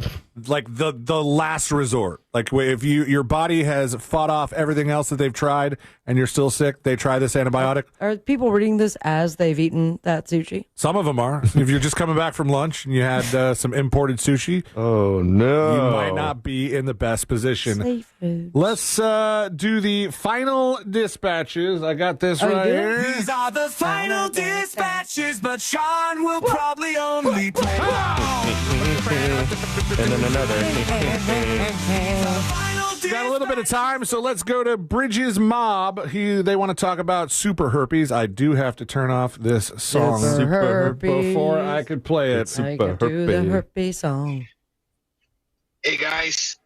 like the last resort. Like if your body has fought off everything else that they've tried and you're still sick, they try this antibiotic. Are people reading this as they've eaten that sushi? Some of them are. If you're just coming back from lunch and you had some imported sushi, oh no, you might not be in the best position. Safe food. Let's do the final dispatches. I got this right here. These are the final dispatches, but Shawn will probably only play. And then another. Got a little bit of time, so let's go to Bridges Mob. They want to talk about super herpes. I do have to turn off this song before I could play it. I can do the herpes song. Hey guys,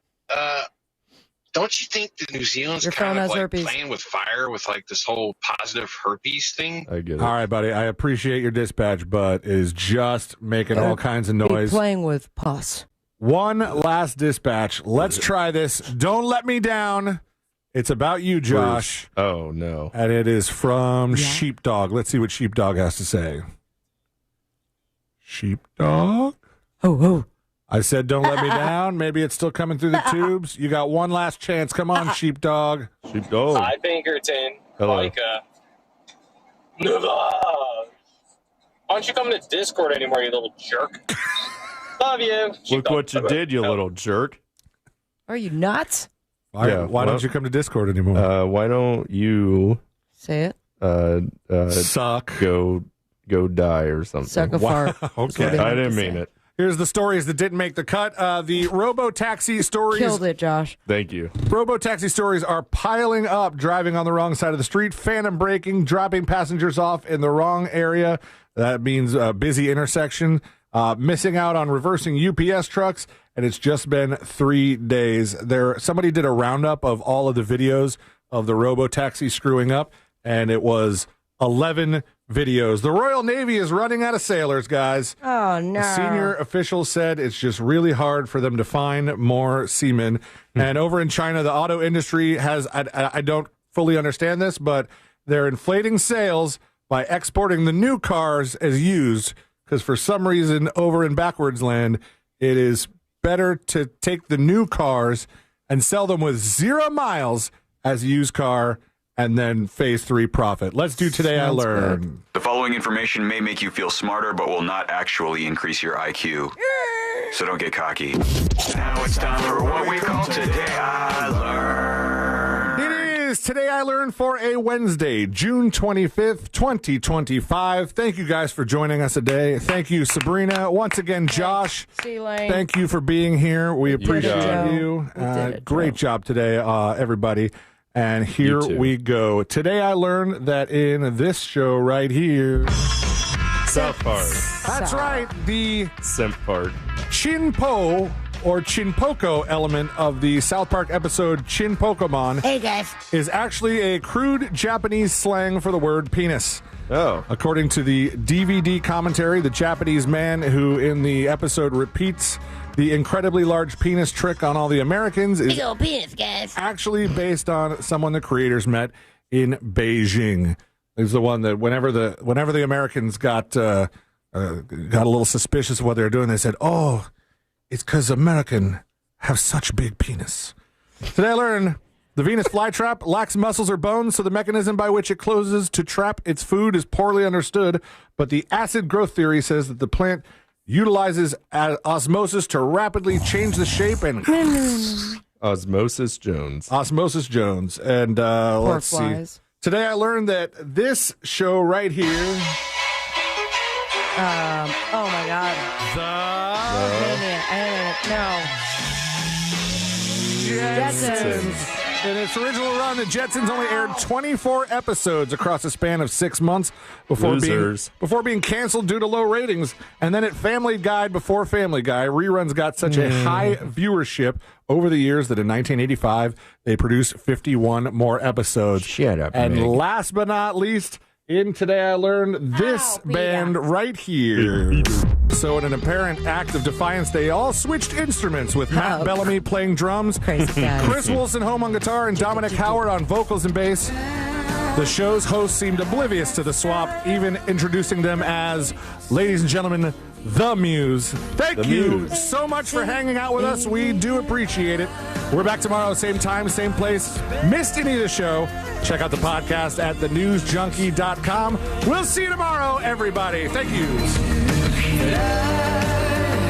don't you think that New Zealand's Your phone kind of has like herpes. playing with fire with like this whole positive herpes thing? I get it. All right, buddy. I appreciate your dispatch, but it is just making all kinds of Be noise. playing with pus. One last dispatch. Let's try this. Don't let me down. It's about you, Josh. Bruce. Oh, no. And it is from Sheepdog. Let's see what Sheepdog has to say. Sheepdog? Oh. I said, don't let me down. Maybe it's still coming through the tubes. You got one last chance. Come on, Sheepdog. Sheepdog. Hi, Pinkerton. Hello. Micah. Why don't you come to Discord anymore, you little jerk? Love you. Look what you did, you little jerk. Are you nuts? Why don't you come to Discord anymore? Why don't you say it? Suck. Go die or something. Suck a fart. Okay. I didn't mean it. Here's the stories that didn't make the cut. The robo-taxi stories. Killed it, Josh. Thank you. Robo-taxi stories are piling up, driving on the wrong side of the street, phantom braking, dropping passengers off in the wrong area. That means a busy intersection. Missing out on reversing UPS trucks, and it's just been 3 days. Somebody did a roundup of all of the videos of the robo-taxi screwing up, and it was 11 videos. The Royal Navy is running out of sailors, guys. Oh, no. Senior officials said it's just really hard for them to find more seamen. And over in China, the auto industry has, I don't fully understand this, but they're inflating sales by exporting the new cars as used, because for some reason over in backwards land, it is better to take the new cars and sell them with 0 miles as a used car and then phase 3 profit. Let's do Today I Learned. The following information may make you feel smarter, but will not actually increase your IQ. So don't get cocky. Now it's time for what we call Today I Learned. It is Today I Learned for a Wednesday, June 25th, 2025. Thank you guys for joining us today. Thank you, Sabrina. Once again, Josh. See you, Lane. Thank you for being here. We appreciate you. Great job today, everybody. And here we go. Today I learned that in this show right here, South Park. That's right. The Simp part. Chinpo or Chinpoko element of the South Park episode Chin Pokemon. Hey, guys. Is actually a crude Japanese slang for the word penis. Oh. According to the DVD commentary, the Japanese man who in the episode repeats the incredibly large penis trick on all the Americans is Big old penis, guys. actually based on someone the creators met in Beijing. He's the one that whenever the Americans got a little suspicious of what they were doing, they said, "Oh, it's because American have such big penis." Today I learned the Venus flytrap lacks muscles or bones, so the mechanism by which it closes to trap its food is poorly understood. But the acid growth theory says that the plant utilizes osmosis to rapidly change the shape and Osmosis Jones. Osmosis Jones. And let's see. Today I learned that this show right here. Oh my God. Jetsons. In its original run, the Jetsons only aired 24 episodes across a span of 6 months before being canceled due to low ratings. And then at Family Guy before Family Guy, reruns got such a high viewership over the years that in 1985, they produced 51 more episodes. Shut up, And Meg. last but not least, in Today I Learned this band right here. So in an apparent act of defiance, they all switched instruments with Matt Bellamy playing drums, Chris Wilson home on guitar, and Dominic Howard on vocals and bass. The show's host seemed oblivious to the swap, even introducing them as, ladies and gentlemen, The Muse. Thank you so much for hanging out with us. We do appreciate it. We're back tomorrow, same time, same place. Missed any of the show? Check out the podcast at thenewsjunkie.com. We'll see you tomorrow, everybody. Thank you.